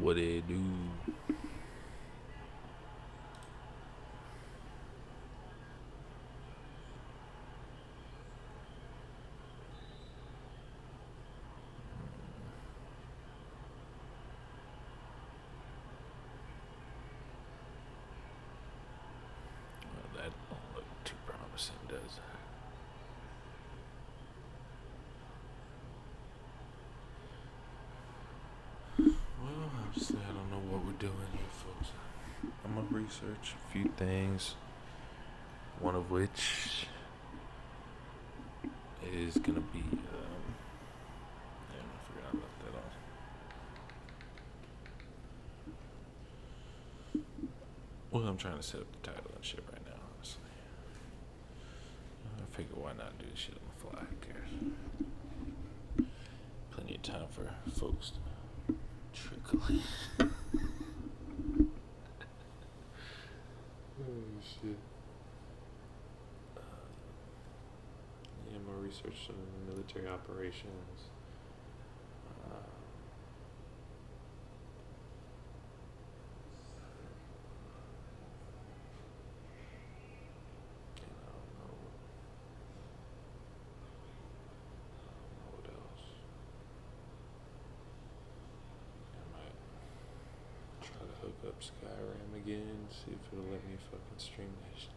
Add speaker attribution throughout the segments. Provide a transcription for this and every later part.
Speaker 1: What it do? Well, that don't look too promising, does it? Well, obviously, I don't know what we're doing here, folks. I'm gonna research a few things. One of which is gonna be. Damn, I forgot I left that on. Well, I'm trying to set up the title and shit right now, honestly. I figure why not do shit on the fly? Who cares? Plenty of time for folks to trickle in. Oh shit. Yeah, I'm gonna research some military operations. And I don't know what else. I might try to hook up Skyrim again, see if it'll let me fucking stream that shit.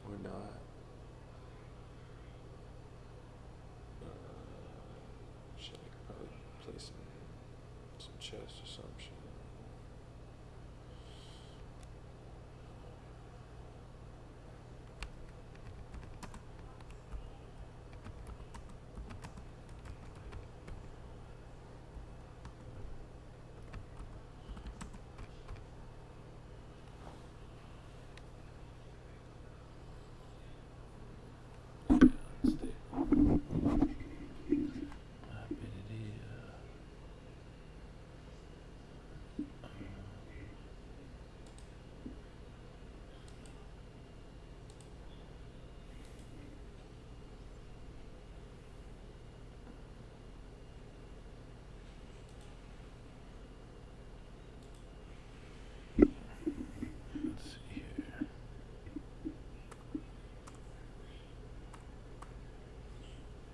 Speaker 1: Or not. Shit, I could probably play some chess or some shit. Let's see here.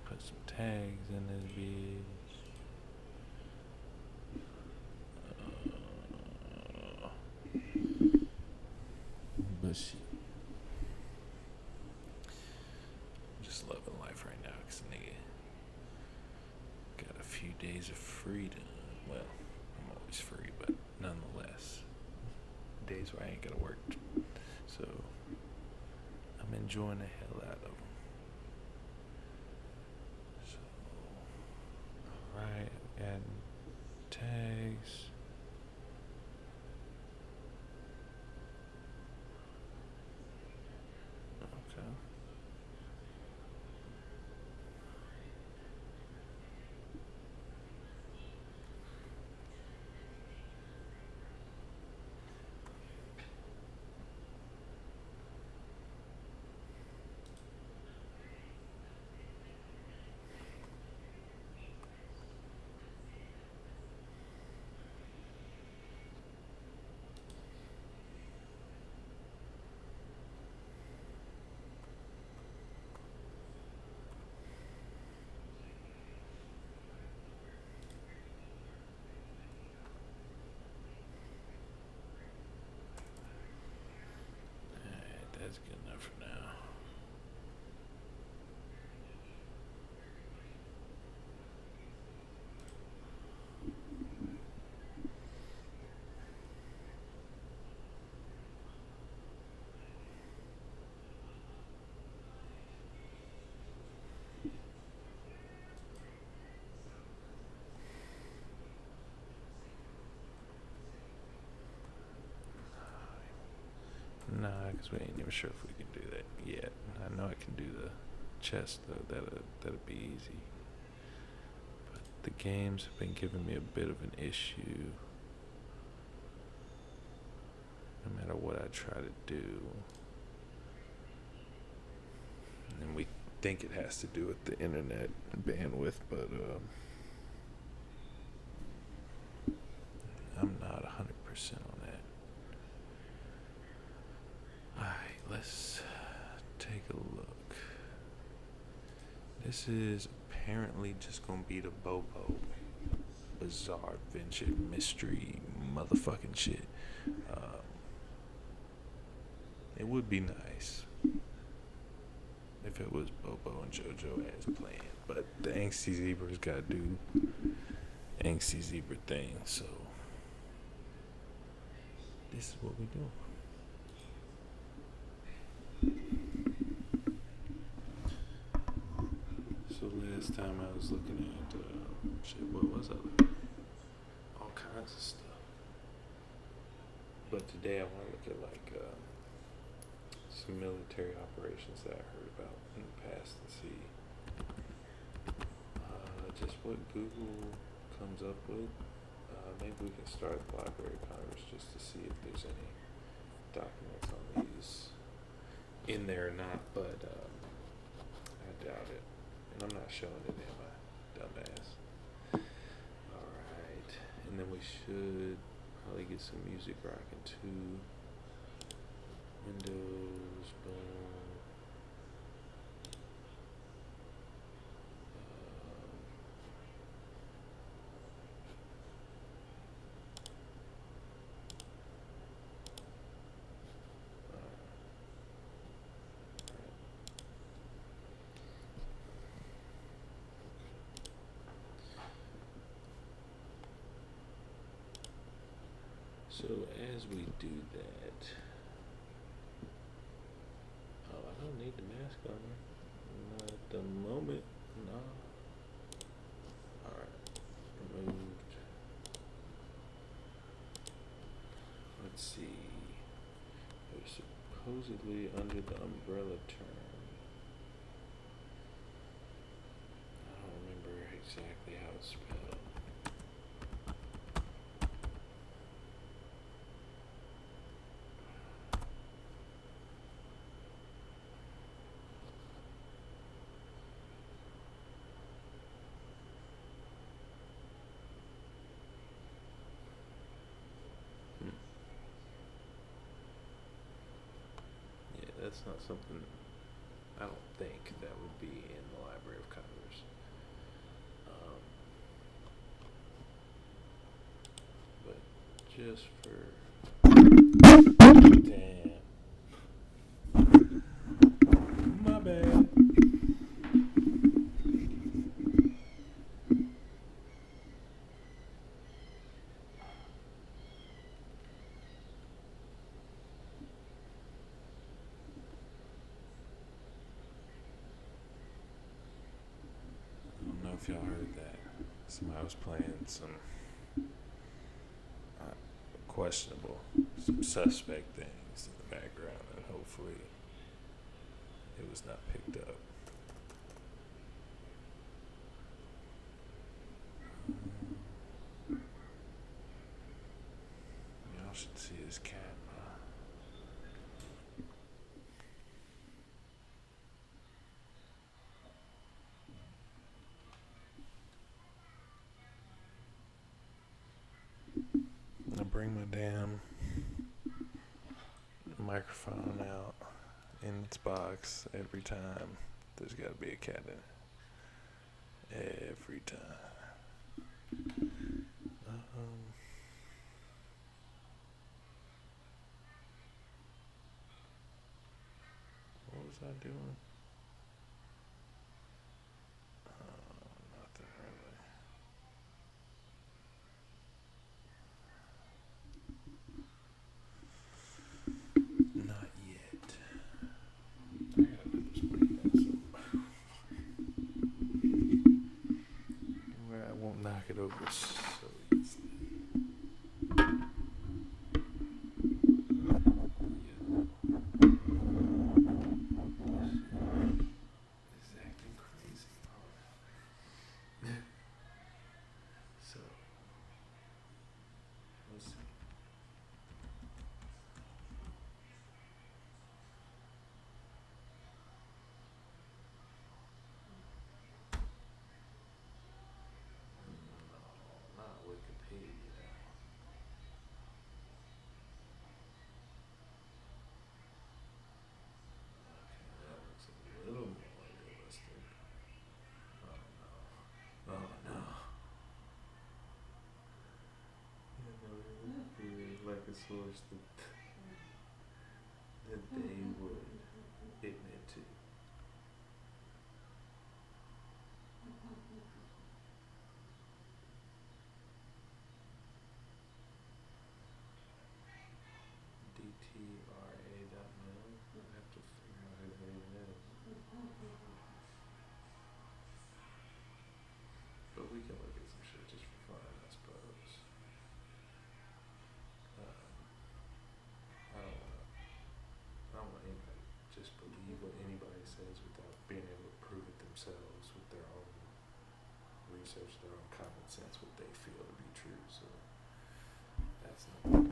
Speaker 1: Put some tags in this bitch. But shit. I'm just loving life right now because nigga got a few days of freedom. Well, I'm always free, but nonetheless, days where I ain't gotta work. So I'm enjoying the hell out of them. So, alright, adding tags. Okay. Alright, that's good enough for now. Nah, because we ain't even sure if we can do that yet. I know I can do the chest though. That'll be easy. But the games have been giving me a bit of an issue. No matter what I try to do, and we think it has to do with the internet bandwidth, but on that. Alright, let's take a look. This is apparently just gonna be the Bobo bizarre adventure mystery motherfucking shit. It would be nice if it was Bobo and JoJo as planned, but the Angsty Zebra's gotta do Angsty Zebra thing, so this is what we do. So last time I was looking at what was I looking at? All kinds of stuff. But today I want to look at some military operations that I heard about in the past and see just what Google comes up with. Maybe we can start at the Library of Congress just to see if there's any documents on these in there or not, but I doubt it. And I'm not showing it, am I? Dumbass. Alright. And then we should probably get some music rocking too. Windows, boom. So as we do that, I don't need the mask on. Not at the moment. No. Alright. Removed. Let's see. They're supposedly under the umbrella term. I don't remember exactly how it's spelled. That's not something, I don't think that would be in the Library of Congress. But just for, damn, my bad. If y'all heard that, somebody was playing some questionable, some suspect things in the background, and hopefully it was not picked up. Y'all should see this cat. Bring my damn microphone out in its box every time. There's got to be a cat in it. Every time. What was I doing? Nothing really. Not yet. I gotta put this mic down where I won't knock it over so easily. like a source that they would admit to. DTRA.mil. I have to figure out who that even is. But we can look at some shit just for fun, I suppose. I don't wanna. I don't want anybody to just believe what anybody says without being able to prove it themselves with their own research, their own common sense, what they feel to be true. So that's not.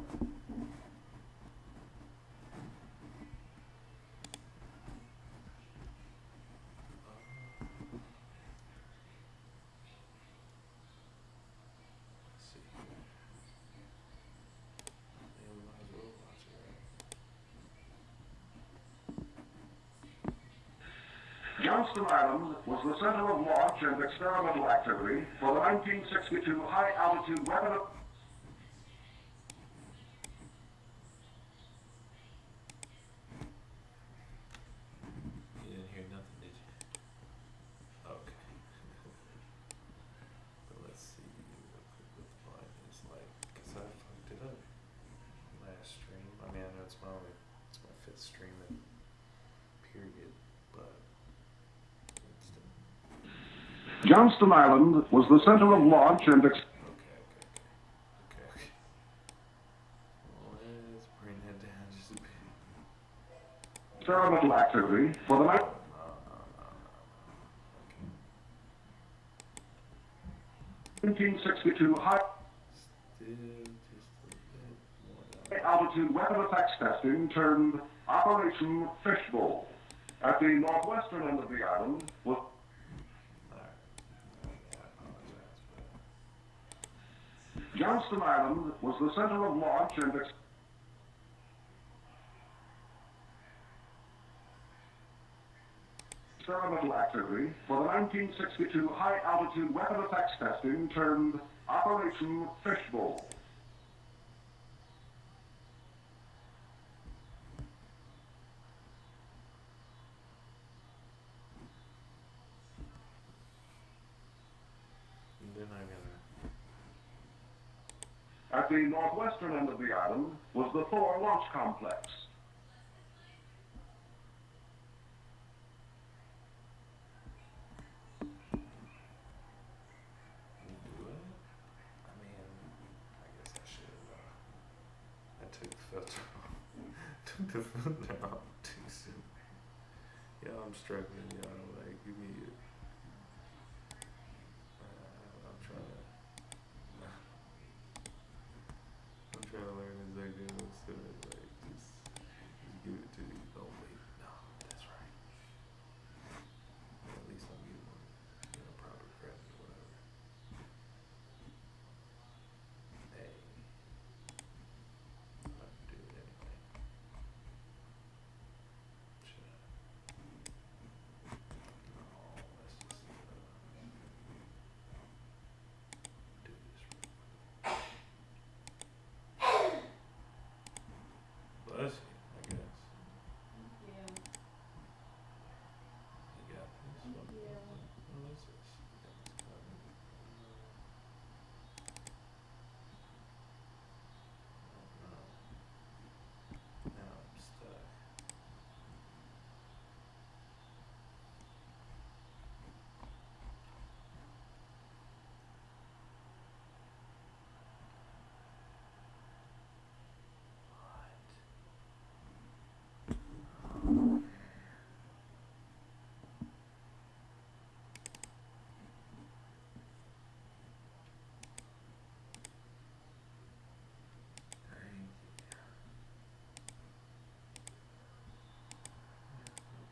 Speaker 2: Johnston Island was the center of launch and experimental activity for the 1962 high-altitude weapon.
Speaker 1: You didn't hear nothing, did you? Okay. But let's see real quick what the line is like, because I fucked it up last stream. I mean, I know it's my fifth stream in period, but
Speaker 2: Johnston Island was the center of launch and
Speaker 1: okay. Well, let's bring that down just a bit.
Speaker 2: experimental activity for the
Speaker 1: Okay.
Speaker 2: 1962
Speaker 1: Still just a bit more down.
Speaker 2: high-altitude weapon effects testing termed Operation Fishbowl. At the northwestern end of the island was Johnston Island was the center of launch and experimental activity for the 1962 high-altitude weapon effects testing termed Operation Fishbowl.
Speaker 1: And then I gotta.
Speaker 2: At the northwestern end of the island was the Thor Launch Complex.
Speaker 1: Do it? I mean, I guess I should. I took the filter off. Took the filter off too soon. Yeah, I'm struggling, y'all. Like, give me a. I'm trying to. I'm trying to learn as I go instead of like just give it to you. Oh wait, no, that's right. Well, at least I'm giving them, proper credit or whatever. Hey, I'm about to do it anyway. Should I? No, let's just do this real quick. Bless you, I guess.
Speaker 3: Yeah.
Speaker 1: You got this. What is this? Now I'm stuck.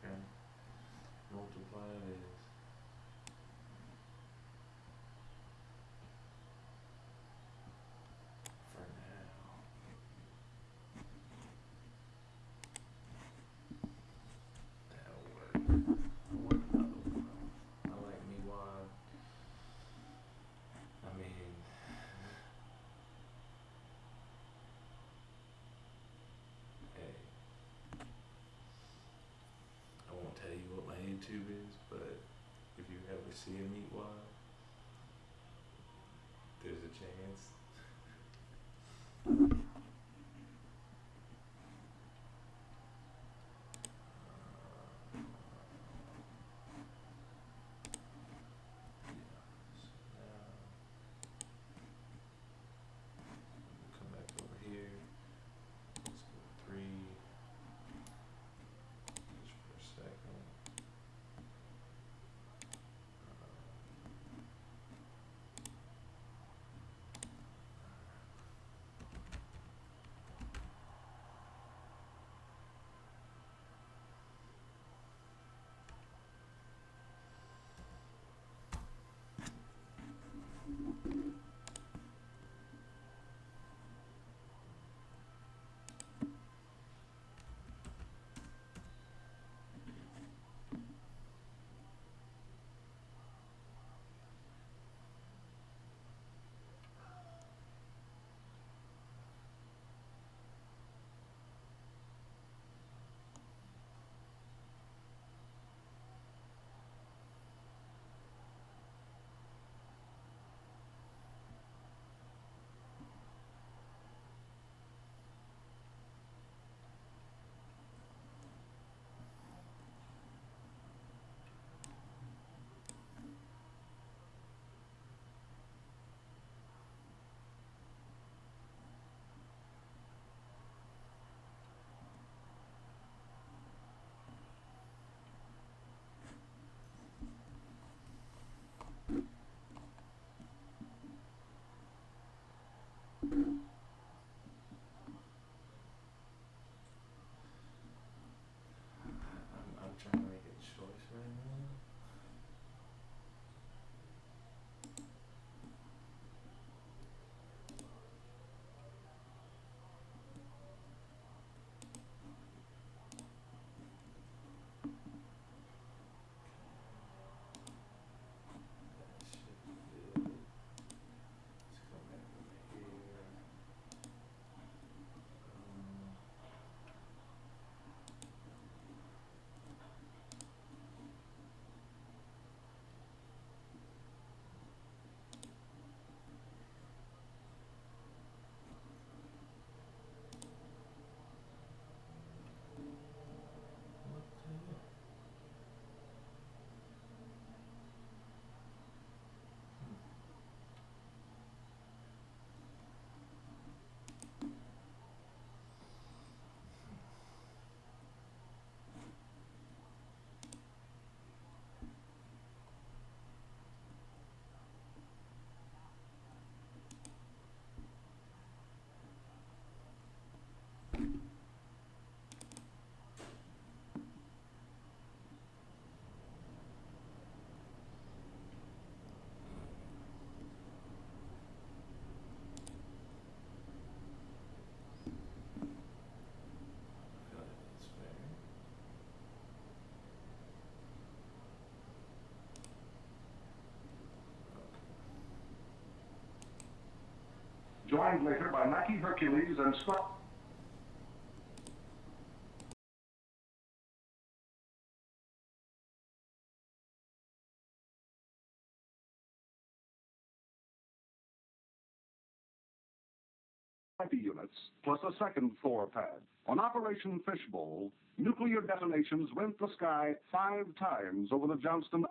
Speaker 1: Okay. Multiply it is. For now. That'll work. I want another one. I like me one. I mean, see a meat wad? There's a chance. Come back over here. Let's go 3. Just for a second. I'm trying to make a choice right now. That should be good. Let's go back over here. Um, what the heck? I feel like that's fair.
Speaker 2: Joined later by Nike Hercules and Scott. Units, plus a second floor pad. On Operation Fishbowl, nuclear detonations rent the sky 5 times over the Johnston.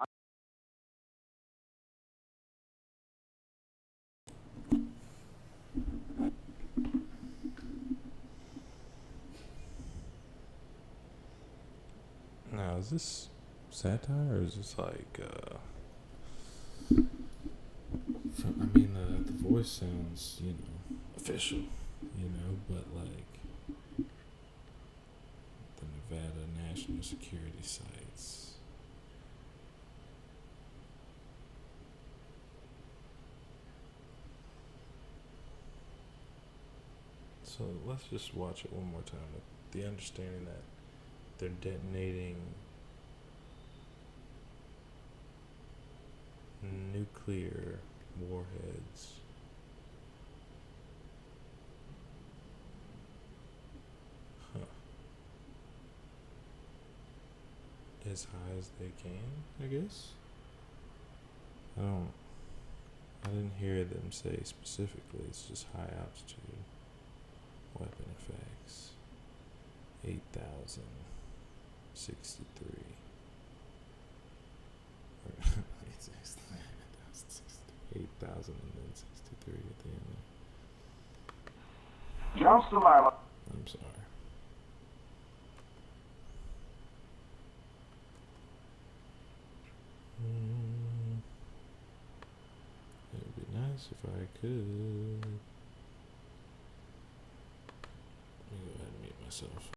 Speaker 1: Now, is this satire or is this like, I mean, the voice sounds, official, but like the Nevada National Security sites. So let's just watch it one more time with the understanding that they're detonating nuclear warheads. Huh. As high as they can, I guess. I don't. I didn't hear them say specifically. It's just high altitude weapon effects. 8,063. 8,000 and then 63 at the end.
Speaker 2: Johnston Island.
Speaker 1: I'm sorry. It would be nice if I could. Let me go ahead and mute myself.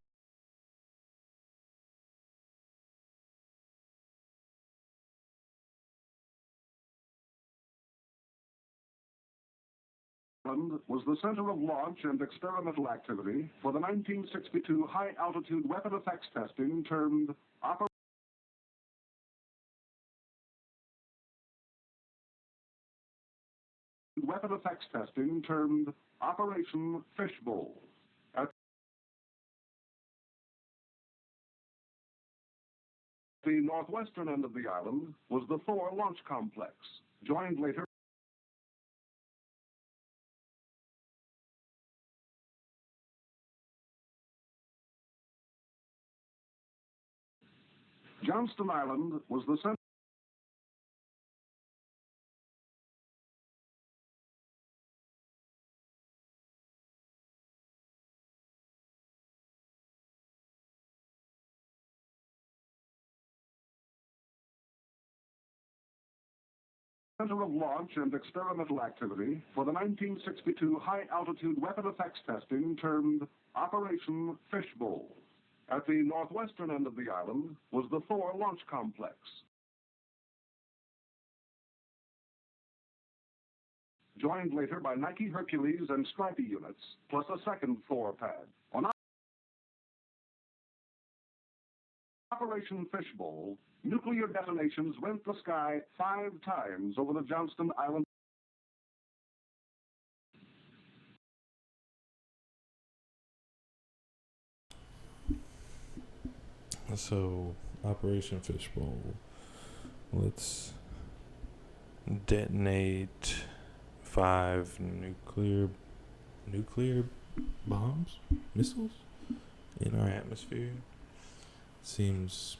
Speaker 2: Was the center of launch and experimental activity for the 1962 high-altitude weapon effects testing termed Operation Fishbowl. At the northwestern end of the island was the Thor Launch Complex, joined later Johnston Island was the center of launch and experimental activity for the 1962 high-altitude weapon effects testing termed Operation Fishbowl. At the northwestern end of the island was the Thor Launch Complex, joined later by Nike Hercules and Stripey units, plus a second Thor pad. On Operation Fishbowl, nuclear detonations rent the sky 5 times over the Johnston Island.
Speaker 1: So, Operation Fishbowl. Let's detonate 5 nuclear bombs, missiles in our atmosphere. Seems,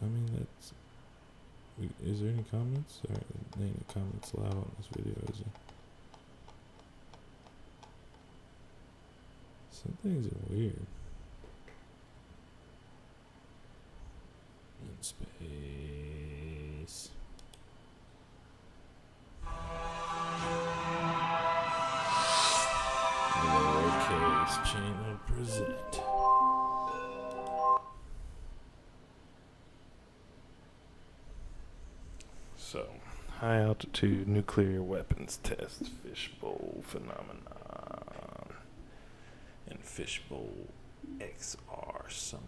Speaker 1: I mean, that's. Is there any comments? There ain't any comments allowed on this video, is there? Some things are weird. In space. Lowercase channel present. So, high altitude nuclear weapons test fishbowl phenomenon and fishbowl XR summary.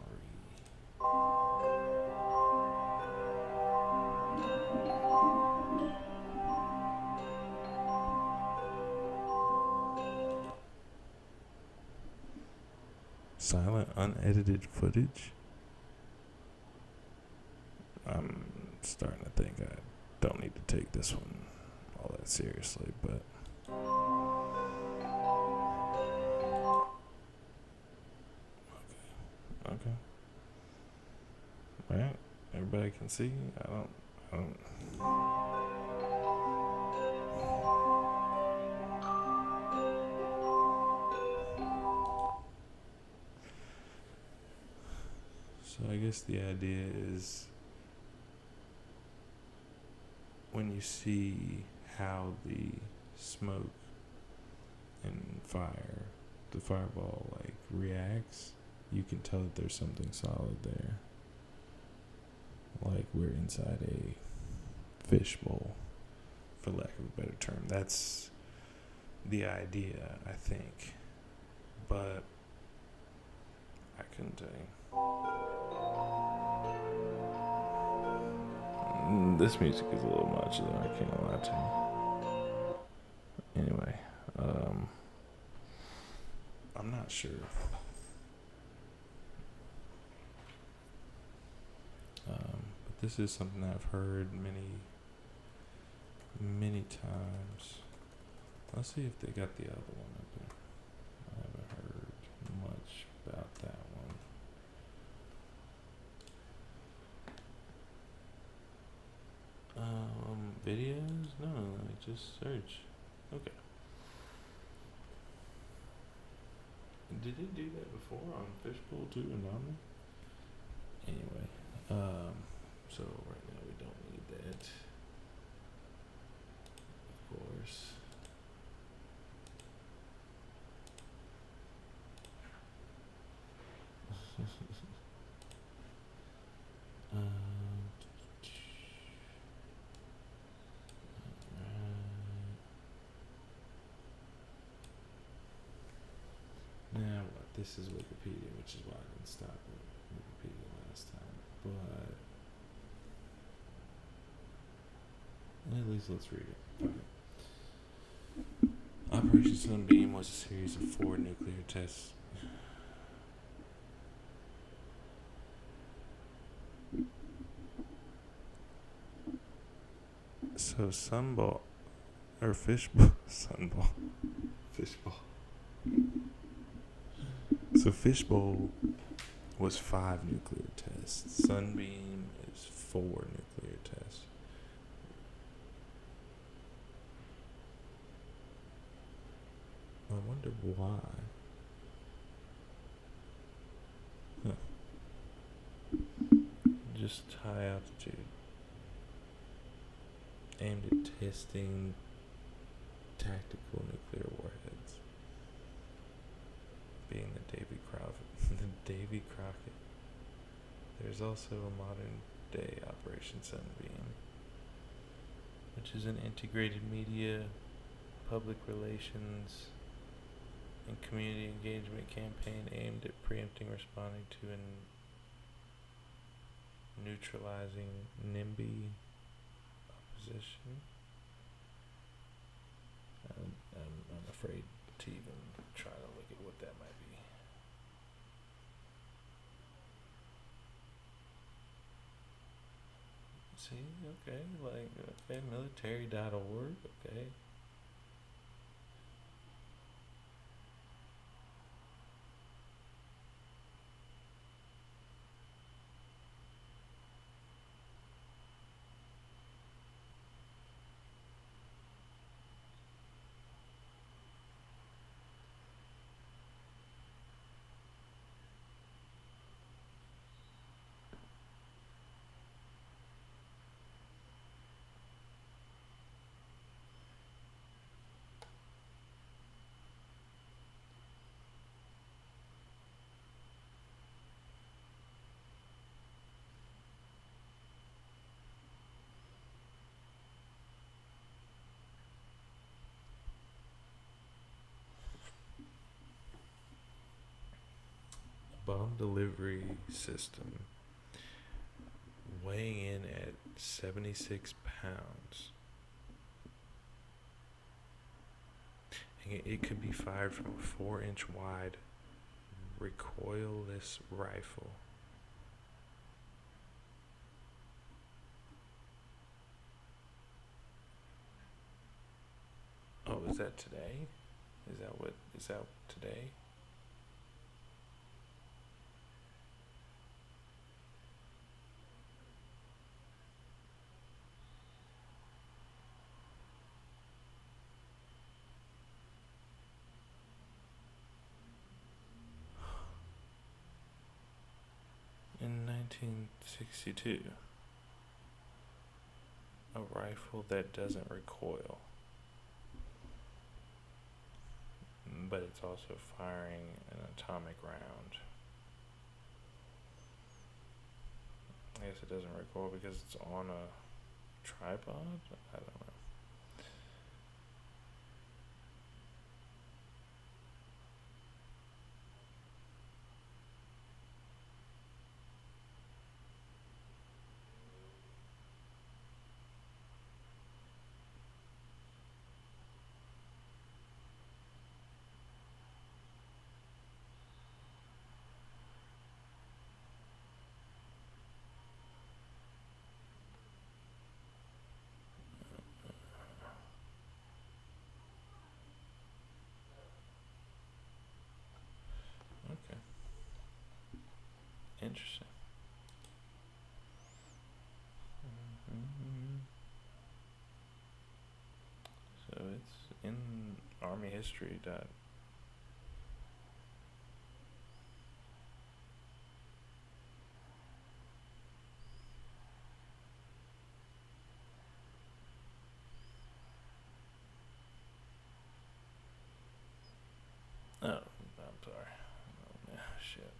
Speaker 1: Silent, unedited footage. I'm starting to think I don't need to take this one all that seriously, but okay. All right, everybody can see. I don't. So I guess the idea is when you see how the smoke and fire, the fireball reacts, you can tell that there's something solid there. Like we're inside a fishbowl, for lack of a better term. That's the idea, I think. But I couldn't tell you. This music is a little much, though. I can't lie to you. Anyway, I'm not sure. But this is something I've heard many times. Let's see if they got the other one up there. I haven't heard much about that one. Videos? No, let me just search. Okay. Did it do that before on Fishbowl too and Omni? Anyway, so right now we don't need that. Of course. Alright. Now what? This is Wikipedia, which is why I didn't stop at Wikipedia last time. But at least let's read it. Okay. Operation Sunbeam was a series of 4 nuclear tests. So sunball or fishball, sunball, fishball. So fishbowl was 5 nuclear tests. Sunbeam is 4 nuclear tests. I wonder why. Just high altitude. Aimed at testing tactical nuclear warheads. Being the Davy Crockett. The Davy Crockett. There's also a modern day Operation Sunbeam, which is an integrated media, public relations, and community engagement campaign aimed at preempting, responding to, and neutralizing NIMBY opposition. I'm afraid to even try to look at what that might be. See, okay, military.org, okay. Bomb delivery system weighing in at 76 pounds. And it could be fired from a 4-inch wide recoilless rifle. Oh, is that today? Is that today? In 1962, a rifle that doesn't recoil, but it's also firing an atomic round. I guess it doesn't recoil because it's on a tripod? I don't know. Interesting. Mm-hmm. So it's in Army history. Oh, I'm sorry. Oh, yeah, shit.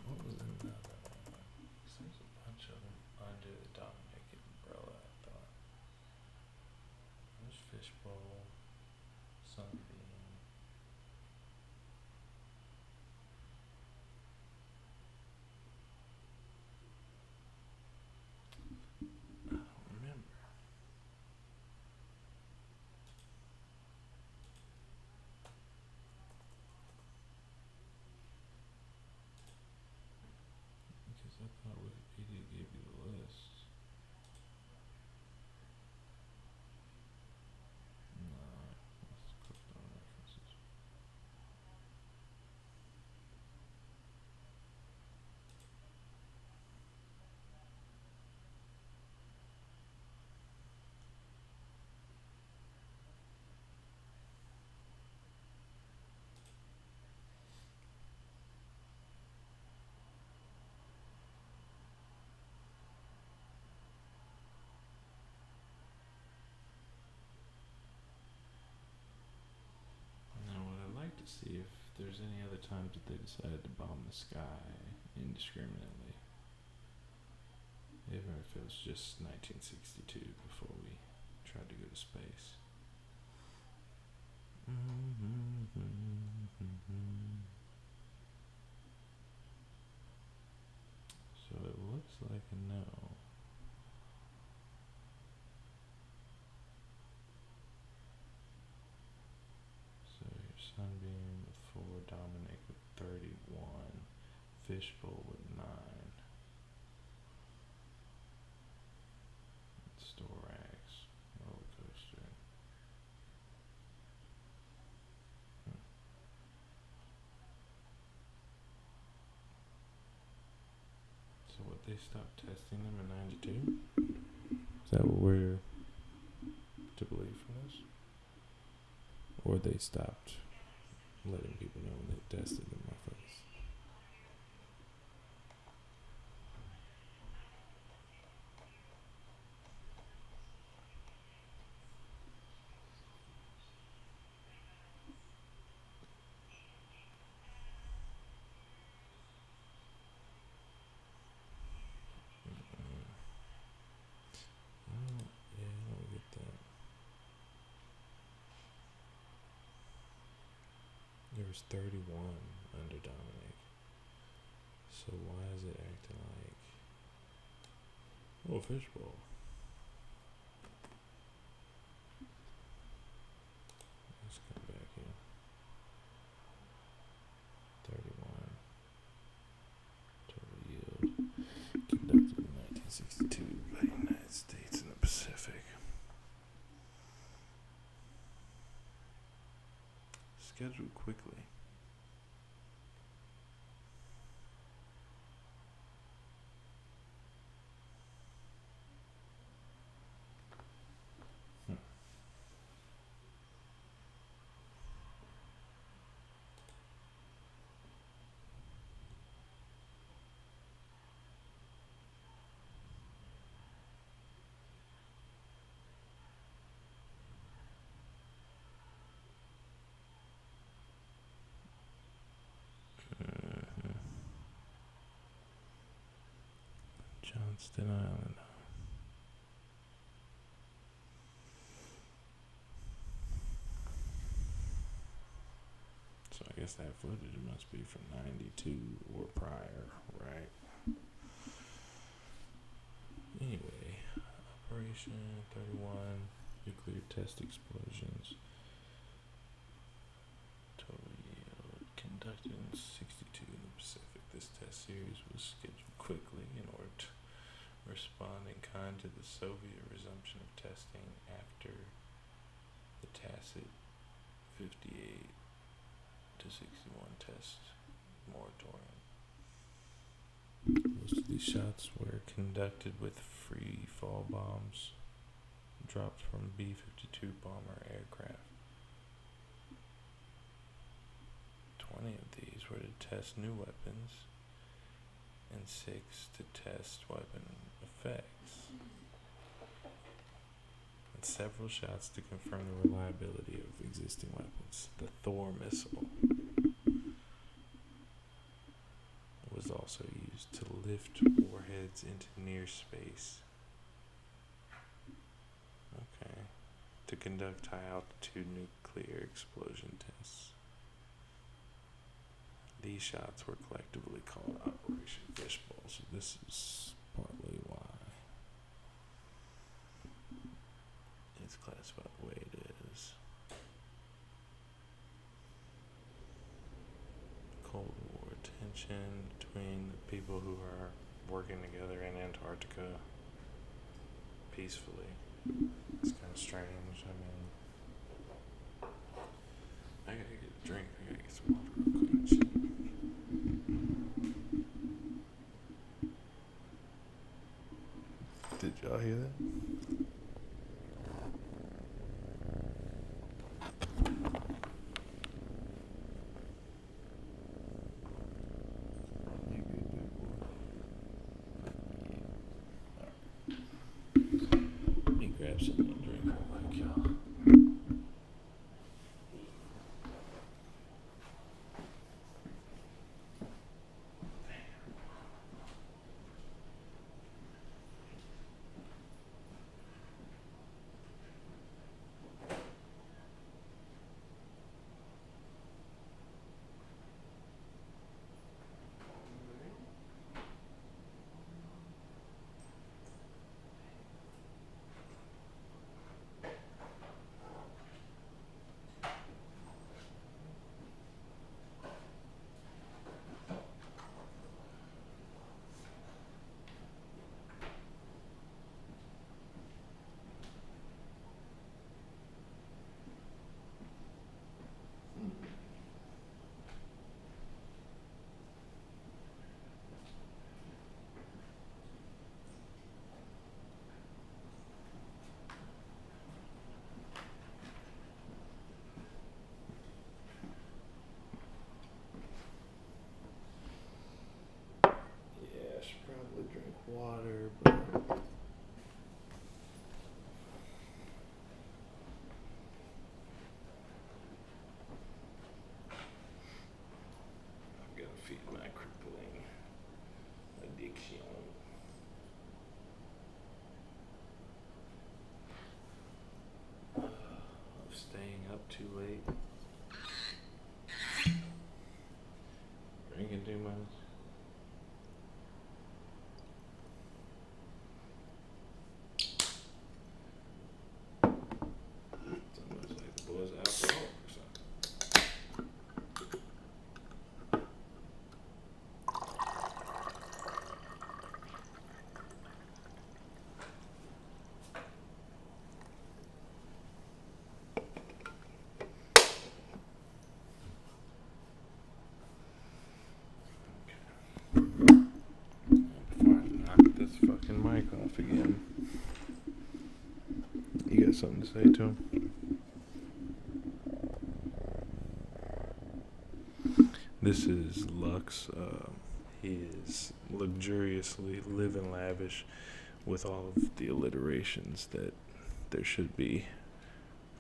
Speaker 1: What was another one? There's a bunch of them under the Dominican umbrella, I thought. There's Fishbowl, Sunbeam. I don't remember. Because I thought Wikipedia gave you the list. No, let's click on references. Now, what I'd like to see if there's any other times that they decided to bomb the sky indiscriminately. Even if it was just 1962 before we tried to go to space. So it looks like a no. So your Sunbeam with 4, Dominic with 31, Fishbowl with 9, Storax, Roller Coaster. So what, they stopped testing them in 92? Is that what we're to believe from this? Or they stopped letting people know when they tested them motherfuckers? Yeah, I don't get that. There was 31 under Dominic. So why is it acting like... Oh, Fishbowl. Let's come back here. 31. Total yield. Conducted in 1962 by the United States in the Pacific. Scheduled quickly. Johnston Island. So I guess that footage must be from 92 or prior, right? Anyway, Operation 31, nuclear test explosions. Total yield conducted in 62 in the Pacific. This test series was scheduled quickly in order to respond in kind to the Soviet resumption of testing after the tacit 58 to 61 test moratorium. Most of these shots were conducted with free fall bombs dropped from B-52 bomber aircraft. 20 of these were to test new weapons and 6 to test weapon effects, and several shots to confirm the reliability of existing weapons. The Thor missile was also used to lift warheads into near space. Okay. To conduct high altitude nuclear explosion tests. These shots were collectively called Operation Fishbowl, so this is partly why it's classified the way it is. Cold War tension between the people who are working together in Antarctica peacefully. It's kind of strange. I mean, I gotta get a drink. I gotta get some water real quick. Shit. Did y'all hear that? You good, big boy? Let me grab something to drink real quick, y'all. Yeah, I should probably drink water, but I've got to feed my crippling addiction. Of staying up too late, drinking too much. Somebody's like the boy's alcoholic or something. Before I knock this fucking mic off again, you got something to say to him? This is Lux. He is luxuriously living lavish with all of the alliterations that there should be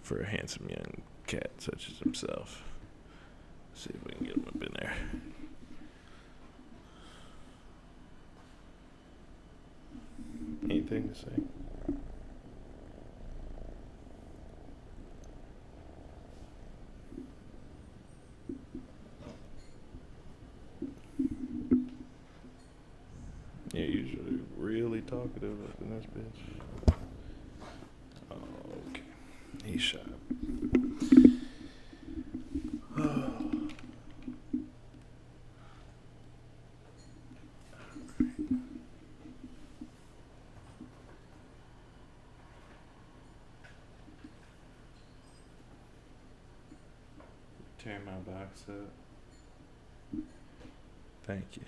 Speaker 1: for a handsome young cat such as himself. See if we can get him up in there. Anything to say? You're usually really talkative up in this bitch. Oh, okay. He's shy. Tear my box up. Thank you.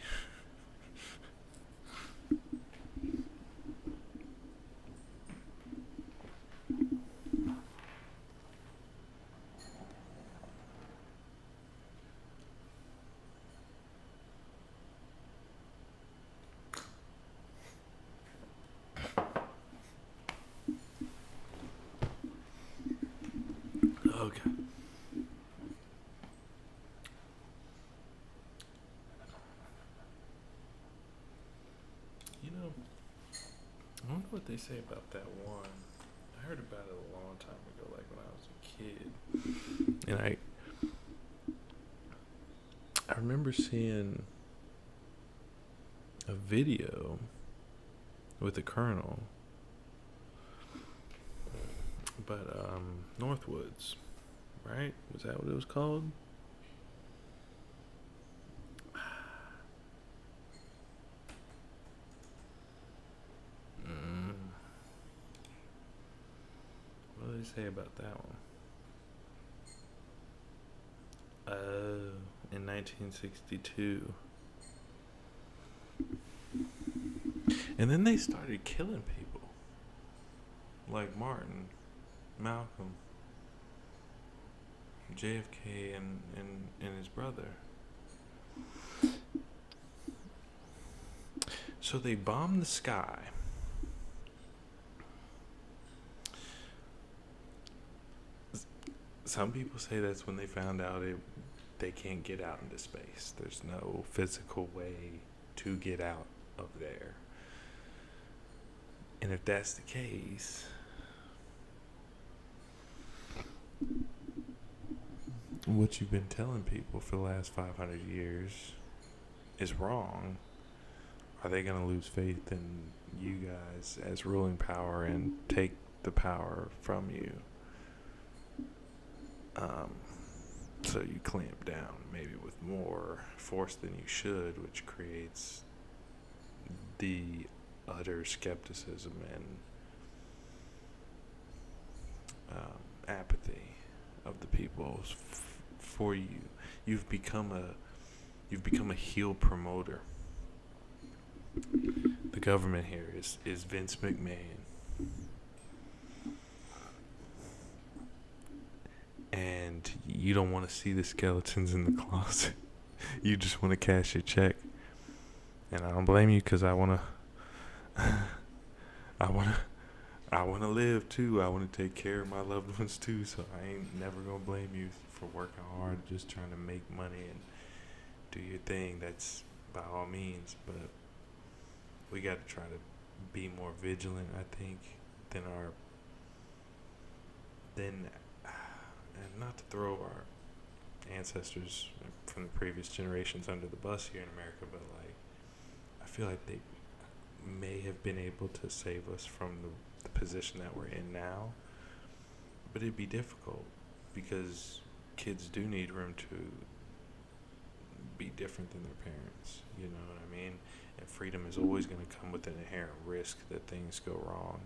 Speaker 1: Okay. You know, I wonder what they say about that one. I heard about it a long time ago, like when I was a kid. And I remember seeing a video with the Colonel, but Northwoods, right? Was that what it was called? What do they say about that one? In 1962. And then they started killing people. Like Martin, Malcolm, JFK, and his brother. So they bombed the sky. Some people say that's when they found out they can't get out into space. There's no physical way to get out of there. And if that's the case, what you've been telling people for the last 500 years is wrong. Are they going to lose faith in you guys as ruling power and take the power from you? So you clamp down maybe with more force than you should, which creates the utter skepticism and apathy of the people for you. You've become a heel promoter. The government here is Vince McMahon. And you don't want to see the skeletons in the closet. You just want to cash your check. And I don't blame you, because I want to live too. I want to take care of my loved ones too. So I ain't never going to blame you for working hard, just trying to make money and do your thing. That's by all means. But we got to try to be more vigilant, I think, than and not to throw our ancestors from the previous generations under the bus here in America, but like, I feel like they may have been able to save us from the position that we're in now, but it'd be difficult because kids do need room to be different than their parents, you know what I mean? And freedom is always going to come with an inherent risk that things go wrong.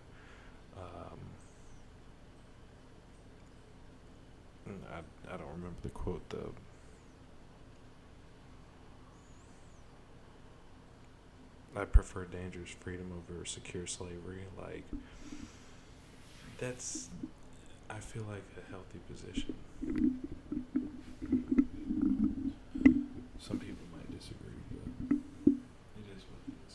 Speaker 1: I don't remember the quote though. I prefer dangerous freedom over secure slavery. Like, that's, I feel like, a healthy position. Some people might disagree, but it is what it is.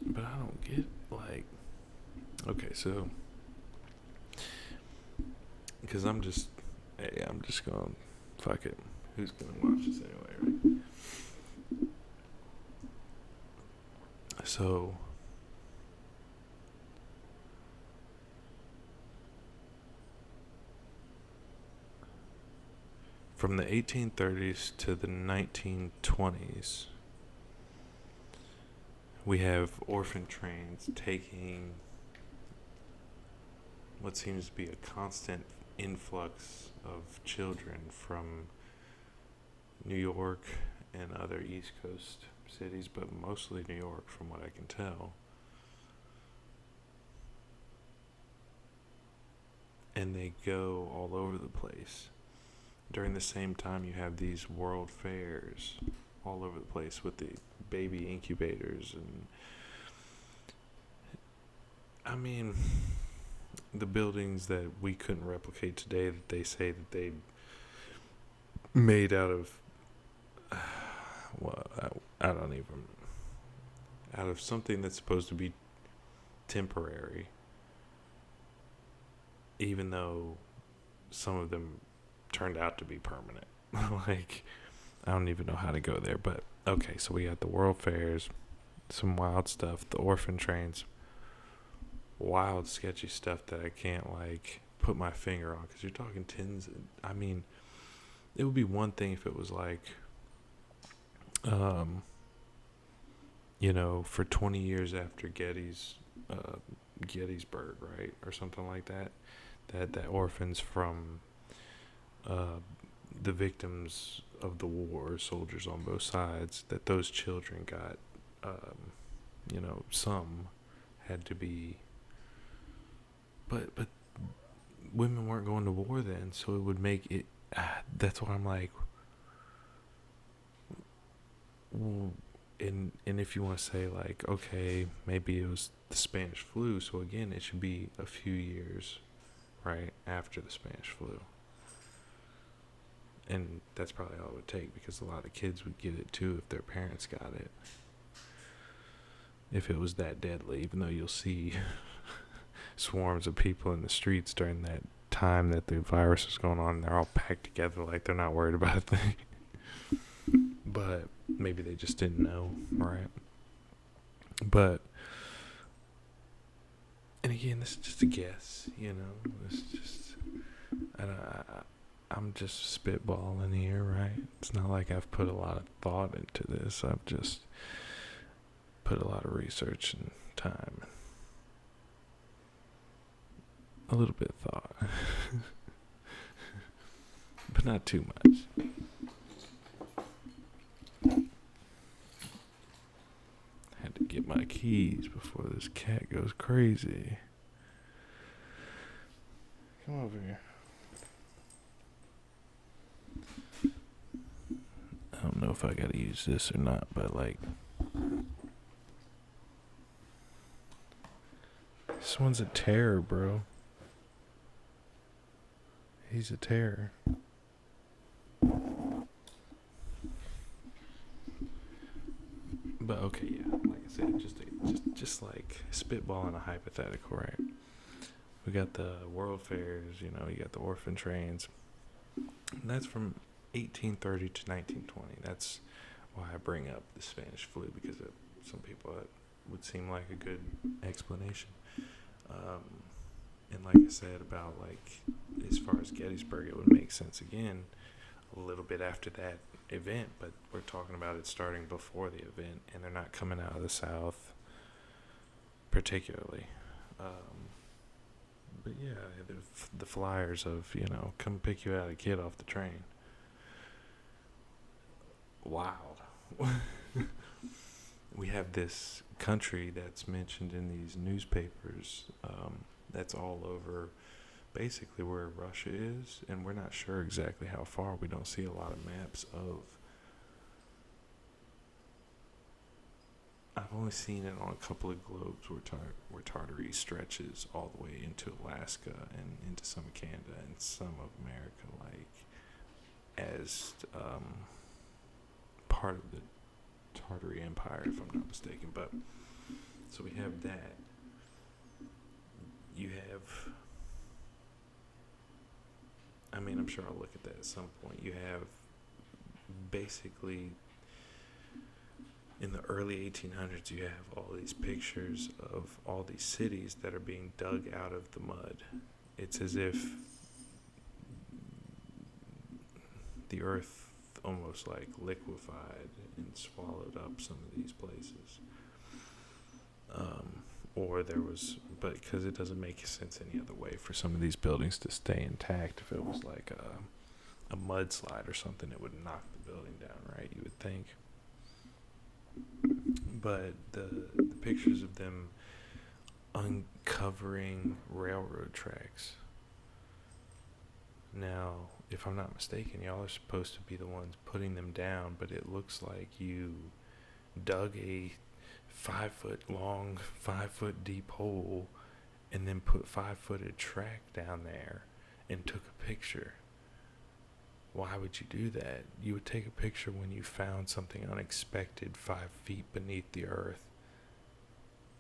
Speaker 1: But I don't get, like, okay, so, because I'm just going, fuck it. Who's going to watch this anyway, right? So, from the 1830s to the 1920s, we have orphan trains taking what seems to be a constant influx of children from New York and other East Coast cities, but mostly New York from what I can tell. And they go all over the place. During the same time, you have these world fairs all over the place with the baby incubators. And I mean, the buildings that we couldn't replicate today that they say that they made out of, well, I don't even, out of something that's supposed to be temporary, even though some of them turned out to be permanent. Like, I don't even know how to go there. But okay, so we got the world fairs, some wild stuff, the orphan trains, wild sketchy stuff that I can't like put my finger on, because you're talking tens. I mean, it would be one thing if it was like, for 20 years after Gettysburg, right, or something like that, that orphans from the victims of the war, soldiers on both sides, that those children got, some had to be, but women weren't going to war then, so it would make it. That's why I'm like, and if you want to say like, okay, maybe it was the Spanish flu, so again, it should be a few years, right, after the Spanish flu. And that's probably all it would take, because a lot of kids would get it too if their parents got it. If it was that deadly, even though you'll see swarms of people in the streets during that time that the virus is going on, and they're all packed together like they're not worried about a thing. But maybe they just didn't know, right? But, and again, this is just a guess, It's just, I'm just spitballing here, right? It's not like I've put a lot of thought into this. I've just put a lot of research and time, a little bit of thought, but not too much. Had to get my keys before this cat goes crazy. Come over here. I don't know if I gotta use this or not, but like, this one's a terror, bro. He's a terror. But okay, yeah, like I said, just like spitballing a hypothetical, right? We got the world fairs, you got the orphan trains. And that's from 1830 to 1920. That's why I bring up the Spanish flu, because some people it would seem like a good explanation. And like I said about like, as far as Gettysburg, it would make sense again a little bit after that event, but we're talking about it starting before the event, and they're not coming out of the South particularly. But yeah, the flyers of, come pick you out a kid off the train. Wild. We have this country that's mentioned in these newspapers, that's all over basically where Russia is, and we're not sure exactly how far. We don't see a lot of maps of. I've only seen it on a couple of globes where Tartary stretches all the way into Alaska and into some of Canada and some of America, like as part of the Tartary Empire, if I'm not mistaken. But so we have that. You have, I mean, I'm sure I'll look at that at some point. You have basically, in the early 1800s, you have all these pictures of all these cities that are being dug out of the mud. It's as if the earth almost like liquefied and swallowed up some of these places. Or there was, but because it doesn't make sense any other way for some of these buildings to stay intact. If it was like a mudslide or something, it would knock the building down, right? You would think. But the pictures of them uncovering railroad tracks. Now, if I'm not mistaken, y'all are supposed to be the ones putting them down, but it looks like you dug a 5-foot long, 5-foot deep hole and then put 5-footed track down there and took a picture. Why would you do that? You would take a picture when you found something unexpected 5 feet beneath the earth.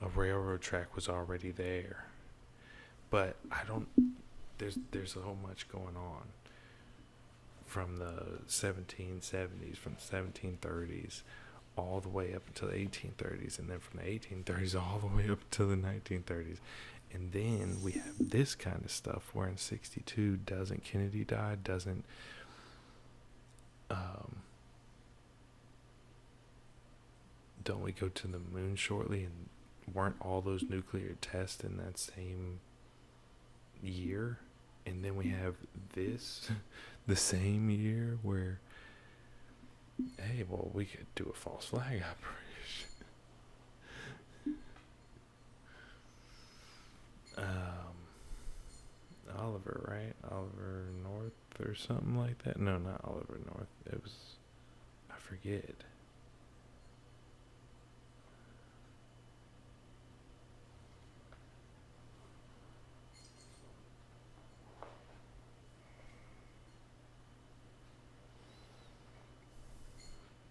Speaker 1: A railroad track was already there. But there's so much going on from the 1770s, from the 1730s, all the way up until the 1830s, and then from the 1830s all the way up to the 1930s. And then we have this kind of stuff where in 62, doesn't Kennedy die? Don't we go to the moon shortly? And weren't all those nuclear tests in that same year? And then we have this the same year where, hey, well, we could do a false flag operation. Oliver, right? Oliver North or something like that. No, not Oliver North. It was, I forget.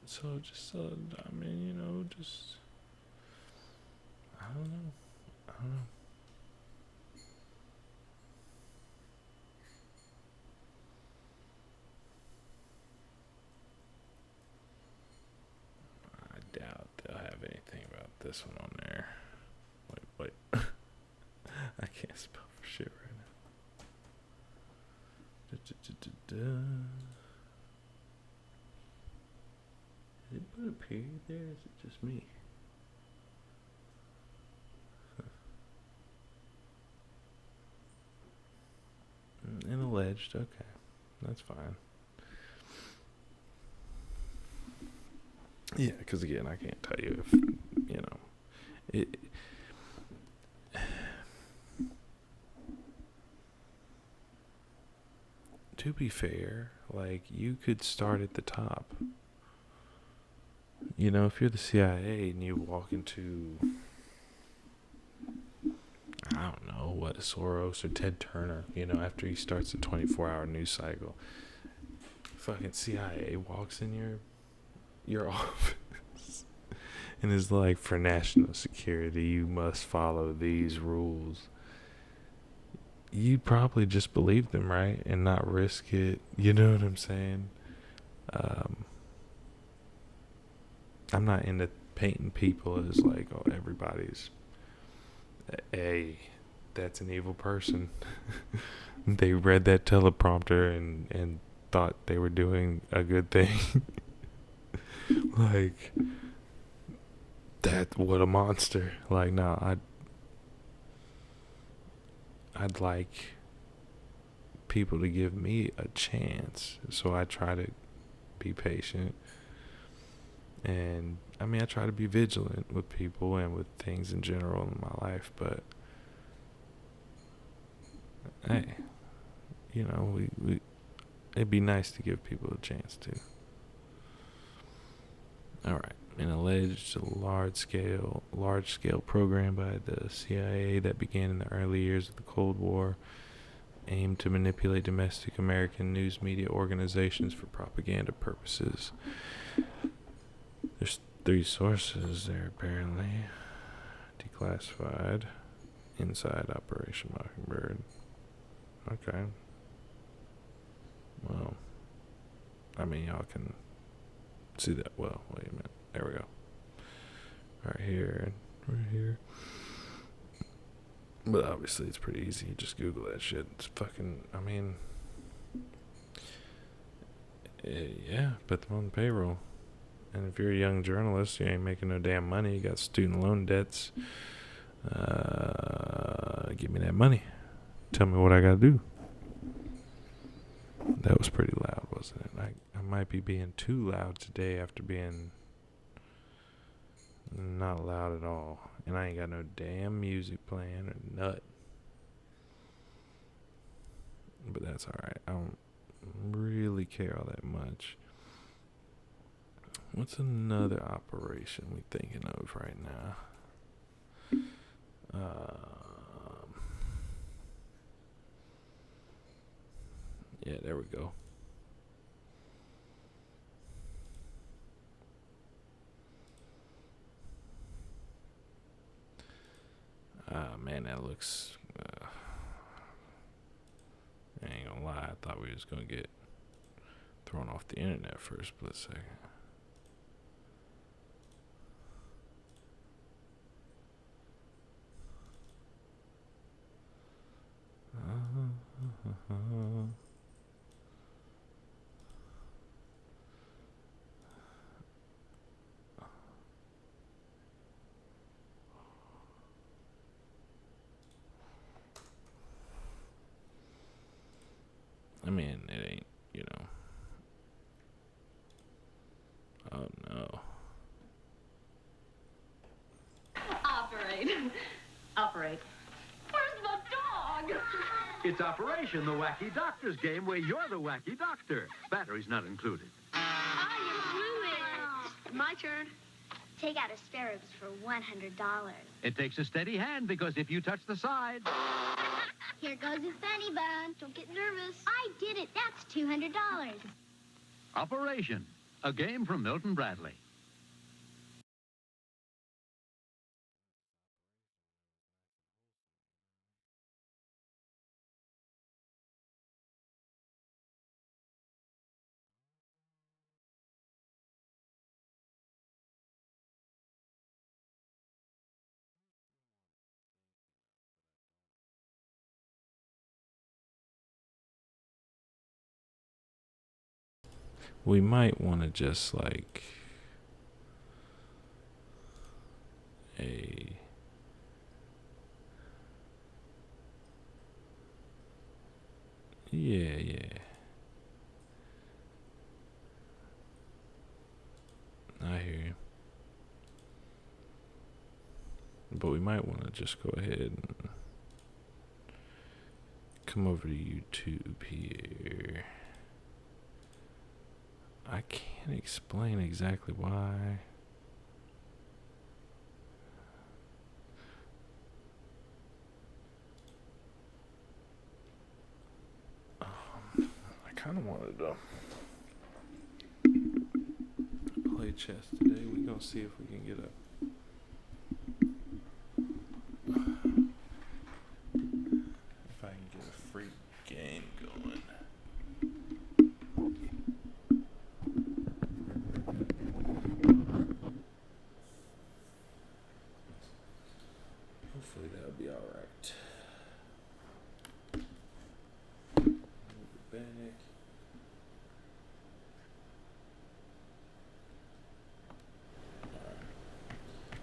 Speaker 1: So just, I mean, just, I don't know. I doubt they'll have anything about this one on there. Wait. I can't spell for shit right now. Did it put a period there? Is it just me? And alleged. Okay, that's fine. Yeah, because again, I can't tell you if it. To be fair, like, you could start at the top. If you're the CIA and you walk into, I don't know, what, Soros or Ted Turner, after he starts a 24-hour news cycle, fucking CIA walks in your office and is like, for national security, you must follow these rules. You'd probably just believe them, right? And not risk it. You know what I'm saying? I'm not into painting people as like, oh, everybody's that's an evil person. They read that teleprompter and thought they were doing a good thing. Like, what a monster. Like, no, I'd like people to give me a chance. So I try to be patient. And I mean, I try to be vigilant with people and with things in general in my life, but hey, we it'd be nice to give people a chance to. All right, an alleged large scale program by the CIA that began in the early years of the Cold War aimed to manipulate domestic American news media organizations for propaganda purposes. There's 3 sources there, apparently. Declassified. Inside Operation Mockingbird. Okay. Well, I mean, y'all can see that. Well, wait a minute. There we go. Right here. But obviously, it's pretty easy. You just Google that shit. It's fucking, I mean, yeah, put them on the payroll. And if you're a young journalist, you ain't making no damn money. You got student loan debts. Give me that money. Tell me what I gotta do. That was pretty loud, wasn't it? wasn't it? I might be being too loud today after being not loud at all. And I ain't got no damn music playing or nut. But that's alright. I don't really care all that much. What's another operation we thinking of right now? Yeah, there we go. Man, that looks. I ain't gonna lie. I thought we was gonna get thrown off the internet for a split second. I mean, it ain't, Oh no.
Speaker 3: Operate. Operate. Where's the dog?
Speaker 4: It's Operation, the Wacky Doctor's game where you're the wacky doctor. Batteries not included.
Speaker 5: Oh, you blew it. My turn. Take out asparagus for $100.
Speaker 4: It takes a steady hand because if you touch the side...
Speaker 5: Here goes a funny bone. Don't get nervous. I did it. That's $200.
Speaker 4: Operation, a game from Milton Bradley.
Speaker 1: We might want to just like a yeah. I hear you. But we might want to just go ahead and come over to YouTube here. I can't explain exactly why. I kind of wanted to play chess today. We're going to see if we can get if I can get a free game going. Hopefully that'll be alright. Move it back. Alright.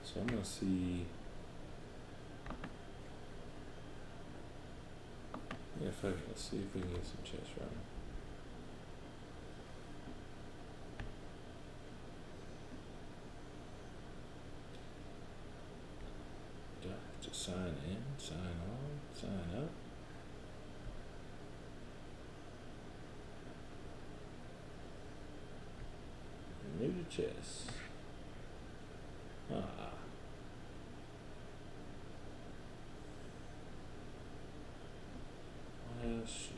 Speaker 1: So I'm gonna see let's see if we can get some chess running. Do I have to sign in, sign on, sign up? New to chess. Well, shoot.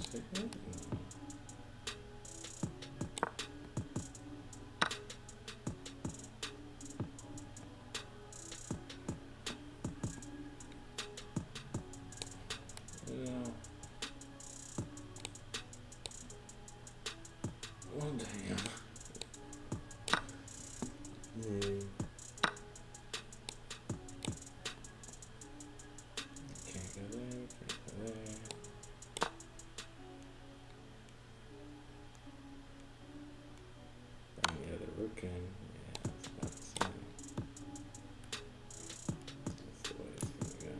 Speaker 1: check it? No. Yeah. Oh, damn. Yeah. Can't go there, can't go there. Yeah, they're looking. Yeah, it's about the same. That's the way it's gonna go.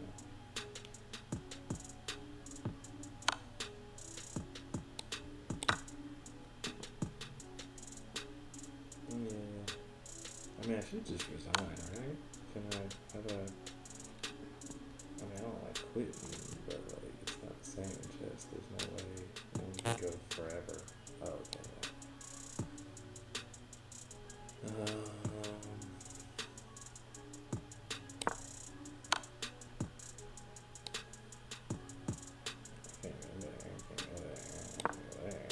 Speaker 1: Yeah. I mean, I should just resign, right? Can I, how do I mean, I don't like quitting, but like, it's not the same in chess. There's no way one can go forever. Oh, okay. Can't go there, can't go there, can't go there.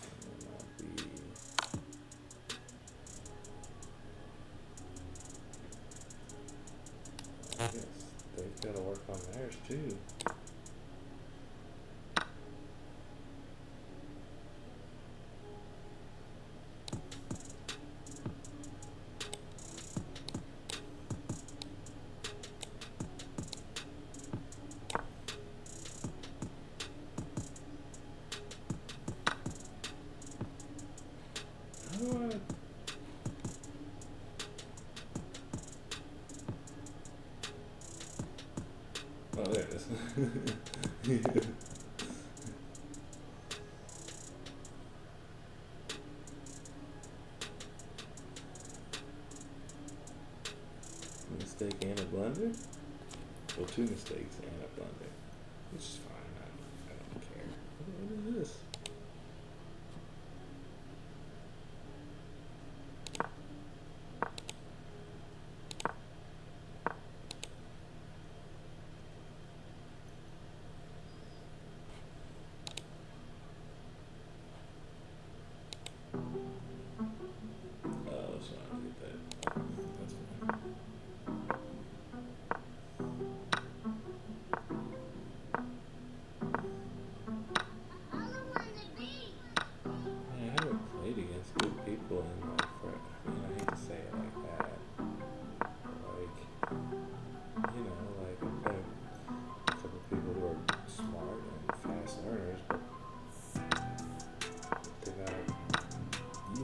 Speaker 1: And then I'll be, I guess they've got to work on theirs too. How do I? Oh, there it is. Mistake and a blunder? Well, two mistakes and a blunder. Which is fine. I don't care. What is this? Oh, so I did that. That's fine. Yeah, I haven't played against good people in like for, I mean, I hate to say it like that, but like, you know, like I played a couple people who are smart and fast learners, but they got, you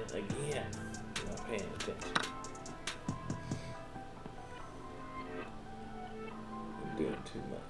Speaker 1: And again, not paying attention. I'm doing too much.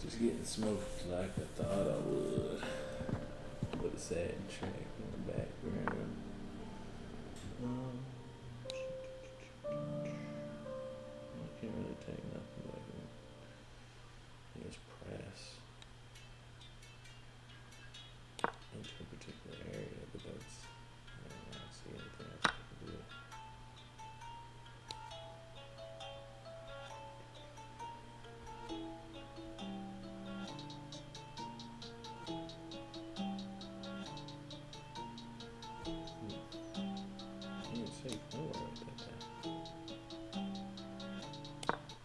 Speaker 1: Just getting smoked like I thought I would. With a sad track in the background. I can't really take nothing like it. Here's press into a particular area, but that's, I don't see anything else I can do. I can't see nowhere with that thing.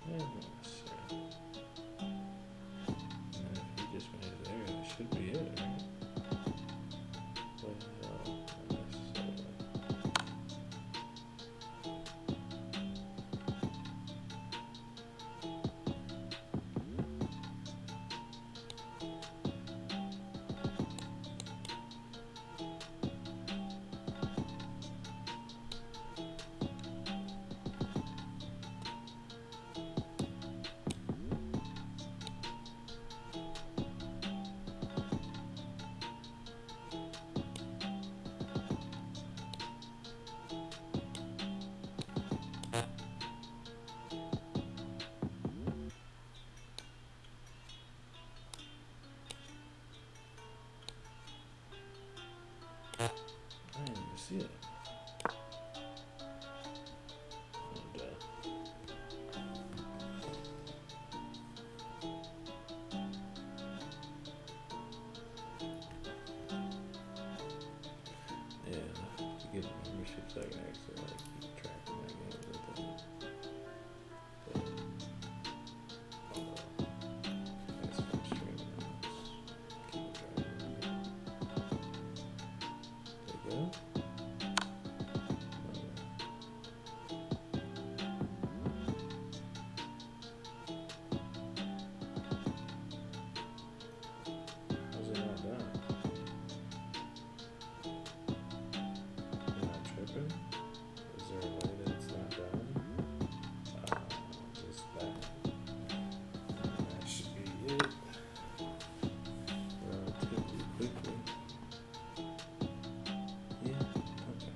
Speaker 1: Yeah, let's see. And if he just made it there, that should be it, right? Well, I didn't even see it. Oh, duh. Yeah, to get memberships, I can actually like keep track of my games with it. But that's from streaming. Keep track of it. There you go. How's it not done? Am I tripping? Is there a way that it's not done? Just that. That should be it. Relatively quickly. Yeah, okay.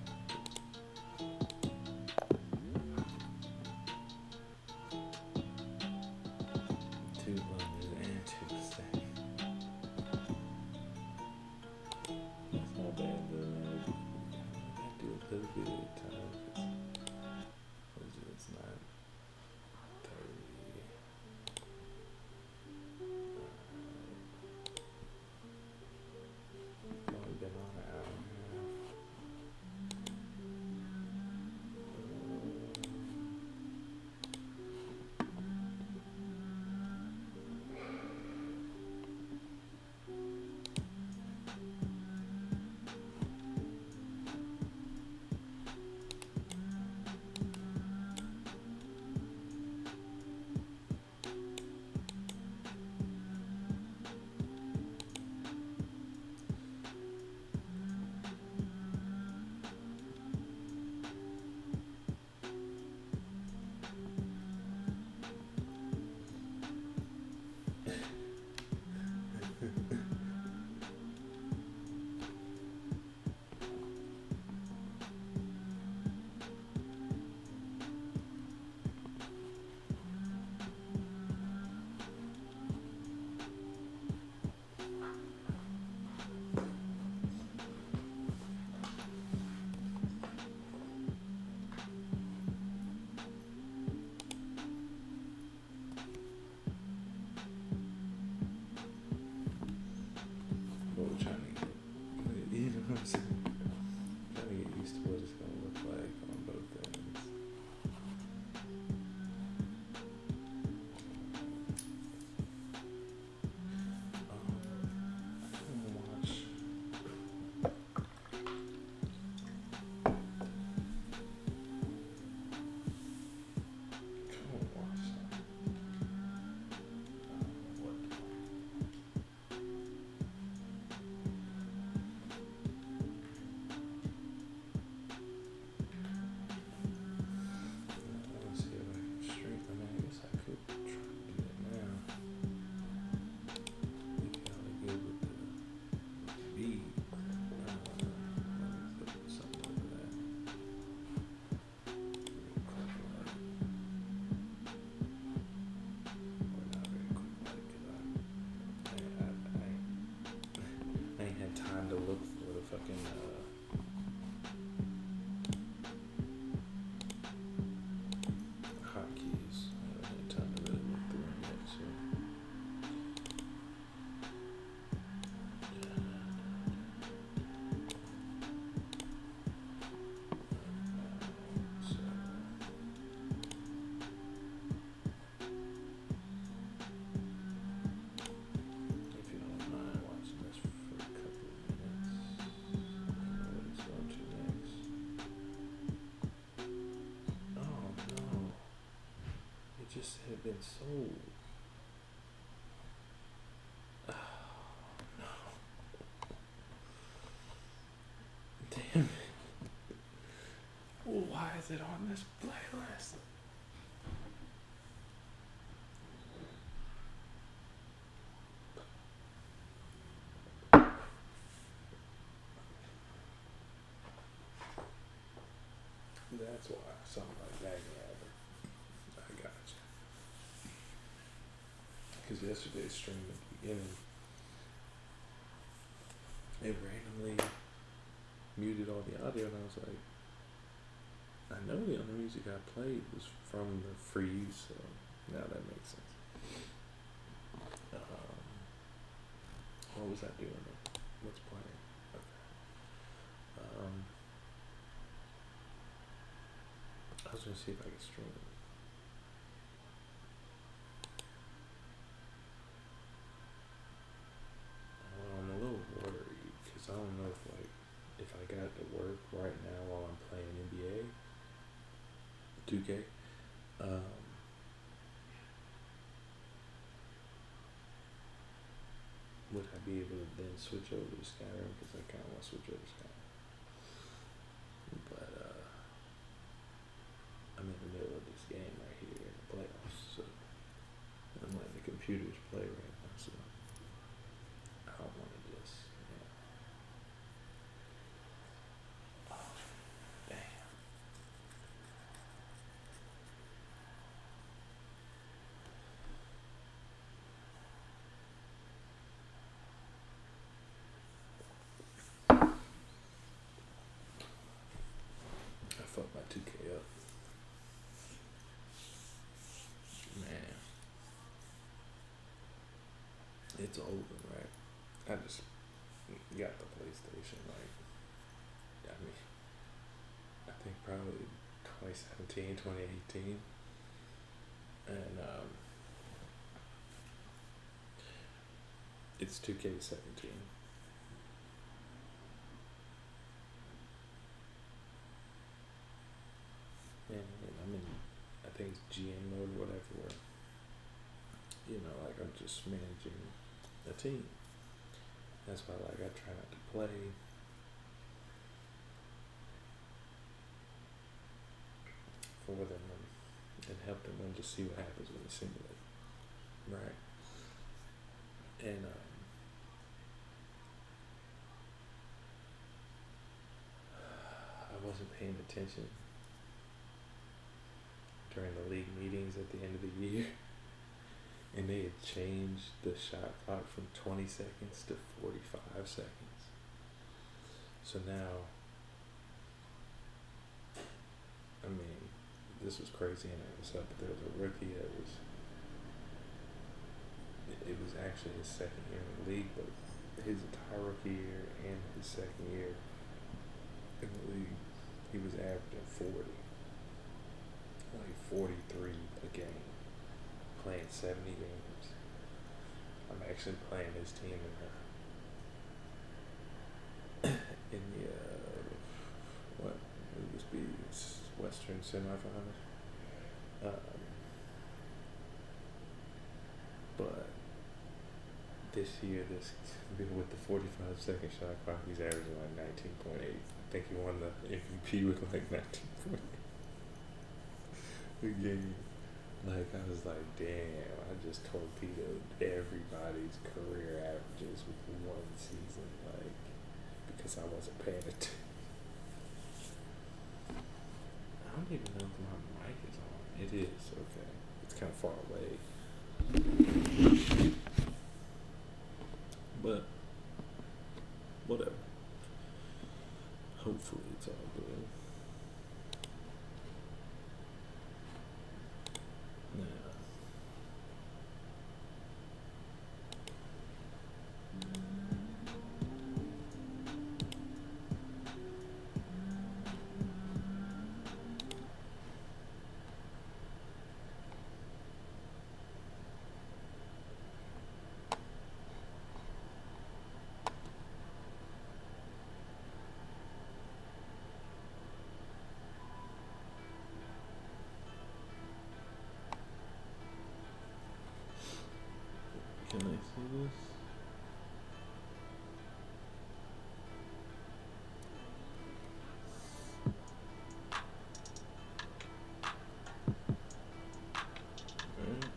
Speaker 1: 2 blenders and 2 stacks. That's not bad though. I do a little bit at a time. It's not 30. I've only been on an hour and a half. What we're trying to get, you know what I'm saying? Trying to get used to what it's gonna look like on both ends. I wanna watch. Come on, watch something. What? Let's see if I can stream. I mean, I guess I could try to do that now. Maybe I'll be good with the beat. Let me put something over that. Quick light. Or not very quick light, because I ain't had time to look for the fucking hotkeys. I haven't had time to really look through them yet, so. So, if you don't mind watching this for a couple of minutes, I know what it's going to next. Oh no, it just had been sold. Oh no. Damn it. Well, why is it on this playlist? That's why something like that can happen. I got you. Because yesterday's stream at the beginning, it randomly muted all the audio, and I was like, I know the only music I played was from the freeze, so now that makes sense. What was I doing? What's playing? Okay. I was gonna see if I could stream it. I'm a little worried because I don't know if I got to work right now while I'm playing NBA 2K. Would I be able to then switch over to Skyrim? Because I kind of want to switch over to Skyrim. But I'm in the middle of this game right here in the playoffs, so I'm letting the computers play right now, so I don't want to just, oh, damn. I fucked my 2K up. Man. It's over, right? I just got the PlayStation, like, I mean, I think probably 2017, 2018. And, it's 2K17. And I'm in, I think it's GM mode or whatever, where, like I'm just managing a team. That's why, like, I try not to play for them and help them and just see what happens when you simulate, right? And I wasn't paying attention during the league meetings at the end of the year, and they had changed the shot clock from 20 seconds to 45 seconds. So now, I mean, this was crazy and it was up, but there was a rookie that it was actually his second year in the league, but his entire rookie year and his second year in the league, he was averaging 43 a game, playing 70 games. I'm actually playing his team in the what would this be? It's Western semifinals. But this year, with the 45-second shot clock, he's averaging like 19.8. I think he won the MVP with like 19.8 a game. Like, I was like, damn, I just torpedoed everybody's career averages with one season, like, because I wasn't paying attention. I don't even know if my mic is on. It is, okay. It's kind of far away. But, whatever. Hopefully it's all good. Now, can I see this? Alright.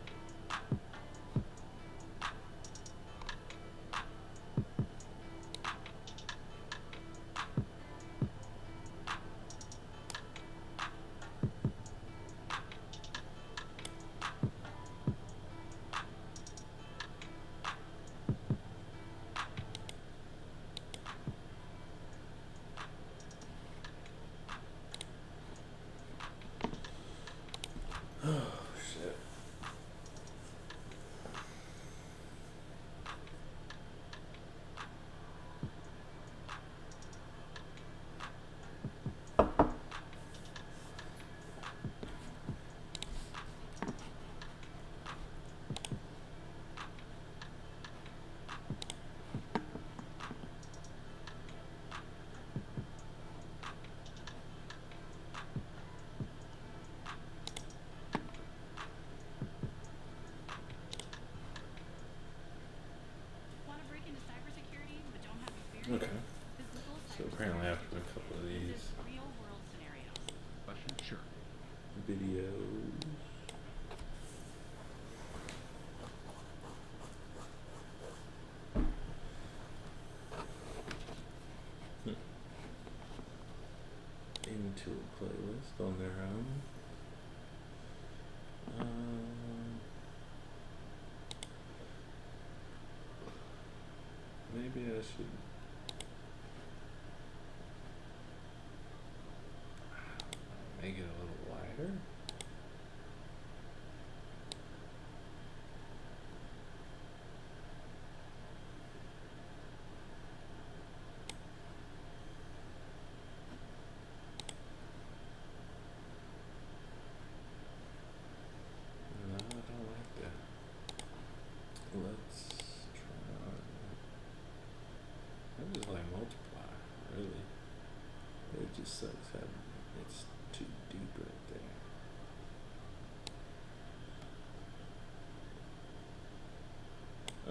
Speaker 1: So apparently after a couple of these
Speaker 6: Question? Sure.
Speaker 1: videos. Into a playlist on their own. Maybe I should make it a little wider. No, I don't like that. Let's try. I just like multiply, really. It just sucks how it's too deep right there.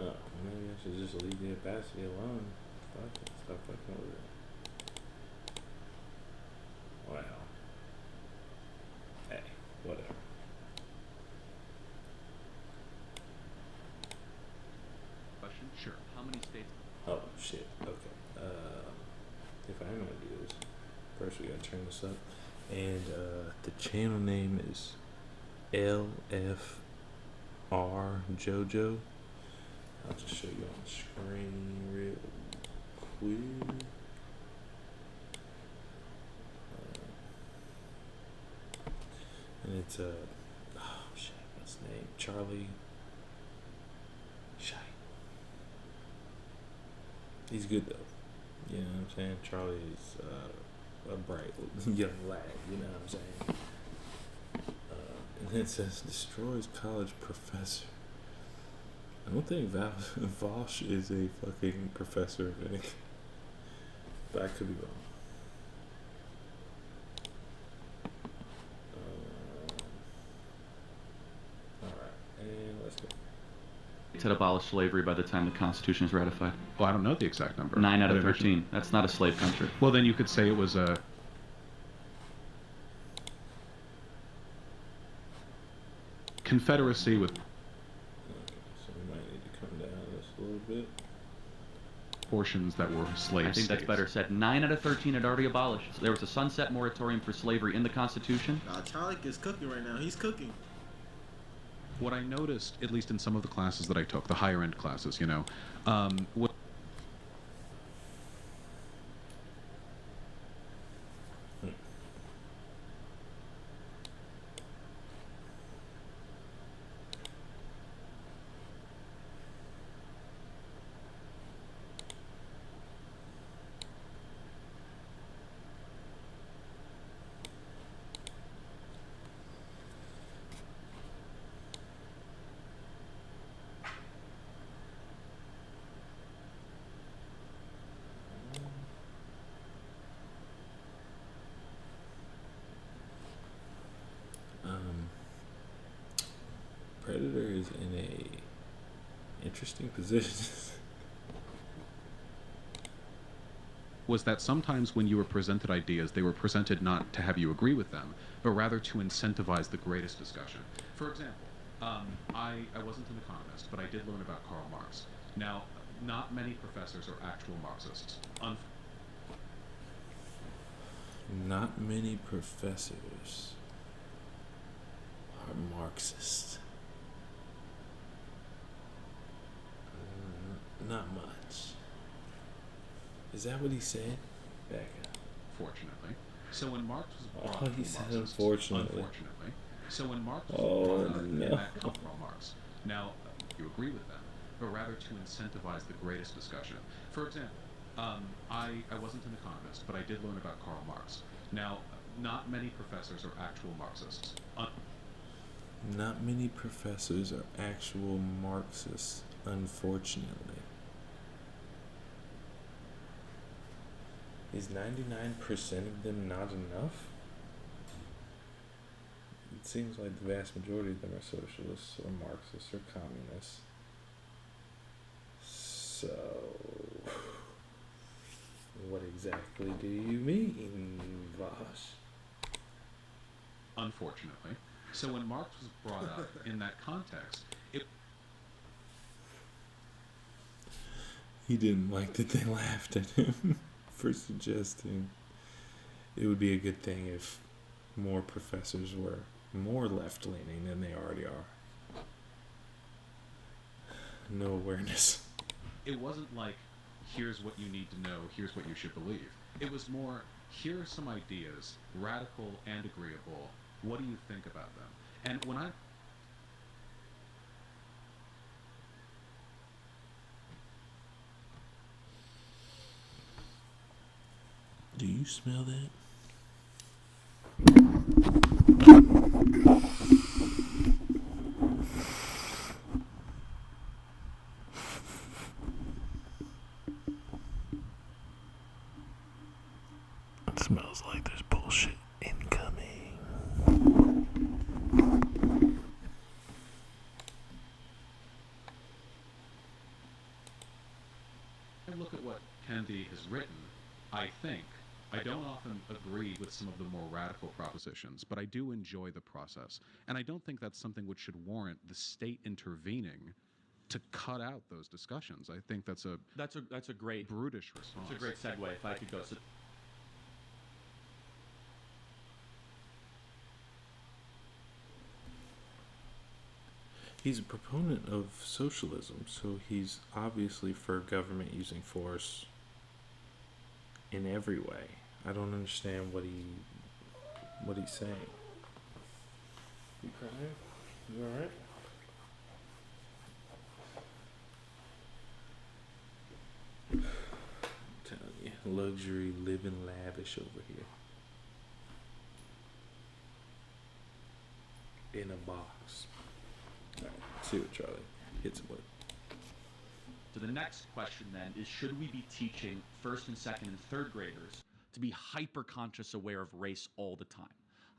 Speaker 1: Oh, maybe I should just leave the opacity alone. Fuck it, stop fucking with it. Wow. Hey, whatever.
Speaker 6: Question? Sure. How many states?
Speaker 1: Oh shit. Okay. If I am gonna do this, first we gotta turn this up, and the channel name is LFR JoJo. I'll just show you on the screen real quick. And it's oh shit, what's his name? Charlie. Shite. He's good though. You know what I'm saying? Charlie is a bright young lad. You know what I'm saying? And then it says destroys college professor. I don't think Vosh is a fucking professor of anything, but I could be wrong. All right, and let's go.
Speaker 6: Had abolished slavery by the time the Constitution is ratified?
Speaker 7: Well, I don't know the exact number.
Speaker 6: 9 out
Speaker 7: Are
Speaker 6: of
Speaker 7: they mentioned?
Speaker 6: 13. That's not a slave country.
Speaker 7: Well, then you could say it was a confederacy with
Speaker 1: Okay, so we might need to come down this a little bit.
Speaker 7: portions that were slave
Speaker 6: I think that's
Speaker 7: states.
Speaker 6: better said. 9 out of 13 had already abolished. There was a sunset moratorium for slavery in the Constitution.
Speaker 8: Charlie is cooking right now. He's cooking.
Speaker 7: What I noticed, at least in some of the classes that I took, the higher end classes, you know, what
Speaker 1: Predator is in a interesting position.
Speaker 7: was that sometimes when you were presented ideas, they were presented not to have you agree with them, but rather to incentivize the greatest discussion. For example, I wasn't an economist, but I did learn about Karl Marx. Now, not many professors are actual Marxists.
Speaker 1: Not many professors are Marxists. Not much. Is that what he said? Back up.
Speaker 7: Fortunately. So when Marx was brought
Speaker 1: Oh,
Speaker 7: up
Speaker 1: he
Speaker 7: from
Speaker 1: said
Speaker 7: Marxists,
Speaker 1: unfortunately.
Speaker 7: So when Marx was
Speaker 1: Oh,
Speaker 7: brought up,
Speaker 1: no.
Speaker 7: and that come from Marx. Now, you agree with them, but rather to incentivize the greatest discussion. For example, I wasn't an economist, but I did learn about Karl Marx. Now, not many professors are actual Marxists.
Speaker 1: Not many professors are actual Marxists, unfortunately. Is 99% of them not enough? It seems like the vast majority of them are socialists or Marxists or communists. So, What exactly do you mean, Vosh?
Speaker 7: Unfortunately. So when Marx was brought up in that context,
Speaker 1: He didn't like that they laughed at him for suggesting it would be a good thing if more professors were more left leaning than they already are. No awareness.
Speaker 7: it wasn't like, here's what you need to know, here's what you should believe. It was more, here are some ideas, radical and agreeable. What do you think about them? And when I
Speaker 1: Do you smell that? It smells like there's bullshit incoming.
Speaker 7: look at what Kennedy has written, I don't often agree with some of the more radical propositions, but I do enjoy the process. And I don't think that's something which should warrant the state intervening to cut out those discussions. I think that's a
Speaker 6: great
Speaker 7: brutish response.
Speaker 6: It's a great segue. If I could go. So,
Speaker 1: he's a proponent of socialism, so he's obviously for government using force in every way. I don't understand what he's saying. You crying? You alright? I'm telling you, luxury, living lavish over here. In a box. Alright, see what Charlie hits him with.
Speaker 6: So the next question then is, should we be teaching first and second and third graders to be hyper conscious aware of race all the time?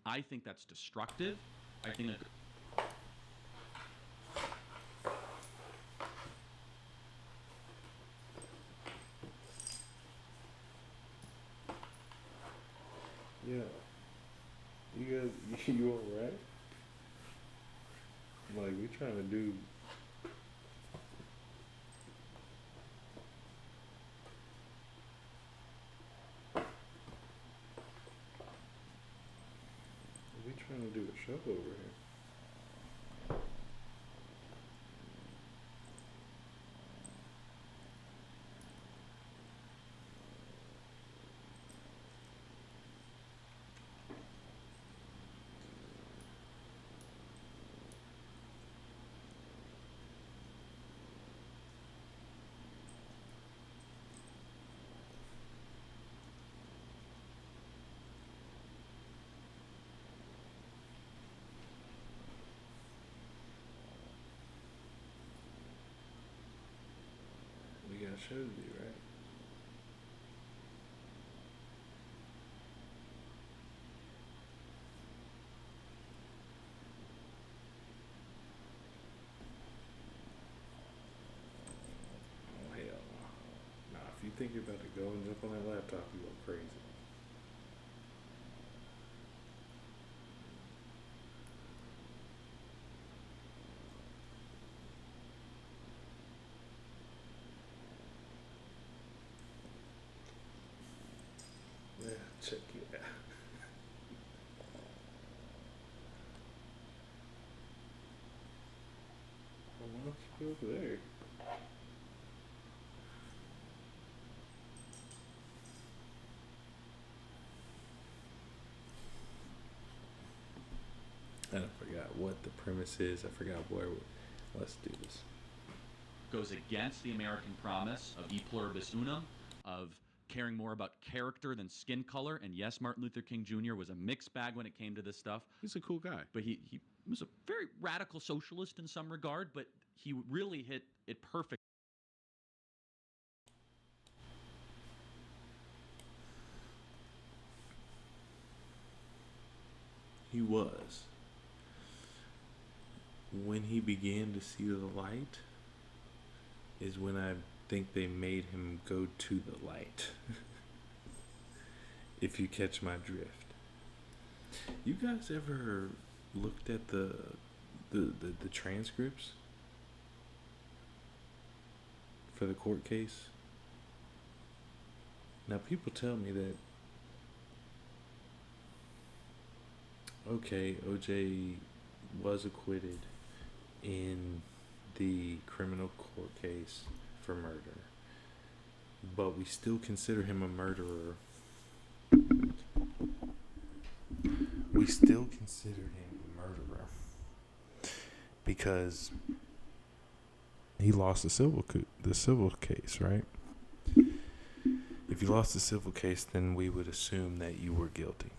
Speaker 6: I think that's destructive. I think
Speaker 1: Yeah. You alright? Like, we trying to do. We trying to do a show over here. We got a show to do, right? Oh, hell no. Nah, if you think you're about to go and jump on that laptop, you go crazy. Yeah, check you out. Well, why don't you go over there? I forgot what the premise is. I forgot where. Let's do this.
Speaker 6: goes against the American promise of e pluribus unum, of caring more about character than skin color. And yes, Martin Luther King Jr. was a mixed bag when it came to this stuff.
Speaker 7: He's a cool guy.
Speaker 6: But he was a very radical socialist in some regard, but he really hit it perfect.
Speaker 1: He was. When he began to see the light is when I think they made him go to the light. if you catch my drift. You guys ever looked at the transcripts for the court case? Now, people tell me that, okay, OJ was acquitted in the criminal court case for murder, but we still consider him a murderer. We still consider him a murderer because he lost the civil case, right? If you lost the civil case, then we would assume that you were guilty.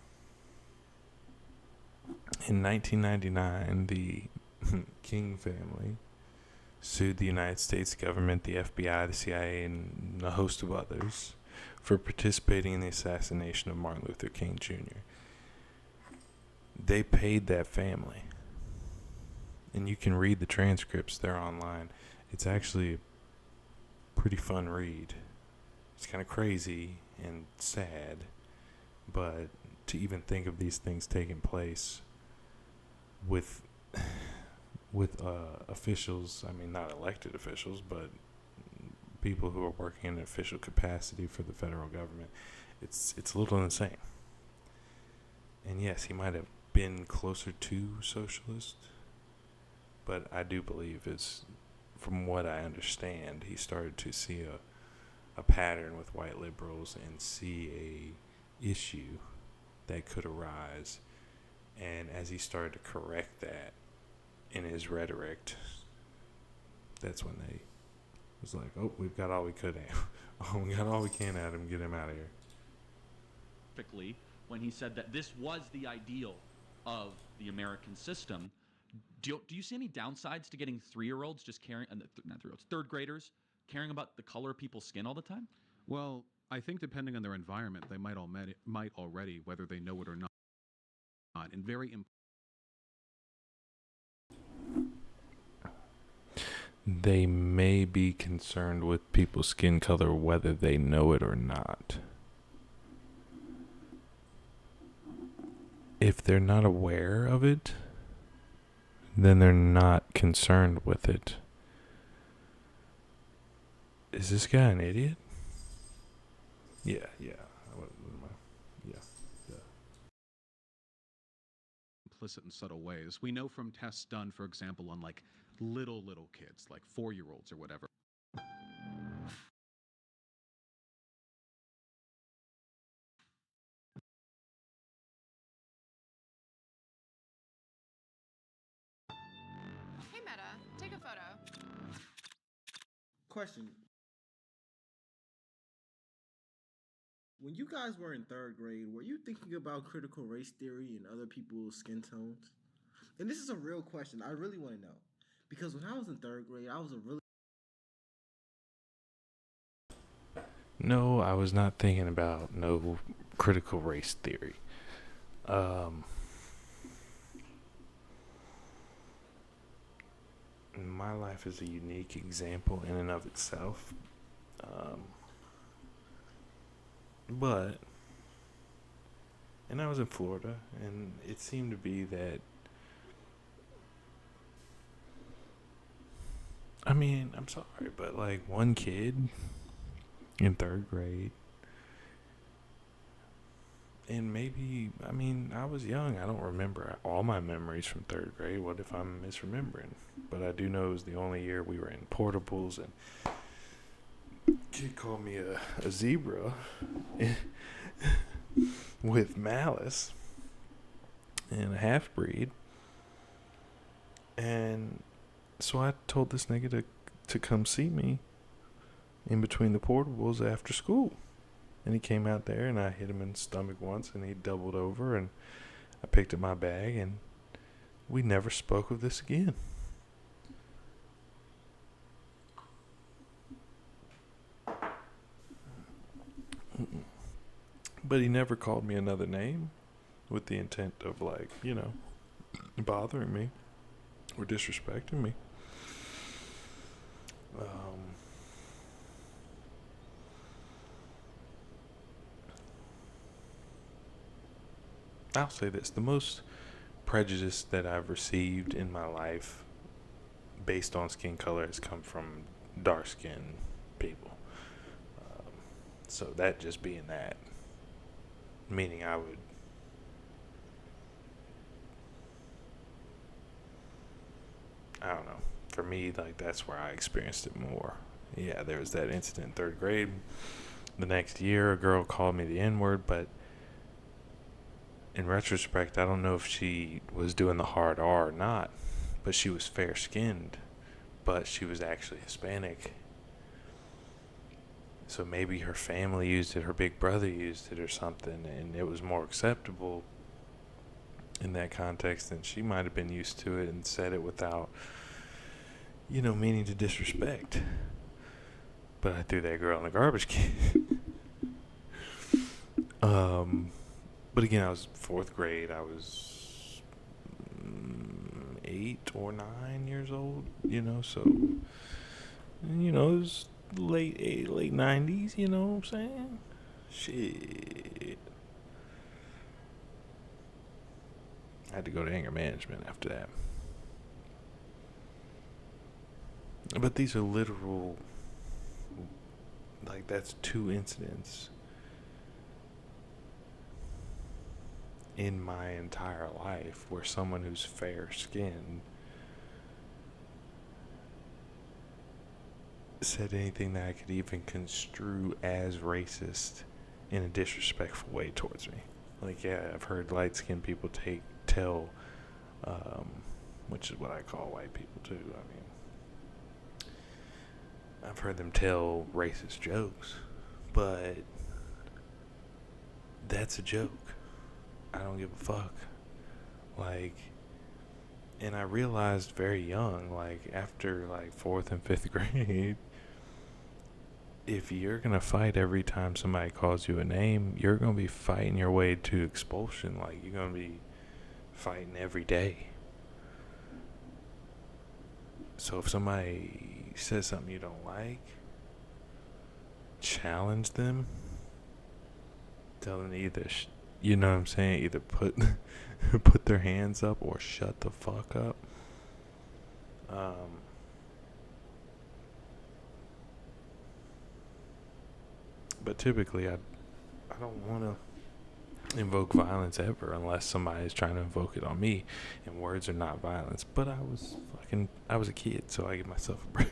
Speaker 1: In 1999, the King family sued the United States government, the FBI, the CIA, and a host of others for participating in the assassination of Martin Luther King Jr. They paid that family. And you can read the transcripts, they're online. It's actually a pretty fun read. It's kind of crazy and sad, but to even think of these things taking place with officials, I mean, not elected officials, but people who are working in an official capacity for the federal government, it's a little insane. And yes, he might have been closer to socialist, but I do believe it's, from what I understand, he started to see a pattern with white liberals and see a issue that could arise. And as he started to correct that in his rhetoric, that's when they was like, oh, we've got all we could have. Oh, we got all we can out of him, get him out of here.
Speaker 6: Perfectly, when he said that this was the ideal of the American system. Do you see any downsides to getting 3-year-olds just caring, not 3-year-olds, third graders caring about the color of people's skin all the time?
Speaker 7: Well, I think depending on their environment, they might already, whether they know it or not, and very
Speaker 1: They may be concerned with people's skin color whether they know it or not. If they're not aware of it, then they're not concerned with it. Is this guy an idiot? Yeah.
Speaker 7: implicit in subtle ways. We know from tests done, for example, on like little kids, like 4-year-olds or whatever.
Speaker 9: Hey Meta, take a photo.
Speaker 8: Question. When you guys were in 3rd grade, were you thinking about critical race theory and other people's skin tones? And this is a real question. I really want to know. Because when I was in 3rd grade, I was a really...
Speaker 1: No, I was not thinking about no critical race theory. My life is a unique example in and of itself. And I was in Florida, and it seemed to be that, I mean, I'm sorry, but like one kid in 3rd grade, and maybe, I mean, I was young. I don't remember all my memories from 3rd grade. What if I'm misremembering? But I do know it was the only year we were in portables, and a kid called me a zebra with malice and a half-breed. And so I told this nigga to come see me in between the portables after school. And he came out there, and I hit him in the stomach once, and he doubled over, and I picked up my bag, and we never spoke of this again. But he never called me another name with the intent of, like, you know, bothering me or disrespecting me. I'll say this: the most prejudice that I've received in my life, based on skin color, has come from dark skinned people. Um, so that just being that, meaning I don't know. For me, like that's where I experienced it more. Yeah, there was that incident in third grade. The next year, a girl called me the N word, but in retrospect, I don't know if she was doing the hard R or not. But she was fair skinned, but she was actually Hispanic. So maybe her family used it, her big brother used it or something, and it was more acceptable in that context, and she might have been used to it and said it without, meaning to disrespect. But I threw that girl in the garbage can. But again, I was fourth grade. I was 8 or 9 years old. So it was late 90s. You know what I'm saying? Shit. I had to go to anger management after that. But these are literal, like, that's 2 incidents in my entire life where someone who's fair skinned said anything that I could even construe as racist in a disrespectful way towards me. Like, yeah, I've heard light skinned people tell, which is what I call white people too. I mean, I've heard them tell racist jokes, but that's a joke. I don't give a fuck. Like, and I realized very young, like after like 4th and 5th grade, if you're gonna fight every time somebody calls you a name, you're gonna be fighting your way to expulsion. Like, you're gonna be fighting every day. So if somebody says something you don't like, challenge them. Tell them to either, you know what I'm saying, either put put their hands up or shut the fuck up. But typically, I don't want to invoke violence ever unless somebody is trying to invoke it on me, and words are not violence. But I was a kid, so I give myself a break.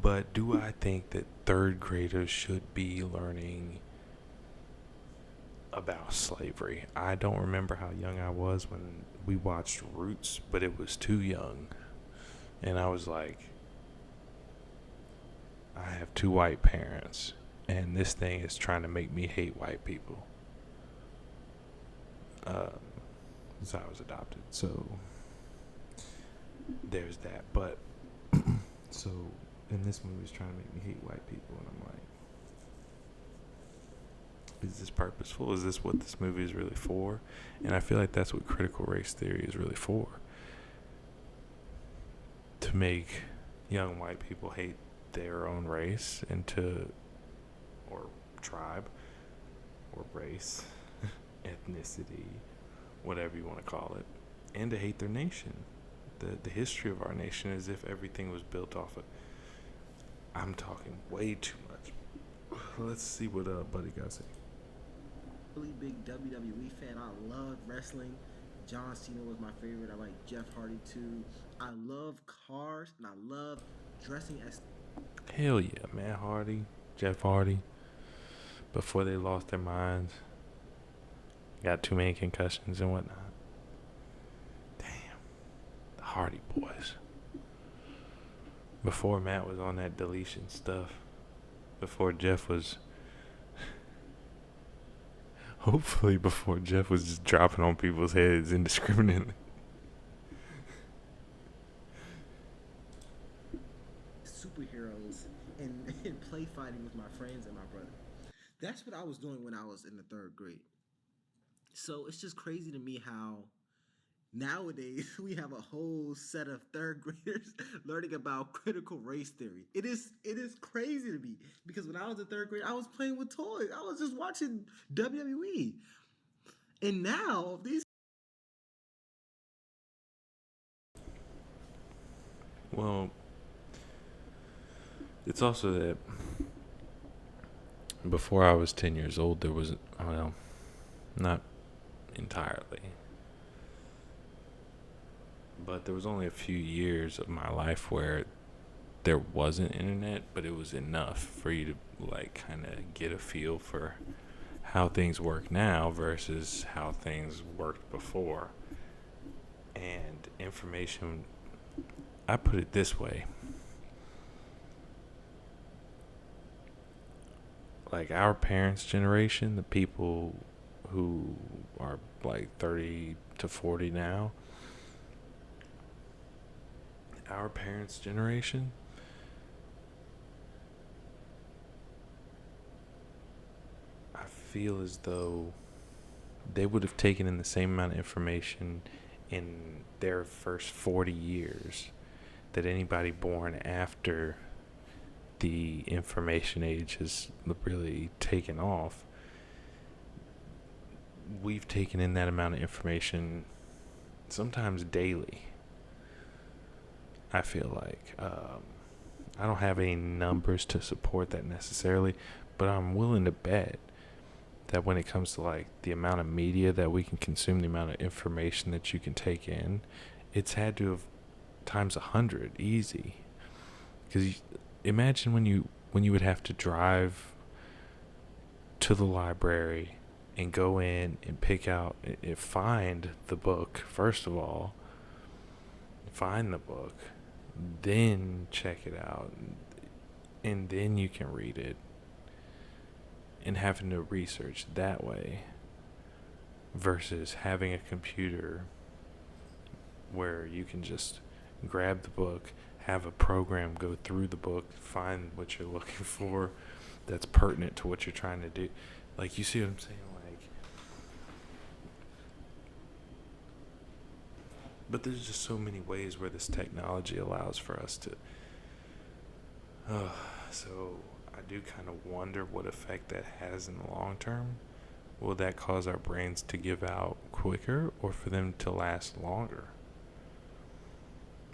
Speaker 1: But do I think that 3rd graders should be learning about slavery? I don't remember how young I was when we watched Roots, but it was too young. And I was like, I have 2 white parents, and this thing is trying to make me hate white people. So I was adopted, so there's that. But so, and this movie is trying to make me hate white people, and I'm like, is this purposeful? Is this what this movie is really for? And I feel like that's what critical race theory is really for. To make young white people hate their own race or tribe, or race, ethnicity, whatever you want to call it, and to hate their nation. The history of our nation is if everything was built off of. I'm talking way too much. Let's see what Buddy got to say.
Speaker 8: Really big WWE fan. I love wrestling. John Cena was my favorite. I like Jeff Hardy too. I love cars and I love dressing as.
Speaker 1: Hell yeah, Matt Hardy, Jeff Hardy. Before they lost their minds, got too many concussions and whatnot. Damn, the Hardy Boys. Before Matt was on that deletion stuff. Before Jeff was. Hopefully, before Jeff was just dropping on people's heads indiscriminately.
Speaker 8: Superheroes and play fighting with my friends and my brother. That's what I was doing when I was in the 3rd grade. So it's just crazy to me how nowadays we have a whole set of 3rd graders learning about critical race theory. It is crazy to me because when I was in 3rd grade, I was playing with toys. I was just watching WWE. And now these
Speaker 1: Well, it's also that before I was 10 years old, there was, well, not entirely, but there was only a few years of my life where there wasn't internet, but it was enough for you to, like, kind of get a feel for how things work now versus how things worked before. And information, I put it this way, like our parents' generation, the people who are like 30 to 40 now, our parents' generation, I feel as though they would have taken in the same amount of information in their first 40 years that anybody born after the information age has really taken off. We've taken in that amount of information sometimes daily. I feel like I don't have any numbers to support that necessarily, but I'm willing to bet that when it comes to like the amount of media that we can consume, the amount of information that you can take in, it's had to have times 100 easy. Because imagine when you would have to drive to the library and go in and pick out and find the book. First of all, find the book, then check it out, and then you can read it, and having to research that way versus having a computer where you can just grab the book, have a program go through the book, find what you're looking for that's pertinent to what you're trying to do. Like, you see what I'm saying? Like, but there's just so many ways where this technology allows for us to so I do kind of wonder what effect that has in the long term. Will that cause our brains to give out quicker or for them to last longer?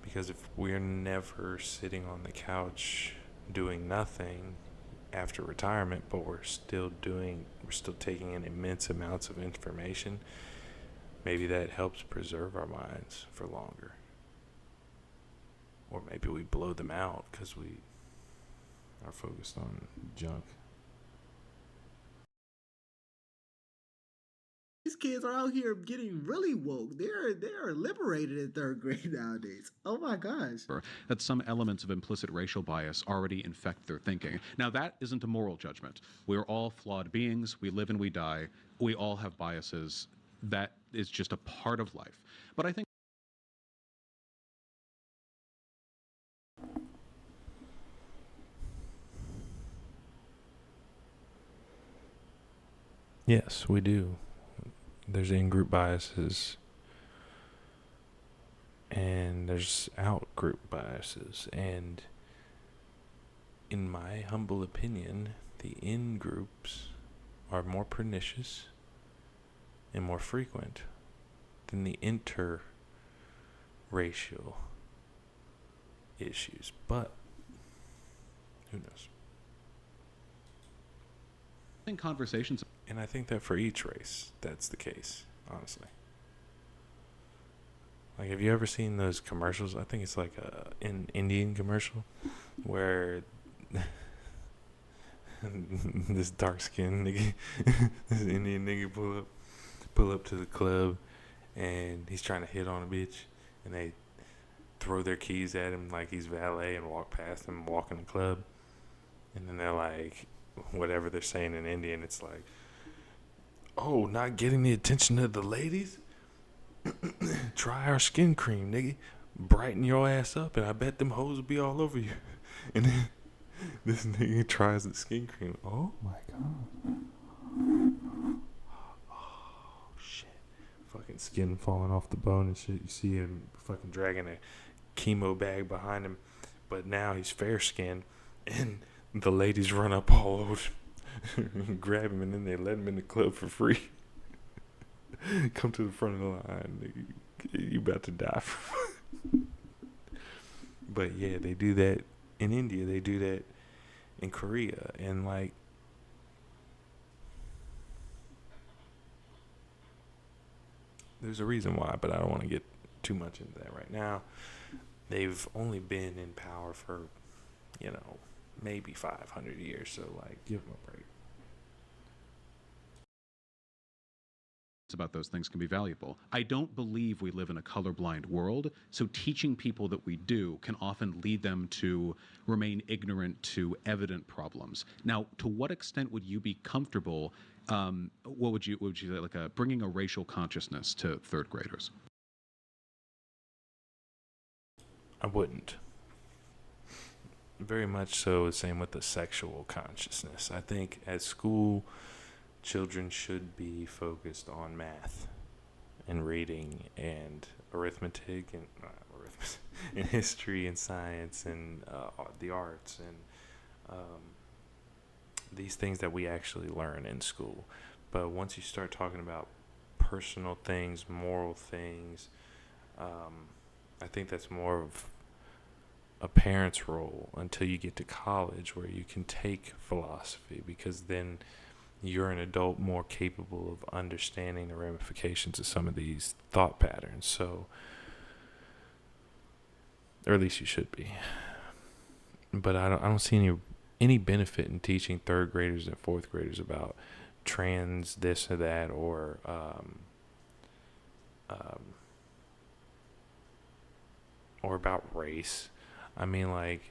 Speaker 1: Because if we're never sitting on the couch doing nothing after retirement, but we're still taking in immense amounts of information, maybe that helps preserve our minds for longer. Or maybe we blow them out because we are focused on junk.
Speaker 8: these kids are out here getting really woke. They're liberated in third grade nowadays. Oh my gosh.
Speaker 7: That some elements of implicit racial bias already infect their thinking. Now, that isn't a moral judgment. We're all flawed beings. We live and we die. We all have biases. That is just a part of life. But I think
Speaker 1: Yes, we do. There's in-group biases and there's out-group biases. And in my humble opinion, the in-groups are more pernicious and more frequent than the interracial issues. But who knows?
Speaker 7: I think conversations.
Speaker 1: And I think that for each race, that's the case, honestly. Like, have you ever seen those commercials? I think it's like an Indian commercial where this dark-skinned nigga, this Indian nigga pull up to the club, and he's trying to hit on a bitch, and they throw their keys at him like he's valet and walk past him, walk in the club, and then they're like, whatever they're saying in Indian, it's like, oh, not getting the attention of the ladies? Try our skin cream, nigga. Brighten your ass up, and I bet them hoes will be all over you. And then this nigga tries the skin cream. Oh my god. Oh shit. Fucking skin falling off the bone and shit. You see him fucking dragging a chemo bag behind him. But now he's fair skinned, and the ladies run up all over him, grab him, and then they let him in the club for free. Come to the front of the line. You about to die. But yeah, they do that in India. They do that in Korea. And like, there's a reason why, but I don't want to get too much into that right now. They've only been in power for, maybe 500 years. So like, give them a break.
Speaker 7: About those things can be valuable. I don't believe we live in a colorblind world, so teaching people that we do can often lead them to remain ignorant to evident problems. Now, to what extent would you be comfortable? What would you say, like bringing a racial consciousness to third graders?
Speaker 1: I wouldn't. Very much so. The same with the sexual consciousness. I think at school, children should be focused on math and reading and arithmetic and history and science and the arts and these things that we actually learn in school. But once you start talking about personal things, moral things, I think that's more of a parent's role until you get to college, where you can take philosophy, because then you're an adult more capable of understanding the ramifications of some of these thought patterns. So, or at least you should be. But I don't see any benefit in teaching third graders and fourth graders about trans this or that, or about race. I mean, like,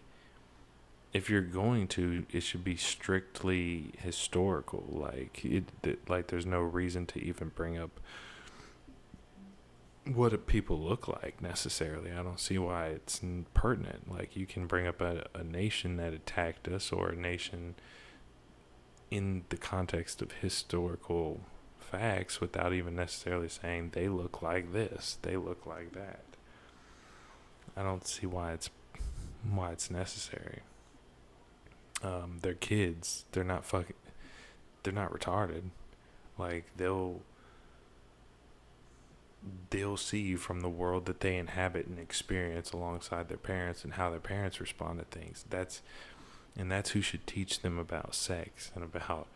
Speaker 1: if you're going to, it should be strictly historical. Like there's no reason to even bring up what do people look like necessarily. I don't see why it's pertinent. Like, you can bring up a nation that attacked us, or a nation in the context of historical facts, without even necessarily saying they look like this, they look like that. I don't see why it's necessary. They're kids. They're not retarded. Like, they'll see from the world that they inhabit and experience alongside their parents, and how their parents respond to things. That's who should teach them about sex and about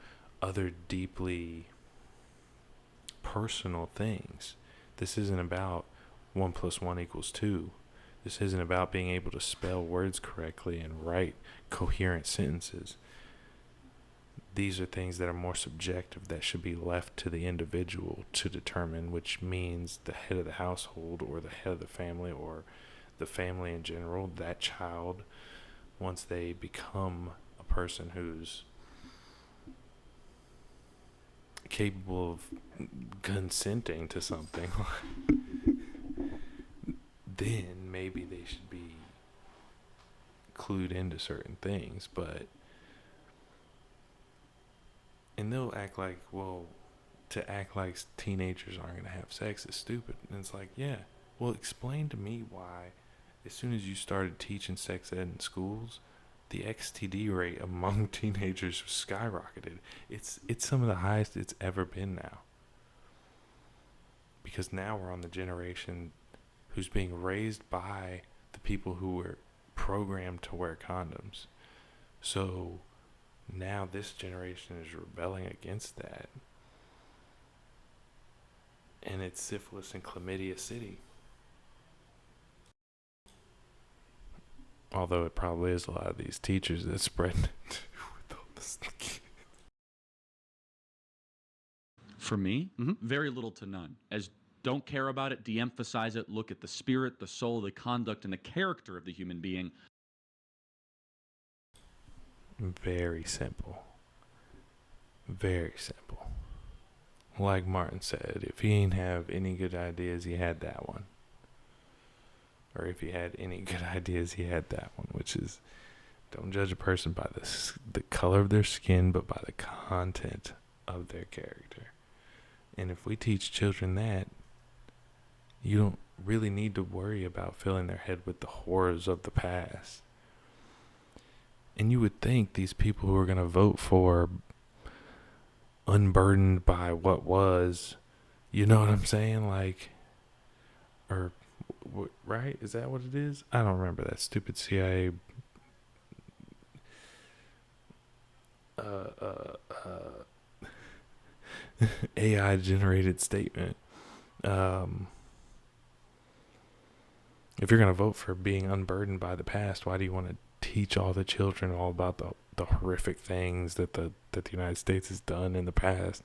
Speaker 1: other deeply personal things. This isn't about 1 + 1 = 2. This isn't about being able to spell words correctly and write coherent sentences. These are things that are more subjective, that should be left to the individual to determine, which means the head of the household, or the head of the family, or the family in general, that child, once they become a person who's capable of consenting to something, then maybe they should be clued into certain things. And they'll act like, well, to act like teenagers aren't going to have sex is stupid. And it's like, yeah, well, explain to me why, as soon as you started teaching sex ed in schools, the XTD rate among teenagers skyrocketed. It's some of the highest it's ever been now. Because now we're on the generation who's being raised by the people who were programmed to wear condoms. So now this generation is rebelling against that. And it's syphilis and chlamydia city. Although it probably is a lot of these teachers that spread it with all this.
Speaker 6: For me, very little to none. As don't care about it, de-emphasize it, look at the spirit, the soul, the conduct, and the character of the human being.
Speaker 1: Very simple. Very simple. Like Martin said, if he ain't have any good ideas, he had that one. Or if he had any good ideas, he had that one, which is, don't judge a person by the color of their skin, but by the content of their character. And if we teach children that, you don't really need to worry about filling their head with the horrors of the past. And you would think these people who are going to vote for unburdened by what was, You know what I'm saying? Like, or, right? Is that what it is? I don't remember that stupid CIA AI generated statement. If you're going to vote for being unburdened by the past, why do you want to teach all the children all about the horrific things that the United States has done in the past?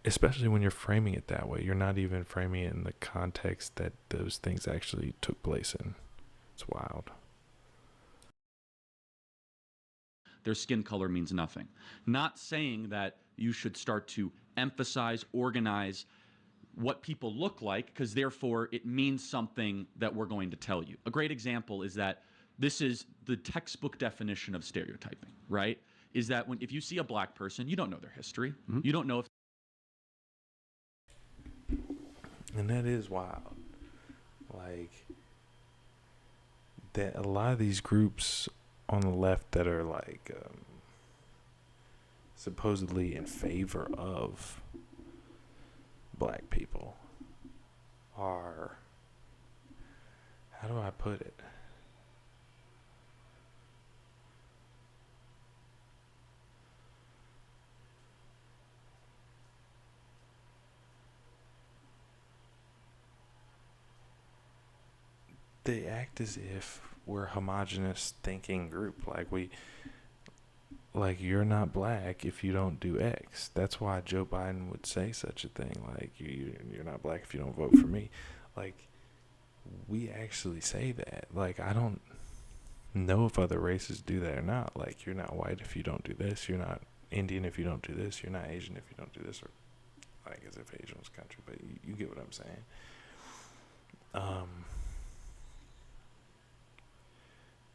Speaker 1: Especially when you're framing it that way. You're not even framing it in the context that those things actually took place in. It's wild.
Speaker 6: Their skin color means nothing. Not saying that you should start to emphasize, organize what people look like, because therefore it means something that we're going to tell you. A great example is that this is the textbook definition of stereotyping, right? Is that if you see a black person, you don't know their history. Mm-hmm. You don't know if...
Speaker 1: And that is wild. Like, that a lot of these groups on the left that are like supposedly in favor of black people are, how do I put it? They act as if we're a homogenous thinking group. Like you're not black if you don't do X. That's why Joe Biden would say such a thing. Like you're not black if you don't vote for me. Like, we actually say that. Like, I don't know if other races do that or not. Like, you're not white if you don't do this. You're not Indian if you don't do this. You're not Asian if you don't do this. Or like as if Asian was a country, but you get what I'm saying.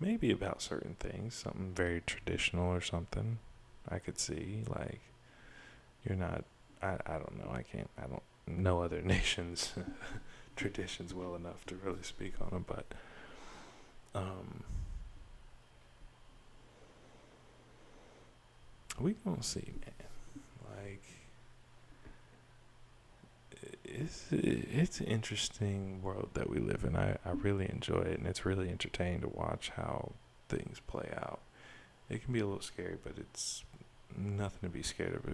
Speaker 1: Maybe about certain things, something very traditional or something, I could see. Like, you're not, I don't know, I don't know other nations' traditions well enough to really speak on them, but, we gonna see, man. Like, it's an interesting world that we live in. I really enjoy it, and it's really entertaining to watch how things play out. It can be a little scary, but it's nothing to be scared of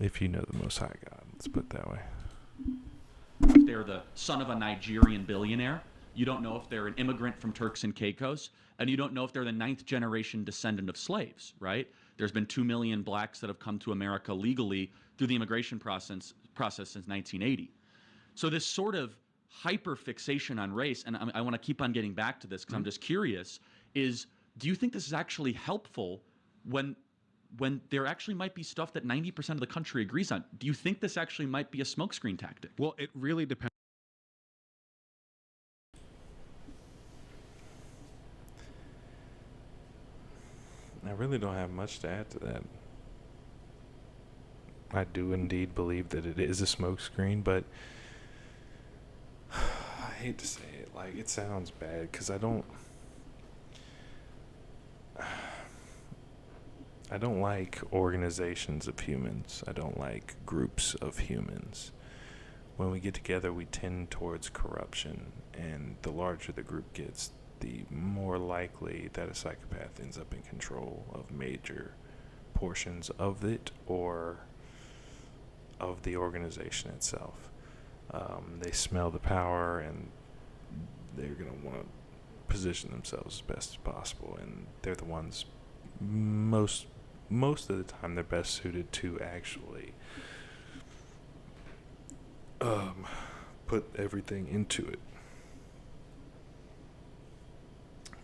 Speaker 1: if you know the Most High God. Let's put it that way.
Speaker 6: If they're the son of a Nigerian billionaire, you don't know if they're an immigrant from Turks and Caicos, and you don't know if they're the 9th generation descendant of slaves, right? There's been 2 million blacks that have come to America legally through the immigration process since 1980. So this sort of hyper-fixation on race, and I want to keep on getting back to this because I'm just curious, is do you think this is actually helpful when there actually might be stuff that 90% of the country agrees on? Do you think this actually might be a smokescreen tactic?
Speaker 7: Well, it really depends.
Speaker 1: I really don't have much to add to that. I do indeed believe that it is a smokescreen, but I hate to say it. Like, it sounds bad because I don't like organizations of humans. I don't like groups of humans. When we get together, we tend towards corruption, and the larger the group gets, the more likely that a psychopath ends up in control of major portions of it or of the organization itself. They smell the power, and they're going to want to position themselves as best as possible, and they're the ones most of the time they're best suited to actually put everything into it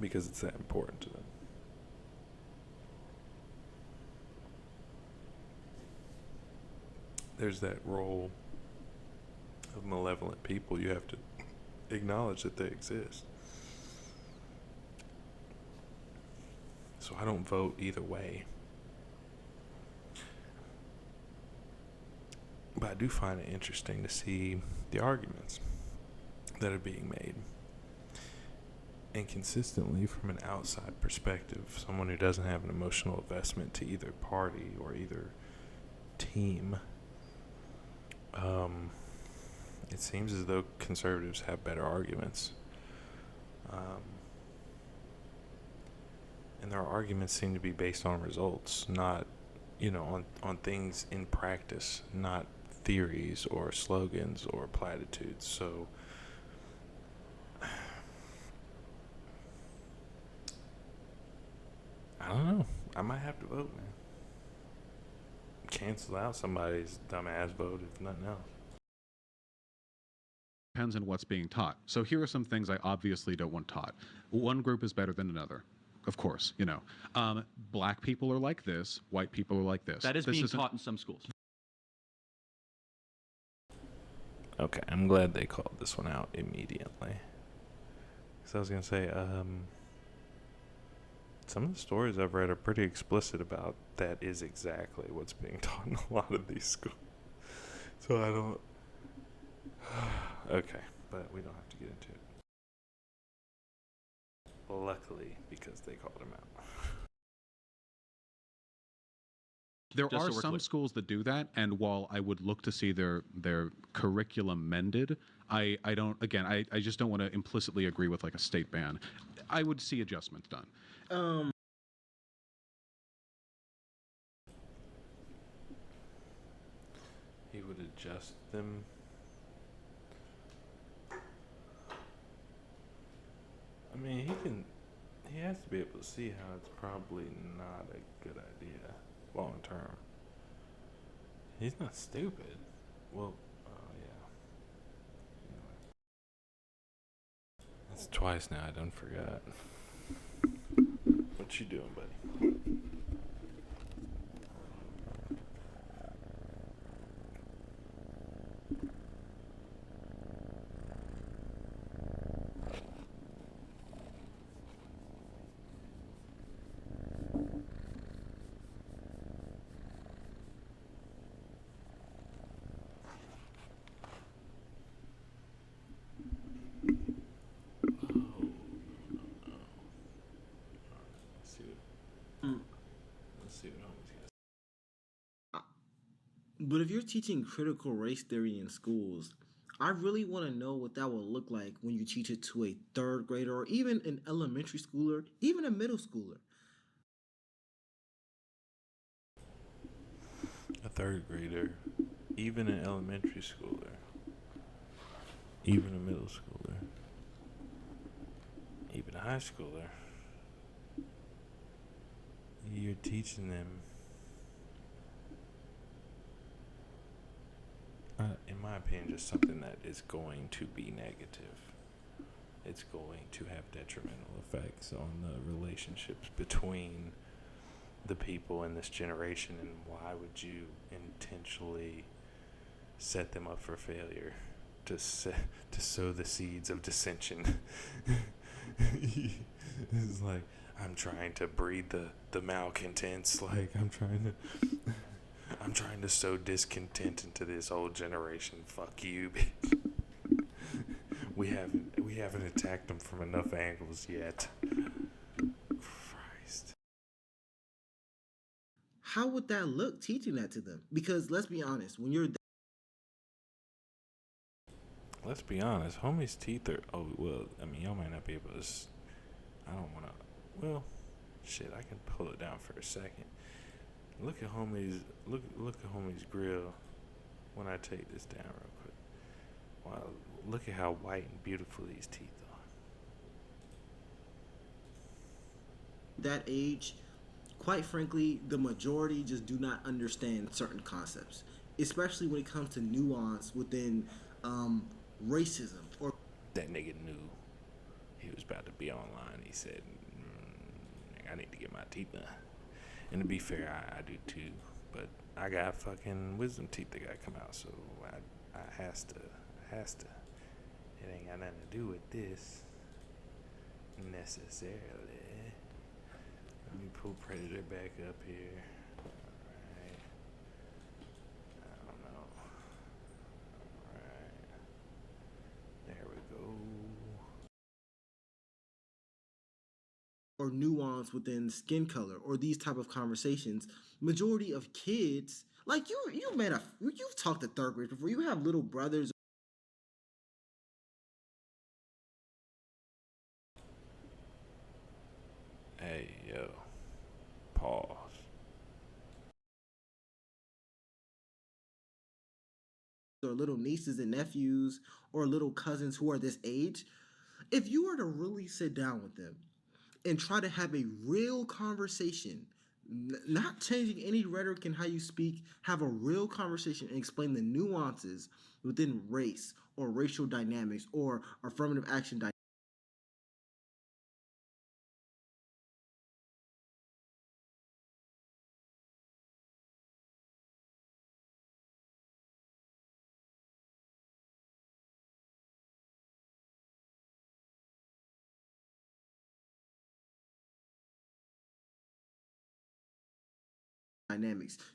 Speaker 1: because it's that important to them. There's that role of malevolent people. You have to acknowledge that they exist. So I don't vote either way. But I do find it interesting to see the arguments that are being made. And consistently, from an outside perspective, someone who doesn't have an emotional investment to either party or either team. It seems as though conservatives have better arguments. And their arguments seem to be based on results, not, on things in practice, not theories or slogans or platitudes. So, I don't know. I might have to vote, man. Cancel out somebody's dumbass vote, if nothing else.
Speaker 7: Depends on what's being taught. So here are some things I obviously don't want taught. One group is better than another. Of course, black people are like this, white people are like this.
Speaker 6: That is
Speaker 7: this
Speaker 6: being
Speaker 7: isn't-
Speaker 6: taught in some schools.
Speaker 1: Okay, I'm glad they called this one out immediately. Because I was going to say, some of the stories I've read are pretty explicit about that is exactly what's being taught in a lot of these schools. So I don't... Okay, but we don't have to get into it. Luckily, because they called him out.
Speaker 7: There
Speaker 6: Just
Speaker 7: are
Speaker 6: so we're
Speaker 7: some
Speaker 6: clear.
Speaker 7: schools that do that, and while I would look to see their curriculum mended, I don't. Again, I just don't want to implicitly agree with like a state ban. I would see adjustments done.
Speaker 1: He would adjust them. I mean, he has to be able to see how it's probably not a good idea long term. He's not stupid. Well, yeah. Anyway. That's twice now. I done forgot. What you doing, buddy? Let's see what homies got.
Speaker 8: But if you're teaching critical race theory in schools, I really want to know what that will look like when you teach it to a third grader or even an elementary schooler, even a middle schooler.
Speaker 1: A third grader, even an elementary schooler, even a middle schooler, even a high schooler. You're teaching them, in my opinion, just something that is going to be negative. It's going to have detrimental effects on the relationships between the people in this generation, and why would you intentionally set them up for failure to sow the seeds of dissension? It's like, I'm trying to breed the malcontents. Like, I'm trying to sow discontent into this old generation. Fuck you, bitch. We haven't attacked them from enough angles yet. Christ.
Speaker 8: How would that look teaching that to them? Because let's be honest, when you're
Speaker 1: Let's be honest, homie's teeth are. Oh well, I mean, y'all might not be able to. I don't want to. Well, shit, I can pull it down for a second. Look at homie's. Look at homie's grill. When I take this down real quick. Wow, look at how white and beautiful these teeth are.
Speaker 8: that age, quite frankly, the majority just do not understand certain concepts, especially when it comes to nuance within racism or.
Speaker 1: That nigga knew he was about to be online. He said, I need to get my teeth done. And to be fair, I do too. But I got fucking wisdom teeth that got to come out, so I has to. It ain't got nothing to do with this necessarily. Let me pull Predator back up here. Alright. I don't know. Alright. There we go.
Speaker 8: or nuance within skin color or these type of conversations. Majority of kids, like you've talked to third graders before. You have little brothers
Speaker 1: Hey, yo. Pause.
Speaker 8: or little nieces and nephews or little cousins who are this age. If you were to really sit down with them and try to have a real conversation, not changing any rhetoric in how you speak, have a real conversation and explain the nuances within race or racial dynamics or affirmative action dynamics.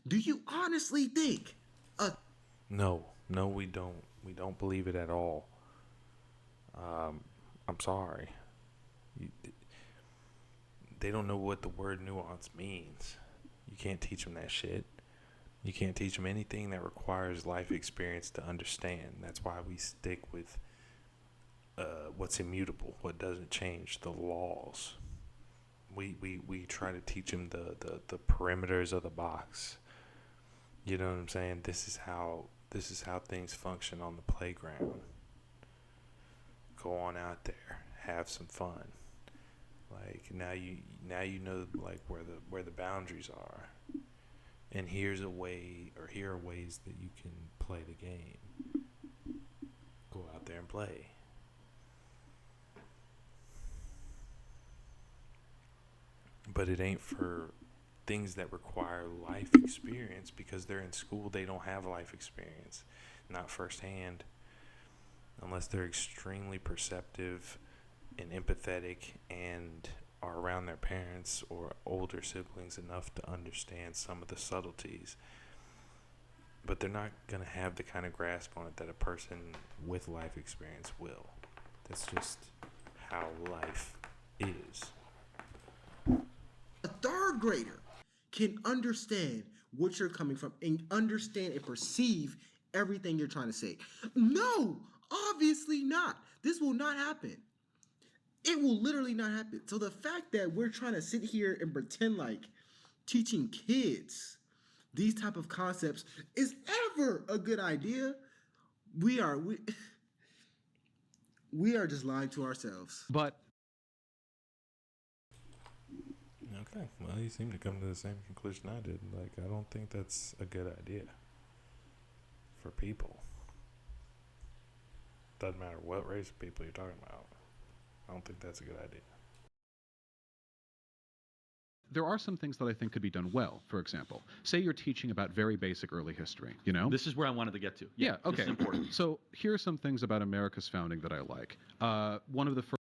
Speaker 8: Do you honestly think a
Speaker 1: No, we don't. We don't believe it at all. I'm sorry. You, they don't know what the word nuance means. You can't teach them that shit. You can't teach them anything that requires life experience to understand. That's why we stick with what's immutable, what doesn't change, the laws. We try to teach them the perimeters of the box. You know what I'm saying? This is how things function on the playground. Go on out there, have some fun. Like now you know like where the boundaries are. And here are ways that you can play the game. Go out there and play. But it ain't for things that require life experience, because they're in school, they don't have life experience, not firsthand, unless they're extremely perceptive and empathetic and are around their parents or older siblings enough to understand some of the subtleties. But they're not going to have the kind of grasp on it that a person with life experience will. That's just how life is.
Speaker 8: A third grader can understand what you're coming from and understand and perceive everything you're trying to say. No, obviously not. This will not happen. It will literally not happen. So the fact that we're trying to sit here and pretend like teaching kids these type of concepts is ever a good idea, we are just lying to ourselves.
Speaker 7: But
Speaker 1: Okay, well, you seem to come to the same conclusion I did. Like, I don't think that's a good idea for people. Doesn't matter what race of people you're talking about. I don't think that's a good idea.
Speaker 7: there are some things that I think could be done well. For example, say you're teaching about very basic early history, you know?
Speaker 6: This is where I wanted to get to.
Speaker 7: Yeah, okay.
Speaker 6: This is important.
Speaker 7: So here are some things about America's founding that I like. One of the first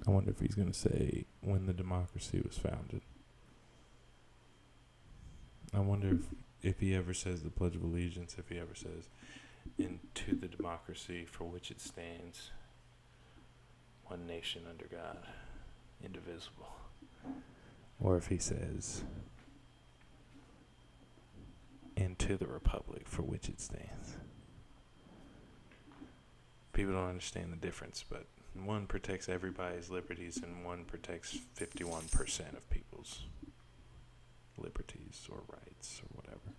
Speaker 1: I wonder if he's going to say when the democracy was founded. I wonder if he ever says the Pledge of Allegiance, if he ever says, into the democracy for which it stands, one nation under God, indivisible. Or if he says, and to the republic for which it stands. People don't understand the difference, but one protects everybody's liberties and one protects 51% of people's liberties or rights or whatever.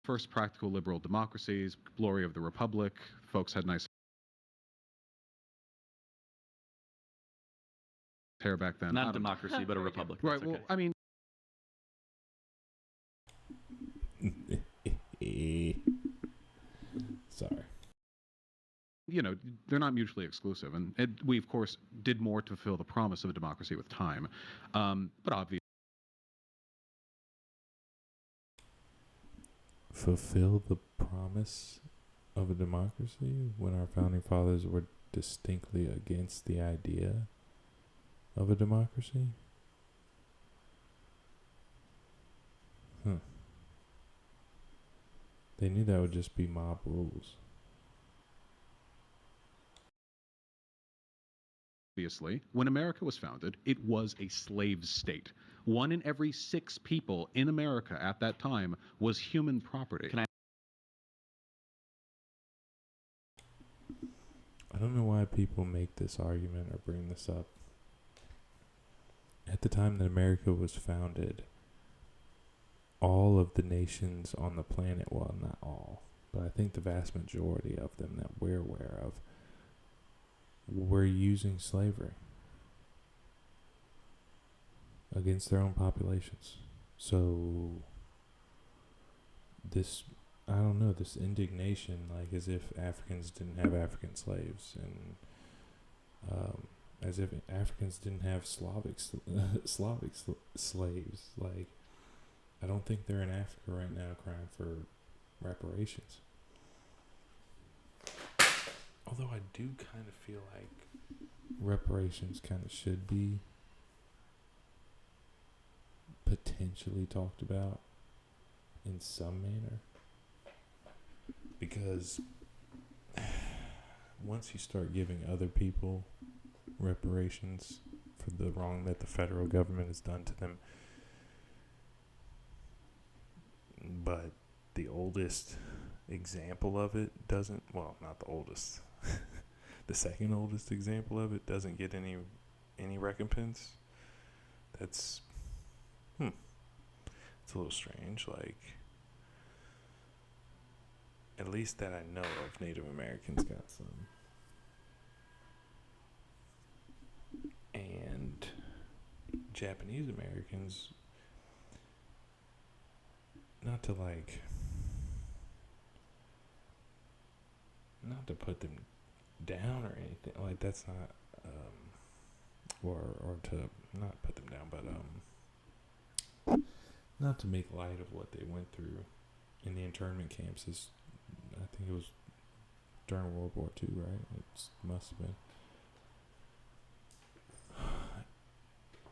Speaker 7: first practical liberal democracies, glory of the republic, folks had nice hair back then.
Speaker 6: Not a democracy, but a republic.
Speaker 7: Right,
Speaker 6: That's
Speaker 7: well,
Speaker 6: okay.
Speaker 7: I mean,
Speaker 1: Sorry.
Speaker 7: you know, they're not mutually exclusive. And we, of course, did more to fulfill the promise of a democracy with time. But obviously,
Speaker 1: Fulfill the promise of a democracy when our founding fathers were distinctly against the idea of a democracy? They knew that would just be mob rules.
Speaker 7: Obviously, when America was founded, it was a slave state. 1 in every 6 people in America at that time was human property.
Speaker 1: I don't know why people make this argument or bring this up. At the time that America was founded, all of the nations on the planet, well, not all, but I think the vast majority of them that we're aware of, were using slavery against their own populations. So this, I don't know, this indignation, like as if Africans didn't have African slaves, and as if Africans didn't have Slavic slaves. Like, I don't think they're in Africa right now crying for reparations. Although I do kind of feel like reparations kind of should be potentially talked about in some manner. Because once you start giving other people reparations for the wrong that the federal government has done to them, but the oldest example of it doesn't, well, not the oldest, the second oldest example of it doesn't get any recompense, that's it's a little strange. Like, at least that I know of, Native Americans got some. And Japanese Americans, not to put them down or anything, like that's not, or to not put them down, but not to make light of what they went through in the internment camps. Is, I think it was during World War II, right? It must have been.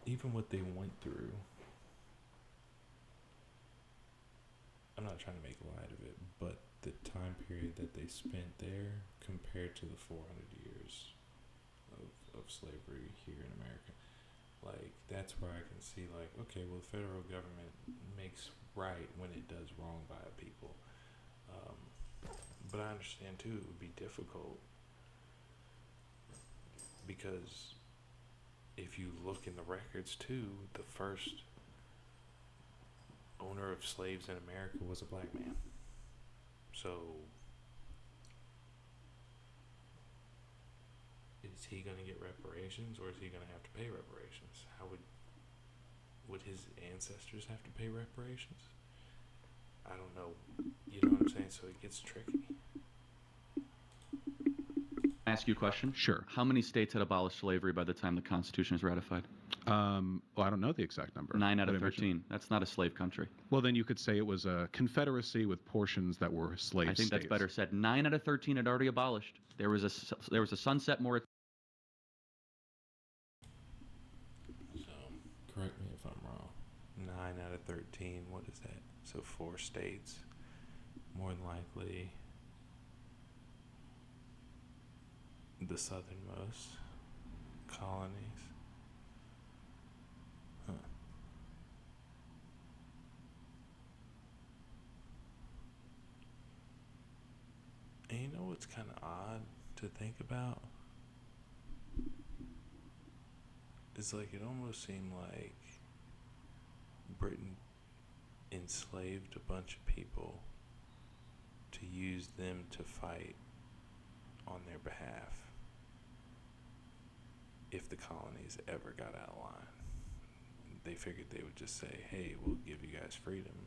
Speaker 1: Even what they went through, I'm not trying to make light of it, but the time period that they spent there compared to the 400 years of slavery here in America, like, that's where I can see, like, okay, well, the federal government makes right when it does wrong by people. But I understand, too, it would be difficult because if you look in the records, too, the first owner of slaves in America was a black man. So is he going to get reparations, or is he going to have to pay reparations? How would his ancestors have to pay reparations? I don't know. You know what I'm saying? So it gets tricky.
Speaker 6: Ask you a question?
Speaker 7: Sure.
Speaker 6: How many states had abolished slavery by the time the Constitution was ratified?
Speaker 7: Well, I don't know the exact number.
Speaker 6: 9 out of 13. That's not a slave country.
Speaker 7: Well, then you could say it was a confederacy with portions that were slave
Speaker 6: I think
Speaker 7: states.
Speaker 6: that's better said. 9 out of 13 had already abolished. There was a sunset moratorium.
Speaker 1: So, correct me if I'm wrong. 9 out of 13, what is that? So 4 states, more than likely the southernmost colonies. Huh. And you know what's kind of odd to think about? It's like, it almost seemed like Britain enslaved a bunch of people to use them to fight on their behalf if the colonies ever got out of line. They figured they would just say, hey, we'll give you guys freedom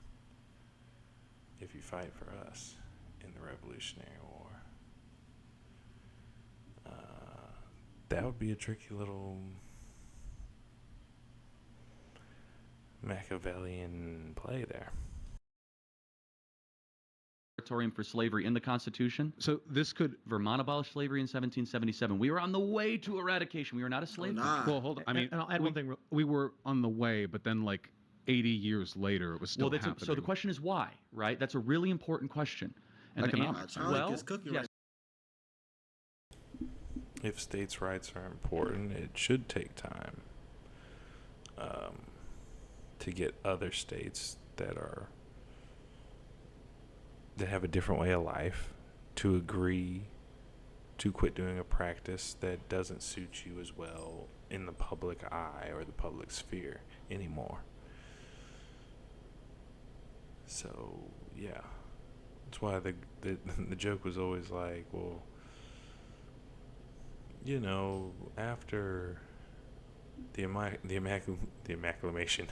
Speaker 1: if you fight for us in the Revolutionary War. That would be a tricky little Machiavellian play there.
Speaker 6: Moratorium for slavery in the Constitution.
Speaker 7: So this could...
Speaker 6: Vermont abolished slavery in 1777. We were on the way to eradication. We were not a slave country.
Speaker 7: Well, hold on. I mean,
Speaker 9: and I'll add one thing.
Speaker 7: We were on the way, but then like 80 years later, it was still happening.
Speaker 6: So the question is why, right? That's a really important question. And
Speaker 7: Economics.
Speaker 8: Charlie gets cooking right.
Speaker 1: if states' rights are important, it should take time to get other states that have a different way of life to agree to quit doing a practice that doesn't suit you as well in the public eye or the public sphere anymore. So yeah, that's why the joke was always like, well, you know, after the Emancipation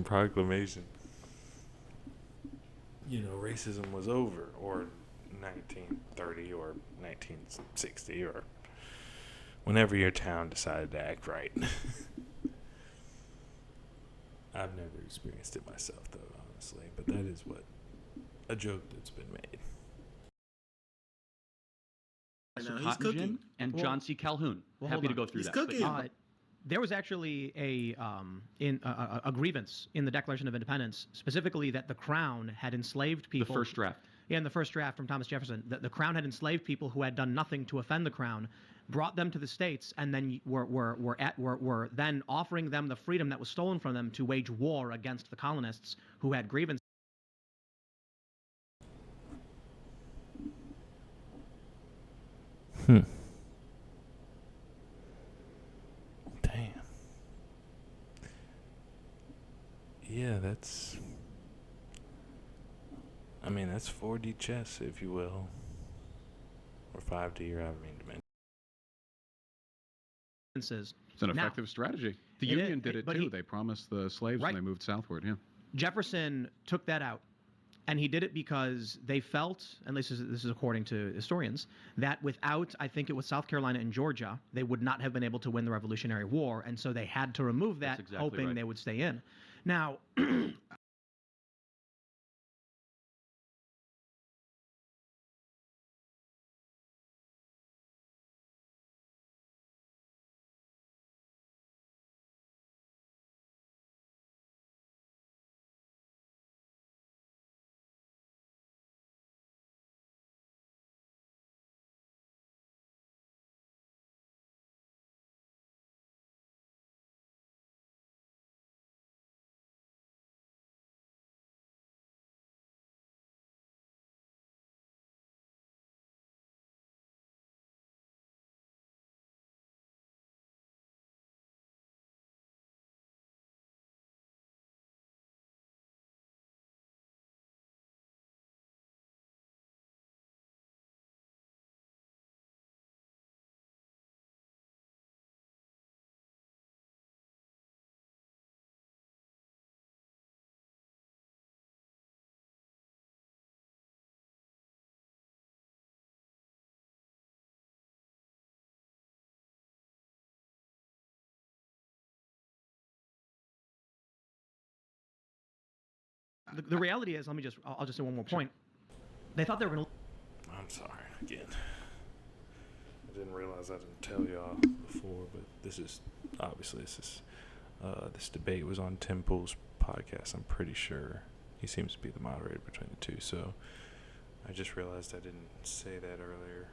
Speaker 1: Proclamation, you know, racism was over, or 1930 or 1960, or whenever your town decided to act right. I've never experienced it myself, though, honestly, but that is what a joke that's been made.
Speaker 8: Now, he's
Speaker 6: Cotton Gin
Speaker 8: cooking.
Speaker 6: and John C. Calhoun.
Speaker 8: Well,
Speaker 6: Happy
Speaker 8: hold
Speaker 6: to go
Speaker 8: on.
Speaker 6: through
Speaker 8: He's
Speaker 6: that. But
Speaker 8: cooking.
Speaker 6: yeah.
Speaker 9: There was actually a grievance in the Declaration of Independence, specifically that the Crown had enslaved
Speaker 6: The
Speaker 9: people.
Speaker 6: first draft.
Speaker 9: Yeah, in the first draft from Thomas Jefferson, the Crown had enslaved people who had done nothing to offend the Crown, brought them to the states, and then were then offering them the freedom that was stolen from them to wage war against the colonists who had grievances.
Speaker 1: Damn. Yeah, that's 4D chess, if you will. Or 5D, or however many dimensions.
Speaker 7: It's an effective strategy. The Union did it too. They promised the slaves when they moved southward. Yeah.
Speaker 9: Jefferson took that out, and he did it because they felt, and this is according to historians, that without, I think it was South Carolina and Georgia, they would not have been able to win the Revolutionary War, and so they had to remove that, hoping they would stay in. Now, the reality is, I'll just say one more point. They thought they were going to.
Speaker 1: I'm sorry, again. I didn't realize I didn't tell y'all before, but this debate was on Tim Pool's podcast. I'm pretty sure he seems to be the moderator between the two. So I just realized I didn't say that earlier.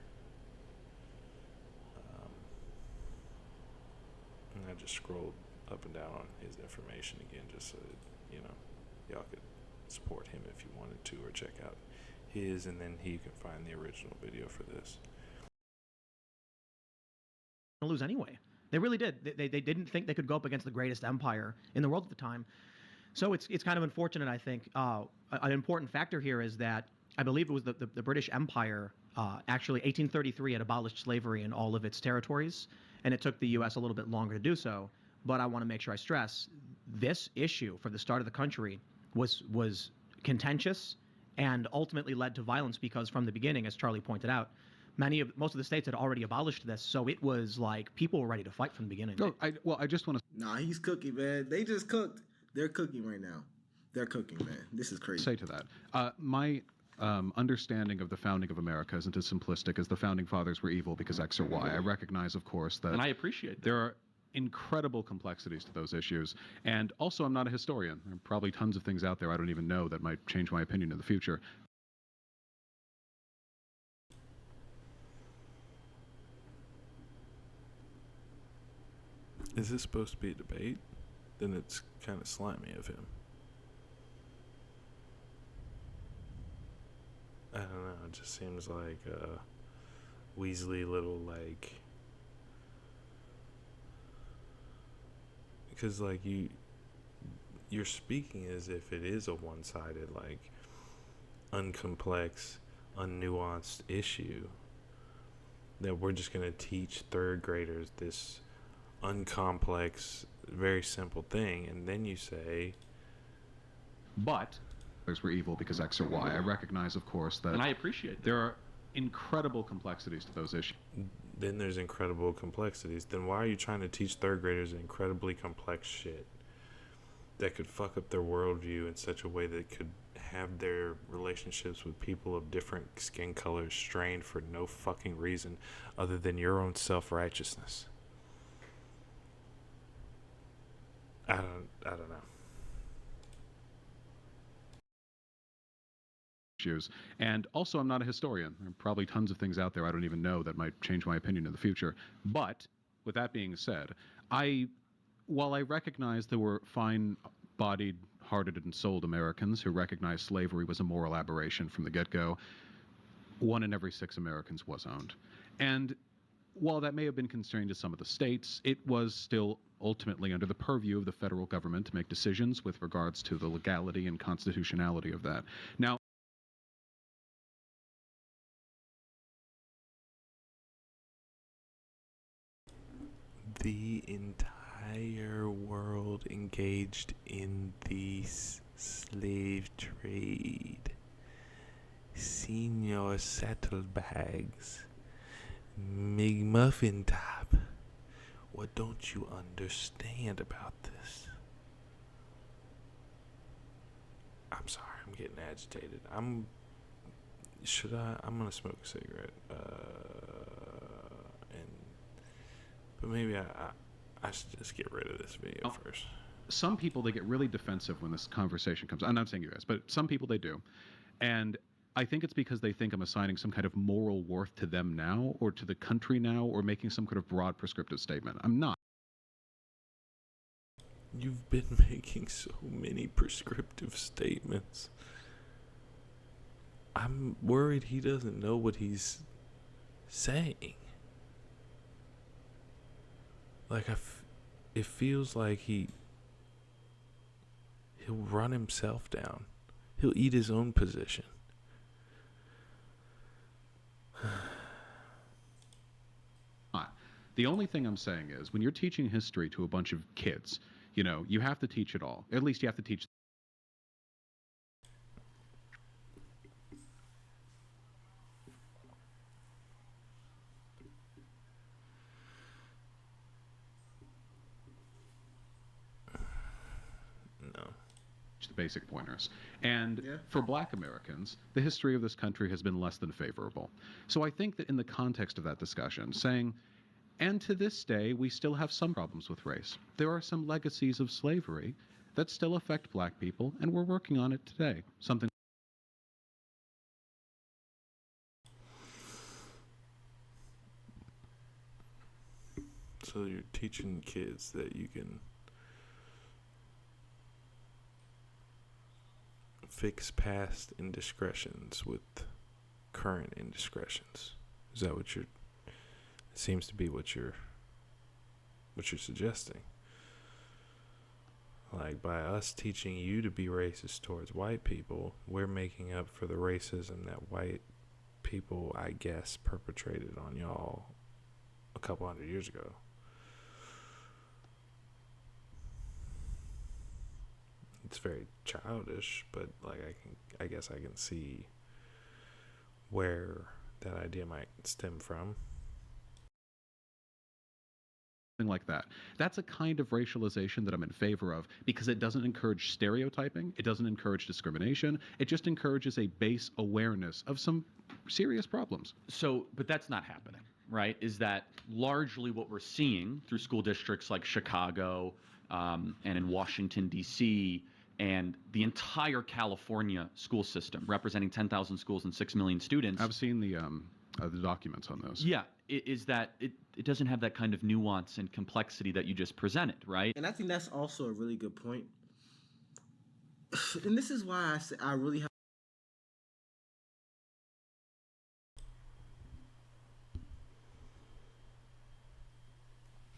Speaker 1: And I just scrolled up and down on his information again, just so that, y'all could support him if you wanted to, or check out his, and then you can find the original video for this.
Speaker 9: Lose anyway. They really did. They didn't think they could go up against the greatest empire in the world at the time. So it's kind of unfortunate, I think. An important factor here is that I believe it was the British Empire, actually 1833 had abolished slavery in all of its territories, and it took the U.S. a little bit longer to do so. But I want to make sure I stress, this issue for the start of the country was contentious and ultimately led to violence because from the beginning, as Charlie pointed out, most of the states had already abolished this, so it was like people were ready to fight from the beginning.
Speaker 7: No, I just want to.
Speaker 8: Nah, he's cooking, man. They just cooked. They're cooking right now. They're cooking, man. This is crazy.
Speaker 7: Say to that, my understanding of the founding of America isn't as simplistic as the founding fathers were evil because X or Y. I recognize, of course, that,
Speaker 6: and I appreciate that.
Speaker 7: There are incredible complexities to those issues, and also I'm not a historian. There are probably tons of things out there I don't even know that might change my opinion in the future.
Speaker 1: Is this supposed to be a debate? Then it's kind of slimy of him. I don't know. It just seems like Weasley little like, because like you're speaking as if it is a one-sided, like uncomplex, unnuanced issue that we're just gonna teach third graders this uncomplex, very simple thing, and then you say,
Speaker 7: but were evil because X or Y. I recognize, of course, that,
Speaker 6: and I appreciate that.
Speaker 7: There are incredible complexities to those issues.
Speaker 1: Then there's incredible complexities. Then why are you trying to teach third graders incredibly complex shit that could fuck up their worldview in such a way that could have their relationships with people of different skin colors strained for no fucking reason other than your own self-righteousness? I don't know.
Speaker 7: Issues. And also, I'm not a historian. There are probably tons of things out there I don't even know that might change my opinion in the future. But with that being said, while I recognize there were fine-bodied, hearted, and souled Americans who recognized slavery was a moral aberration from the get-go, 1 in every 6 Americans was owned. And while that may have been constrained to some of the states, it was still ultimately under the purview of the federal government to make decisions with regards to the legality and constitutionality of that. Now,
Speaker 1: the entire world engaged in the slave trade. Senior Saddlebags, McMuffin Top. What don't you understand about this? I'm sorry, I'm getting agitated. I'm gonna smoke a cigarette. But maybe I should just get rid of this video first.
Speaker 7: Some people, they get really defensive when this conversation comes. I'm not saying you guys, but some people, they do. And I think it's because they think I'm assigning some kind of moral worth to them now, or to the country now, or making some kind of broad prescriptive statement. I'm not.
Speaker 1: You've been making so many prescriptive statements. I'm worried he doesn't know what he's saying. Like, it feels like he'll run himself down. He'll eat his own position.
Speaker 7: The only thing I'm saying is, when you're teaching history to a bunch of kids, you have to teach it all. At least you have to teach. The basic pointers. And for Black Americans, the history of this country has been less than favorable. So I think that in the context of that discussion, saying, and to this day, we still have some problems with race. There are some legacies of slavery that still affect Black people, and we're working on it today. Something.
Speaker 1: So you're teaching kids that you can fix past indiscretions with current indiscretions. Is that what it seems to be what you're suggesting? Like, by us teaching you to be racist towards white people, we're making up for the racism that white people, I guess, perpetrated on y'all a couple hundred years ago. It's very childish, but like I guess I can see where that idea might stem from.
Speaker 7: Like that. That's a kind of racialization that I'm in favor of, because it doesn't encourage stereotyping, it doesn't encourage discrimination, it just encourages a base awareness of some serious problems.
Speaker 6: So, but that's not happening, right? Is that largely what we're seeing through school districts like Chicago and in Washington, D.C., and the entire California school system, representing 10,000 schools and 6 million students.
Speaker 7: I've seen the The documents on those.
Speaker 6: Yeah, is that it doesn't have that kind of nuance and complexity that you just presented, right?
Speaker 8: And I think that's also a really good point. And this is why I say I really have.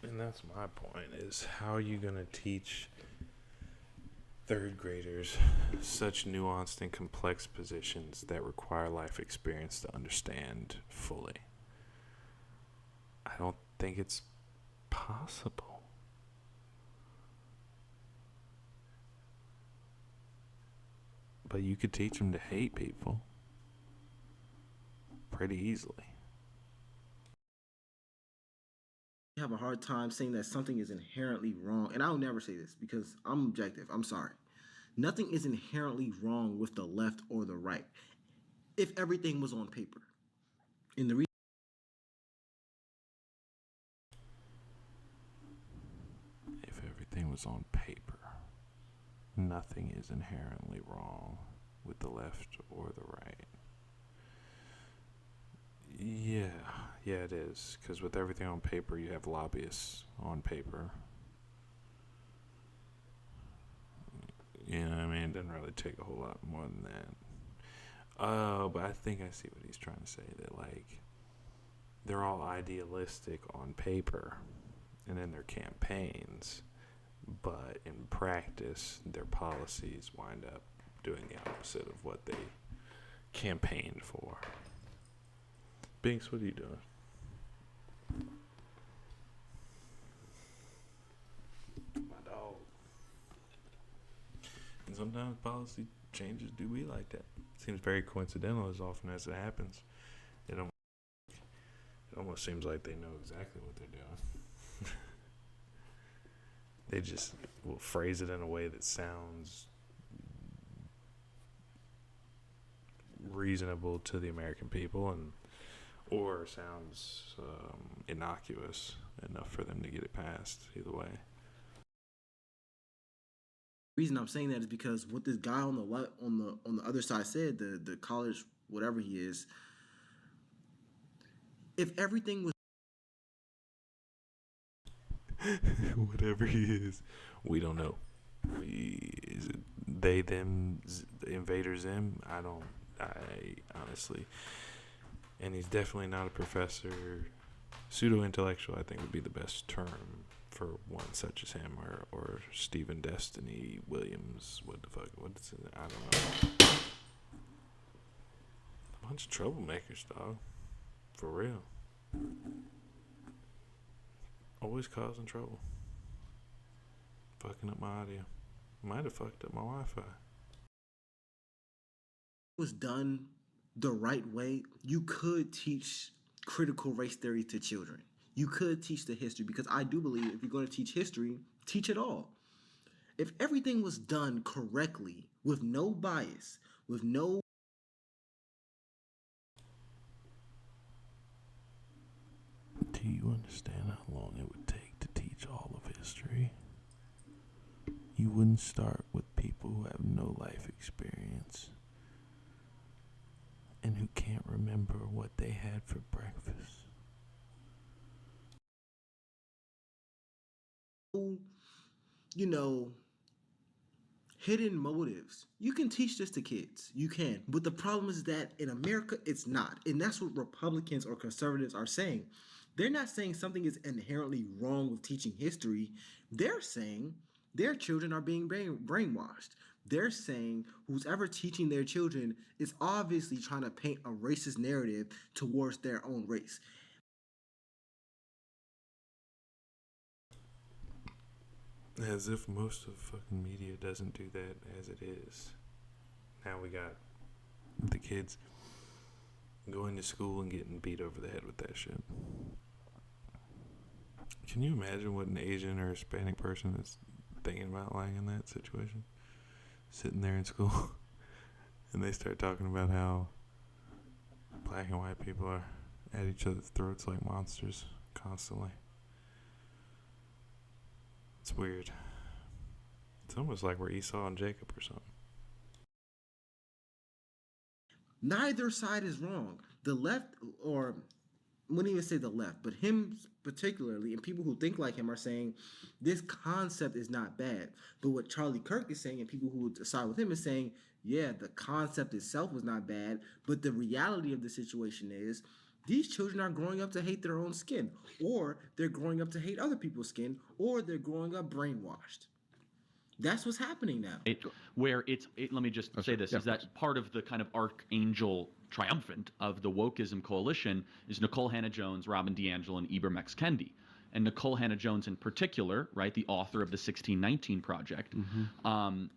Speaker 1: And that's my point, is how are you going to teach third graders such nuanced and complex positions that require life experience to understand fully? I don't think it's possible. But you could teach them to hate people pretty easily.
Speaker 8: Have a hard time saying that something is inherently wrong. And I'll never say this because I'm objective. I'm sorry. Nothing is inherently wrong with the left or the right if everything was on paper. And the reason
Speaker 1: If everything was on paper, nothing is inherently wrong with the left or the right. Yeah, it is. Because with everything on paper, you have lobbyists on paper. You know what I mean? It doesn't really take a whole lot more than that. But I think I see what he's trying to say. That, like, they're all idealistic on paper and in their campaigns. But in practice, their policies wind up doing the opposite of what they campaigned for. Binks, what are you doing? My dog. And sometimes policy changes do be like that. Seems very coincidental as often as it happens. It almost seems like they know exactly what they're doing. They just will phrase it in a way that sounds reasonable to the American people, or sounds innocuous enough for them to get it passed. Either way.
Speaker 8: the reason I'm saying that is because what this guy on the other side said, the college whatever he is, if everything was
Speaker 1: Whatever he is, we don't know. Is it they, them, the invaders, them? I honestly. And he's definitely not a professor. Pseudo-intellectual, I think, would be the best term for one such as him, or Stephen Destiny Williams. What the fuck? What's it? I don't know. A bunch of troublemakers, dog. For real. Always causing trouble. Fucking up my audio. Might have fucked up my Wi-Fi.
Speaker 8: was done the right way, you could teach critical race theory to children. You could teach the history, because I do believe if you're going to teach history, teach it all. If everything was done correctly, with no bias, with no
Speaker 1: Do you understand how long it would take to teach all of history? You wouldn't start with people who have no life experience and who can't remember what they had for breakfast.
Speaker 8: hidden motives. You can teach this to kids. You can. But the problem is that in America, it's not. And that's what Republicans or conservatives are saying. They're not saying something is inherently wrong with teaching history. They're saying their children are being brainwashed. They're saying who's ever teaching their children is obviously trying to paint a racist narrative towards their own race.
Speaker 1: As if most of fucking media doesn't do that as it is. Now we got the kids going to school and getting beat over the head with that shit. Can you imagine what an Asian or Hispanic person is thinking about, like, in that situation? Sitting there in school and they start talking about how black and white people are at each other's throats like monsters constantly. It's weird. It's almost like we're Esau and Jacob or something.
Speaker 8: Neither side is wrong. The left, or I wouldn't even say the left, but him particularly, and people who think like him are saying this concept is not bad. But what Charlie Kirk is saying, and people who would side with him, is saying, yeah, the concept itself was not bad, but the reality of the situation is these children are growing up to hate their own skin, or they're growing up to hate other people's skin, or they're growing up brainwashed. That's what's happening now.
Speaker 6: Let me just say this, is that part of the kind of archangel triumphant of the wokeism coalition is Nicole Hannah-Jones, Robin DiAngelo, and Ibram X. Kendi. And Nicole Hannah-Jones in particular, right, the author of the 1619 Project,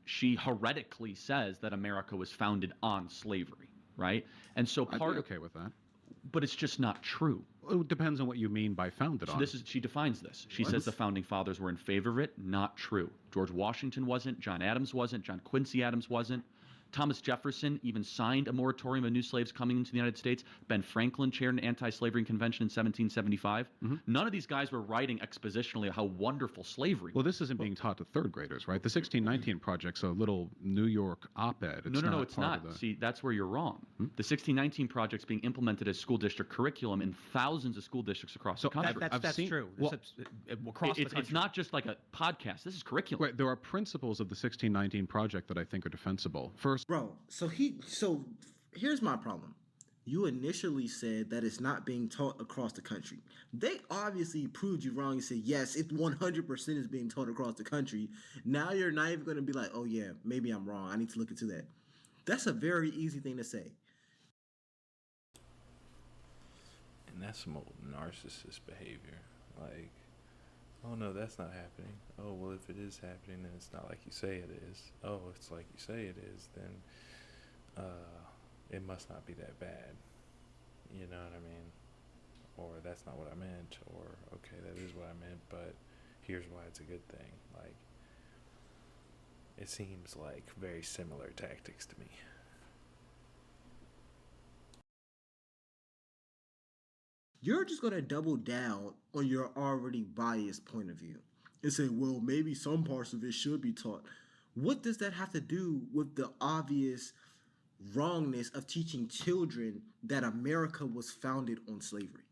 Speaker 6: she heretically says that America was founded on slavery, right? And so
Speaker 7: I'd be okay with that.
Speaker 6: But it's just not true.
Speaker 7: It depends on what you mean by founded on.
Speaker 6: She defines this. She says the founding fathers were in favor of it. Not true. George Washington wasn't. John Adams wasn't. John Quincy Adams wasn't. Thomas Jefferson even signed a moratorium of new slaves coming into the United States. Ben Franklin chaired an anti-slavery convention in 1775. None of these guys were writing expositionally how wonderful slavery was.
Speaker 7: Well, this isn't being taught to third graders, right? The 1619 Project's a little New York op-ed.
Speaker 6: No, it's not. See, that's where you're wrong. The 1619 Project's being implemented as school district curriculum in thousands of school districts across the country.
Speaker 9: That's true.
Speaker 7: Well,
Speaker 9: across the country.
Speaker 6: It's not just like a podcast. This is curriculum.
Speaker 7: Right, there are principles of the 1619 Project that I think are defensible. First,
Speaker 8: Bro, so here's my problem. You initially said that it's not being taught across the country. They obviously proved you wrong and said, yes, it 100% is being taught across the country. Now you're not even going to be like, oh yeah, maybe I'm wrong. I need to look into that. That's a very easy thing to say.
Speaker 1: And that's some old narcissist behavior. Like, oh no, that's not happening. Oh, well, if it is happening, then it's not like you say it is. Oh, if it's like you say it is, then it must not be that bad. You know what I mean? Or that's not what I meant. Or, okay, that is what I meant, but here's why it's a good thing. Like, it seems like very similar tactics to me.
Speaker 8: You're just going to double down on your already biased point of view and say, well, maybe some parts of it should be taught. What does that have to do with the obvious wrongness of teaching children that America was founded on slavery?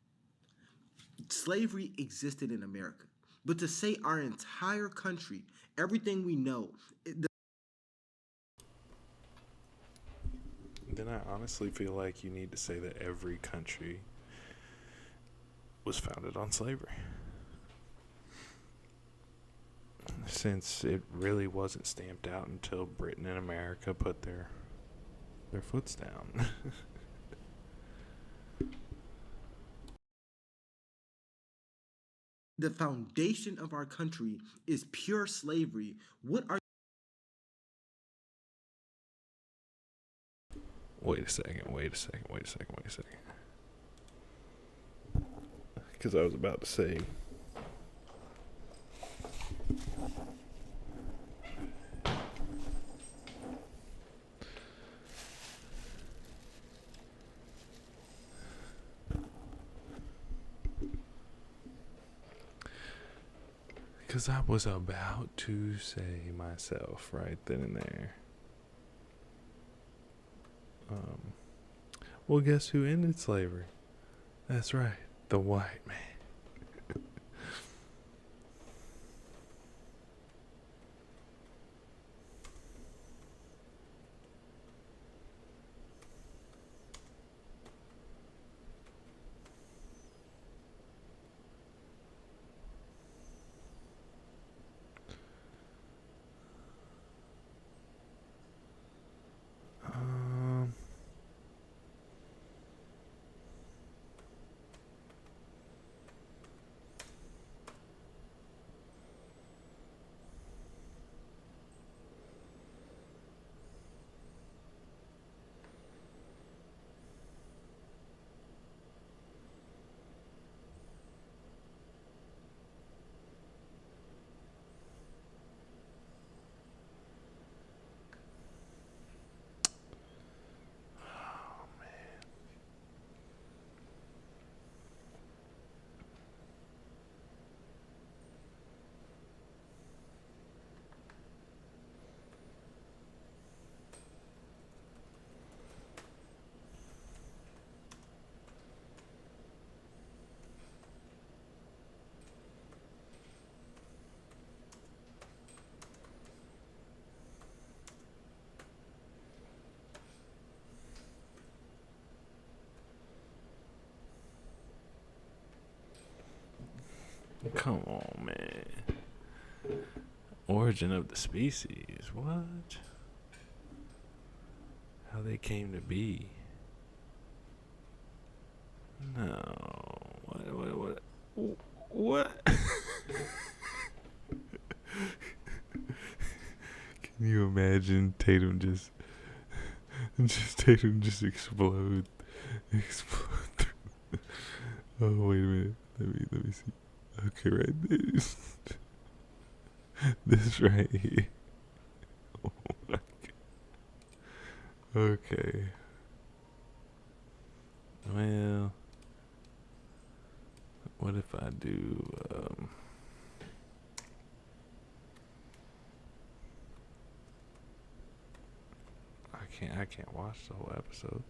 Speaker 8: Slavery existed in America. But to say our entire country, everything we know...
Speaker 1: Then I honestly feel like you need to say that every country was founded on slavery, since it really wasn't stamped out until Britain and America put their foots down.
Speaker 8: The foundation of our country is pure slavery. What are...
Speaker 1: Wait a second. Because I was about to say, myself right then and there. Well, guess who ended slavery? That's right, the white man. Come on, man. Origin of the species. What? How they came to be. No. What? Can you imagine Tatum just explode through. Oh, wait a minute. Let me see. Okay, right there. This right here. Oh my God. Okay. Well, what if I do, I can't watch the whole episode.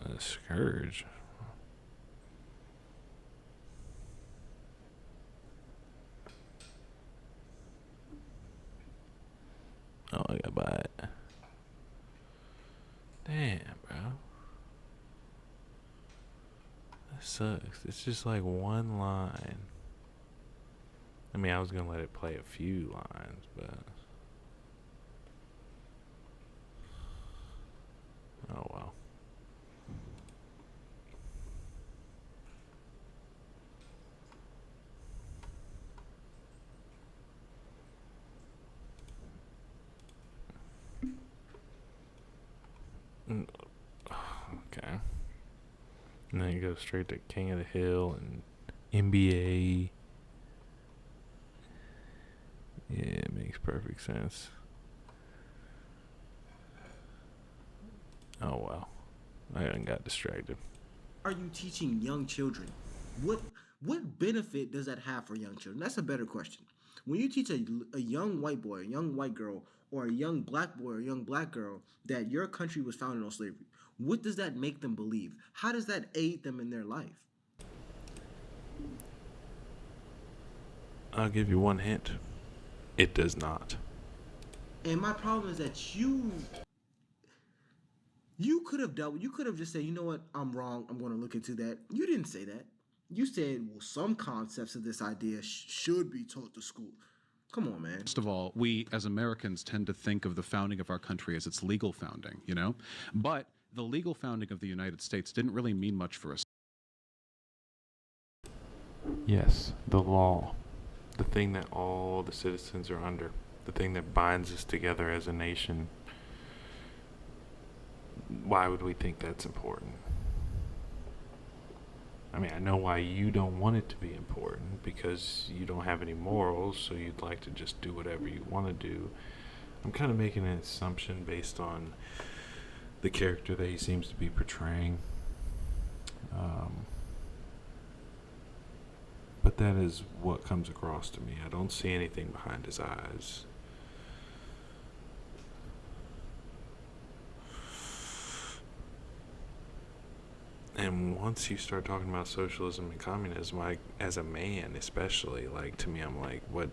Speaker 1: A scourge. Oh, I gotta buy it. Damn, bro. That sucks. It's just like one line. I mean, I was gonna let it play a few lines, but oh well. Okay. And then you go straight to King of the Hill and NBA. Yeah, it makes perfect sense. Oh well. I done got distracted.
Speaker 8: Are you teaching young children? What benefit does that have for young children? That's a better question. When you teach a young white boy, a young white girl, or a young black boy or a young black girl that your country was founded on slavery, what does that make them believe? How does that aid them in their life?
Speaker 1: I'll give you one hint. It does not.
Speaker 8: And my problem is that you could have just said, you know what, I'm wrong, I'm going to look into that. You didn't say that. You said, well, some concepts of this idea should be taught to school. Come on, man.
Speaker 7: First of all, we as Americans tend to think of the founding of our country as its legal founding, you know? But the legal founding of the United States didn't really mean much for us.
Speaker 1: Yes, the law. The thing that all the citizens are under. The thing that binds us together as a nation. Why would we think that's important? I mean, I know why you don't want it to be important, because you don't have any morals, so you'd like to just do whatever you want to do. I'm kind of making an assumption based on the character that he seems to be portraying. But that is what comes across to me. I don't see anything behind his eyes. And once you start talking about socialism and communism, like, as a man especially, like, to me, I'm like, what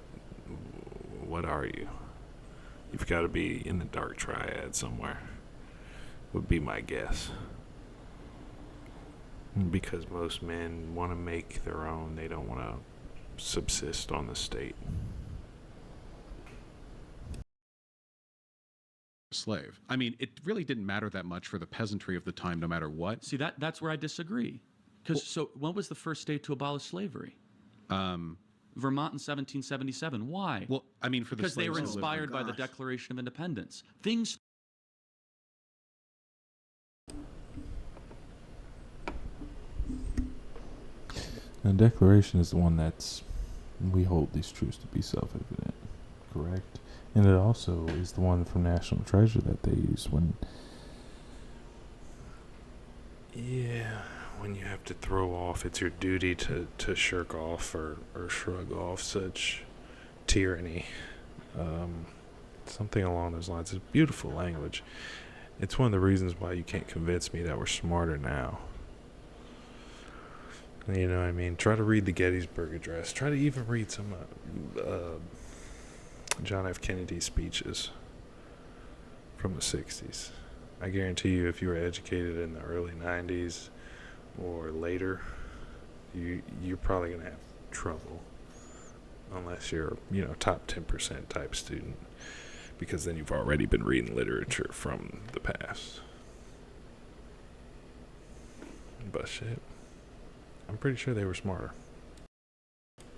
Speaker 1: are you? You've got to be in the dark triad somewhere, would be my guess. Because most men want to make their own. They don't want to subsist on the state.
Speaker 7: Slave. I mean, it really didn't matter that much for the peasantry of the time, no matter what.
Speaker 6: See, that's where I disagree. Because so when was the first state to abolish slavery? Vermont in 1777. Why?
Speaker 7: Well, I mean, for the
Speaker 6: because they
Speaker 7: slaves
Speaker 6: were
Speaker 7: who lived there.
Speaker 6: inspired by the Declaration of Independence. Things.
Speaker 1: The Declaration is the one that's, we hold these truths to be self-evident, correct? And it also is the one from National Treasure that they use when, when you have to throw off, it's your duty to shirk off or shrug off such tyranny. Something along those lines. It's beautiful language. It's one of the reasons why you can't convince me that we're smarter now. You know what I mean? Try to read the Gettysburg Address. Try to even read some John F. Kennedy's speeches. from the 60s. I guarantee you, if you were educated in the early 90s or later, you're probably going to have trouble unless you're, top 10% type student, because then you've already been reading literature from the past. But shit, I'm pretty sure they were smarter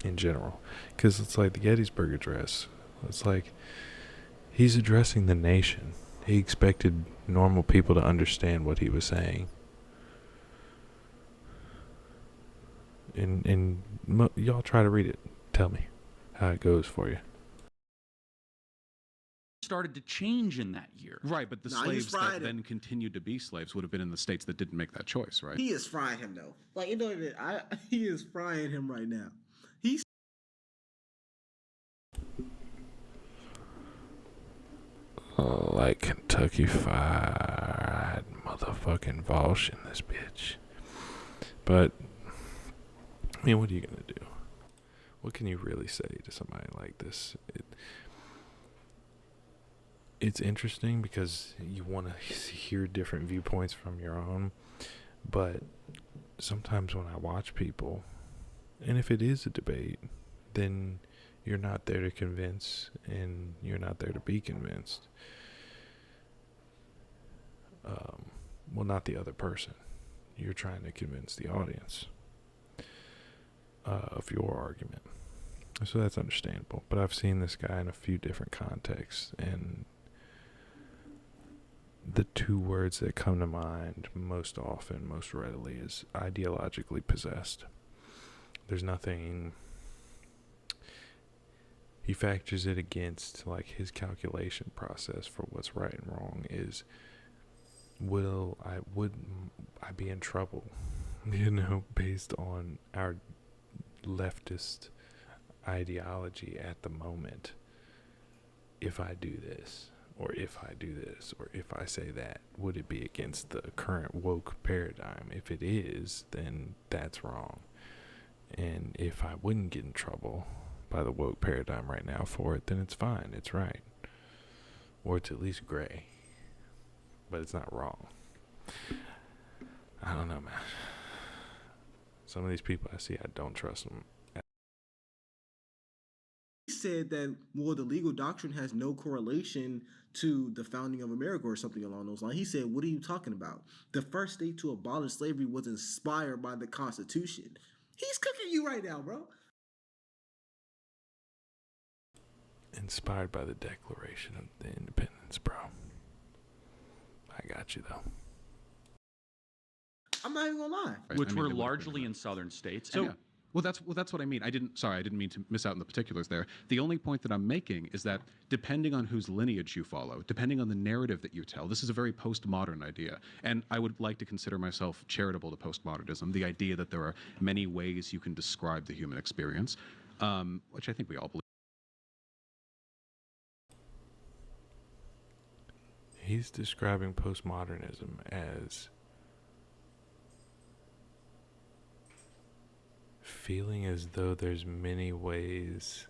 Speaker 1: in general, because it's like the Gettysburg Address. It's like he's addressing the nation. He expected normal people to understand what he was saying. And y'all try to read it. Tell me how it goes for you.
Speaker 6: Started to change in that year.
Speaker 7: Right, but the slaves that then continued to be slaves would have been in the states that didn't make that choice, right?
Speaker 8: He is frying him though. Like, he is frying him right now. He's
Speaker 1: like Kentucky Fried motherfucking Volsh in this bitch. But I mean, what are you gonna do? What can you really say to somebody like this? It's interesting because you want to hear different viewpoints from your own, but sometimes when I watch people, and if it is a debate, then you're not there to convince, and you're not there to be convinced. Well, not the other person. You're trying to convince the audience of your argument. So that's understandable. But I've seen this guy in a few different contexts, and the two words that come to mind most often, most readily, is ideologically possessed. There's nothing. He factors it against, like, his calculation process for what's right and wrong is, would I be in trouble, based on our leftist ideology at the moment, if I do this, or if I do this, or if I say that? Would it be against the current woke paradigm? If it is, then that's wrong. And if I wouldn't get in trouble by the woke paradigm right now for it, then it's fine, it's right. Or it's at least gray. But it's not wrong. I don't know, man. Some of these people I see, I don't trust them.
Speaker 8: He said that, well, the legal doctrine has no correlation to the founding of America or something along those lines. He said, what are you talking about? The first state to abolish slavery was inspired by the Constitution. He's cooking you right now, bro.
Speaker 1: Inspired by the Declaration of the Independence, bro. I got you, though.
Speaker 8: I'm not even gonna lie.
Speaker 6: Which were largely in southern states.
Speaker 7: So, well, that's what I mean. I didn't mean to miss out on the particulars there. The only point that I'm making is that depending on whose lineage you follow, depending on the narrative that you tell, this is a very postmodern idea. And I would like to consider myself charitable to postmodernism, the idea that there are many ways you can describe the human experience, which I think we all believe.
Speaker 1: He's describing postmodernism as feeling as though there's many ways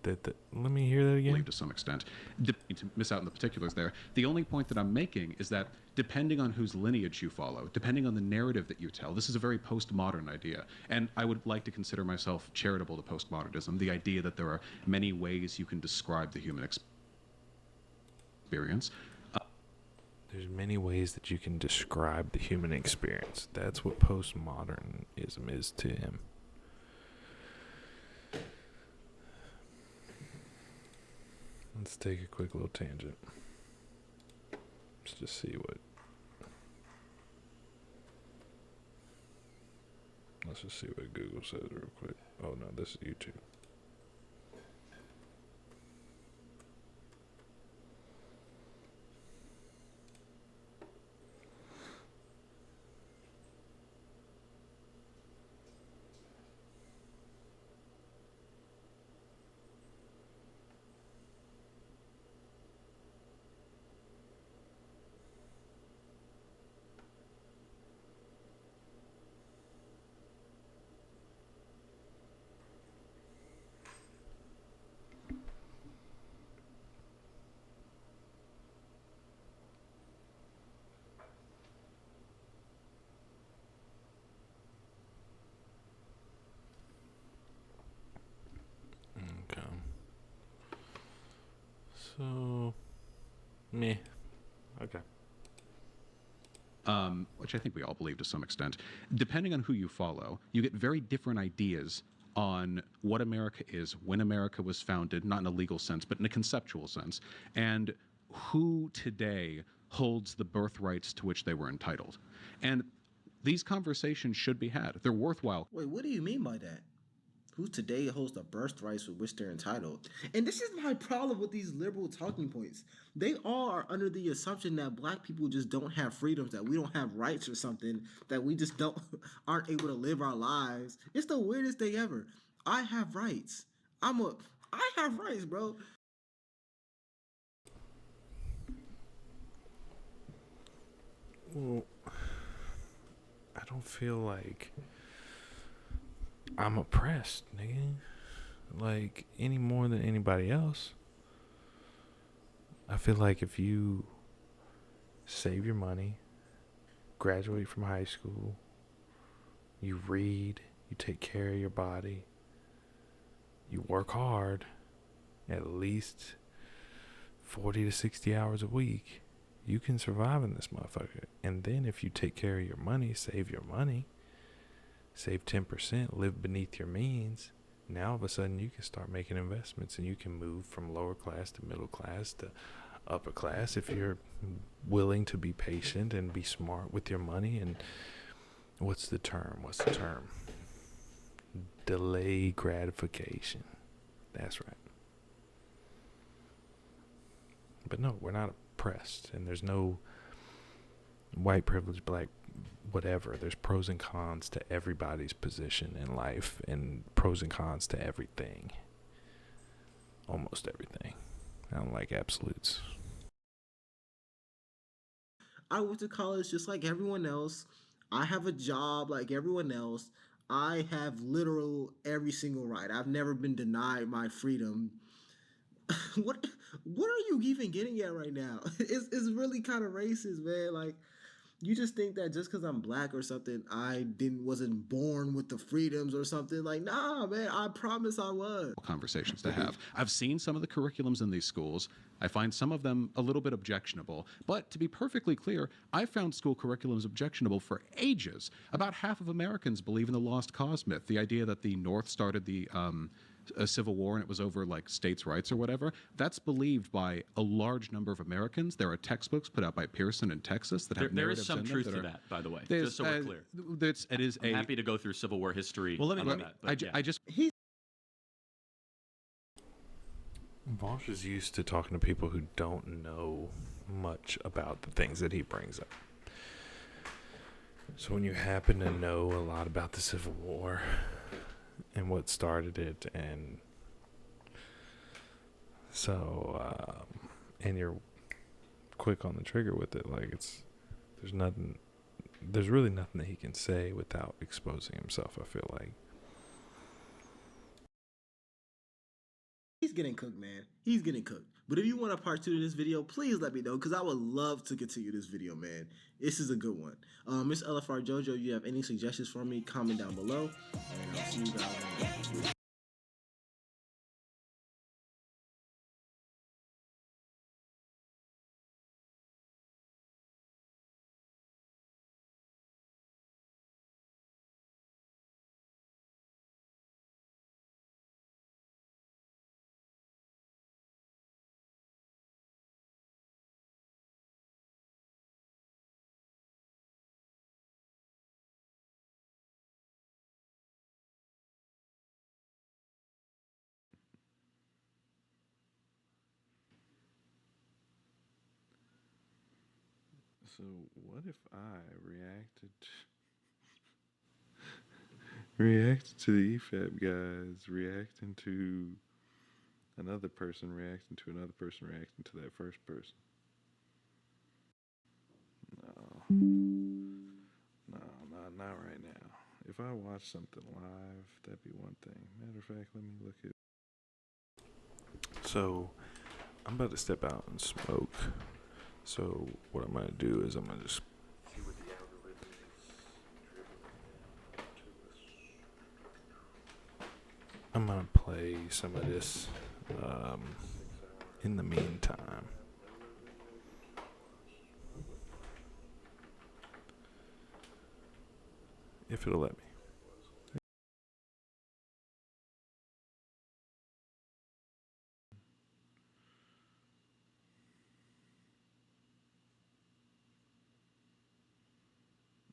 Speaker 1: that let me hear that again.
Speaker 7: To some extent, to miss out on the particulars there. The only point that I'm making is that depending on whose lineage you follow, depending on the narrative that you tell, this is a very postmodern idea. And I would like to consider myself charitable to postmodernism, the idea that there are many ways you can describe the human experience.
Speaker 1: There's many ways that you can describe the human experience. That's what postmodernism is to him. Let's take a quick little tangent. Let's just see what. Let's just see what Google says real quick. Oh no, this is YouTube. Meh. Okay.
Speaker 7: Which I think we all believe to some extent. Depending on who you follow, you get very different ideas on what America is, when America was founded, not in a legal sense, but in a conceptual sense, and who today holds the birthrights to which they were entitled. And these conversations should be had. They're worthwhile.
Speaker 8: Wait, what do you mean by that? Who today holds the birthrights with which they're entitled? And this is my problem with these liberal talking points. They all are under the assumption that black people just don't have freedoms, that we don't have rights or something, that we just aren't able to live our lives. It's the weirdest thing ever. I have rights. I have rights, bro.
Speaker 1: Well, I don't feel like I'm oppressed, nigga. Like, any more than anybody else. I feel like if you save your money, graduate from high school, you read, you take care of your body, you work hard, at least 40 to 60 hours a week, you can survive in this motherfucker. And then if you take care of your money, save your money, save 10%, live beneath your means, now all of a sudden you can start making investments and you can move from lower class to middle class to upper class if you're willing to be patient and be smart with your money. And what's the term? Delay gratification. That's right. But no, we're not oppressed, and there's no white privilege, black whatever. There's pros and cons to everybody's position in life, and pros and cons to everything. Almost everything. I don't like absolutes.
Speaker 8: I went to college just like everyone else. I have a job like everyone else. I have literal every single right. I've never been denied my freedom. What are you even getting at right now? It's really kind of racist, man. Like, you just think that just because I'm black or something, I wasn't born with the freedoms or something. Like, nah, man, I promise I was.
Speaker 7: Conversations to have. I've seen some of the curriculums in these schools. I find some of them a little bit objectionable. But to be perfectly clear, I found school curriculums objectionable for ages. About half of Americans believe in the lost cause myth, the idea that the North started the a civil war and it was over like states' rights or whatever. That's believed by a large number of Americans. There are textbooks put out by Pearson in Texas that have
Speaker 6: there is
Speaker 7: narratives
Speaker 6: some
Speaker 7: in them
Speaker 6: truth
Speaker 7: that
Speaker 6: to
Speaker 7: are-
Speaker 6: that, by the way,
Speaker 7: There's,
Speaker 6: just so we're clear.
Speaker 7: It is
Speaker 6: I'm happy to go through Civil War history.
Speaker 9: Well, let me-
Speaker 6: on that, but yeah.
Speaker 7: I just
Speaker 1: Vosh is used to talking to people who don't know much about the things that he brings up. So when you happen to know a lot about the Civil War and what started it, and so and you're quick on the trigger with it, like there's really nothing that he can say without exposing himself, I feel like.
Speaker 8: He's getting cooked, man. He's getting cooked. But if you want a part 2 to this video, please let me know, because I would love to continue this video, man. This is a good one. Miss LFR Jojo, you have any suggestions for me? Comment down below. And I'll see you guys in the next video.
Speaker 1: So what if I reacted to the EFAP guys reacting to another person reacting to another person reacting to that first person? No, not right now. If I watch something live, that'd be one thing. Matter of fact, let me look at. So I'm about to step out and smoke. So what I'm gonna do is I'm gonna just see what the algorithm is. I'm gonna play some of this in the meantime. if it'll let me.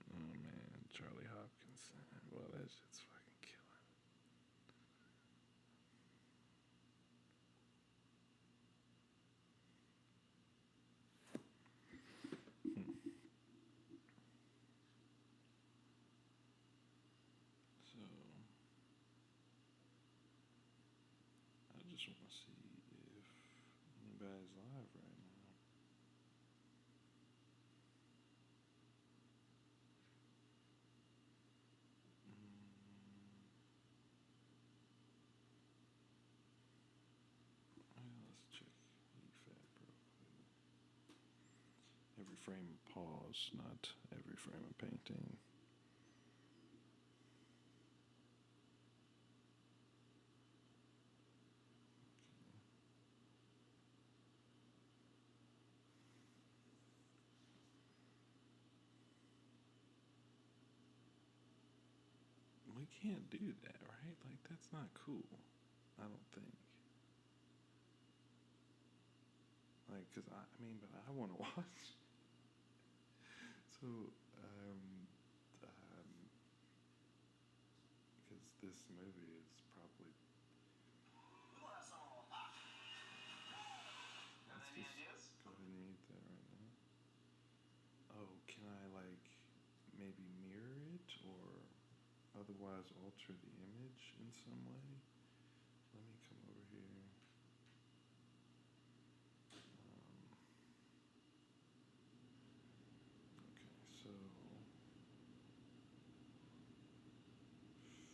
Speaker 1: Oh man, Charlie Hopkins. Well, that shit's fucking killing. So, I just want to see if anybody's live right now. Let's check EFAP real quick. Every frame pause, not every frame of painting. We can't do that, right? Like, that's not cool. I don't think. Like, cause I mean, but I want to watch. So, because this movie is probably. Let's just go ahead and mute that right now. Oh, can I like maybe mirror it or otherwise alter the image in some way? Let me come over here. Okay, so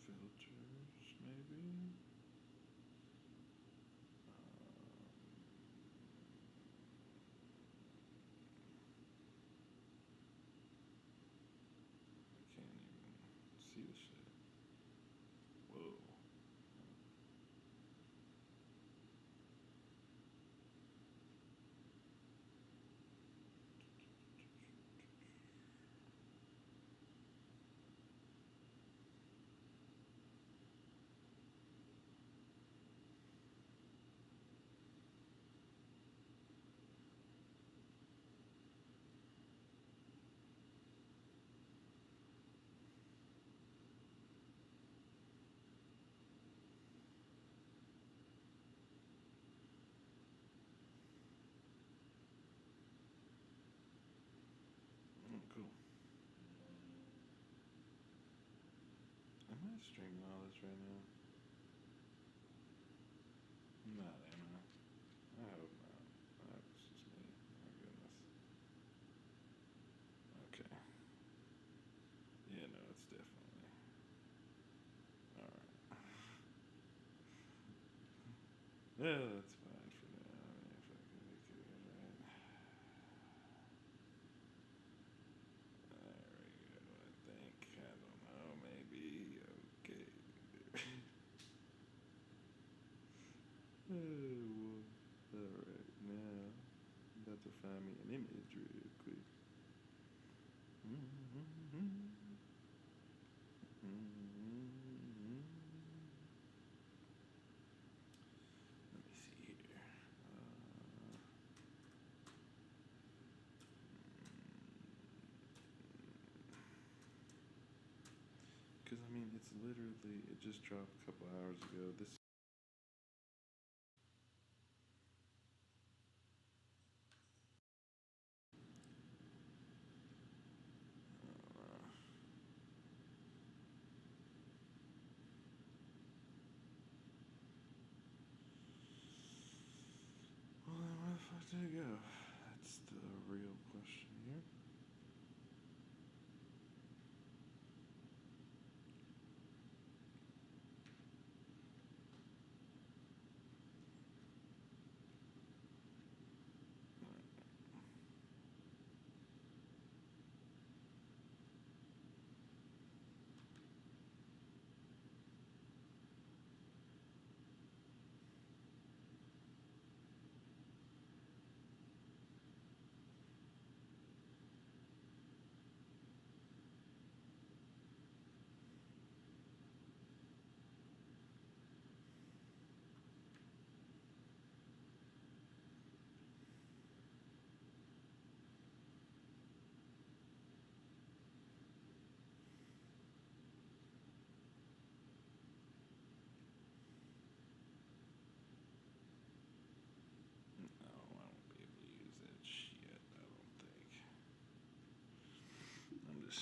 Speaker 1: filters maybe. I can't even see the shit. Whoa. Cool. Am I streaming all this right now? I'm not, am I? I hope not. I hope it's just me. My goodness. Okay. Yeah, no, it's definitely. Alright. Yeah, that's fine for now. I mean, if I can make it right. There we go, I think. I don't know, maybe. Okay. Oh, alright, now. I'm about to find me an image real quick. Let me see here. Because, I mean, it's literally, it just dropped a couple hours ago. This. Well, then where the fuck did it go? That's the real question here.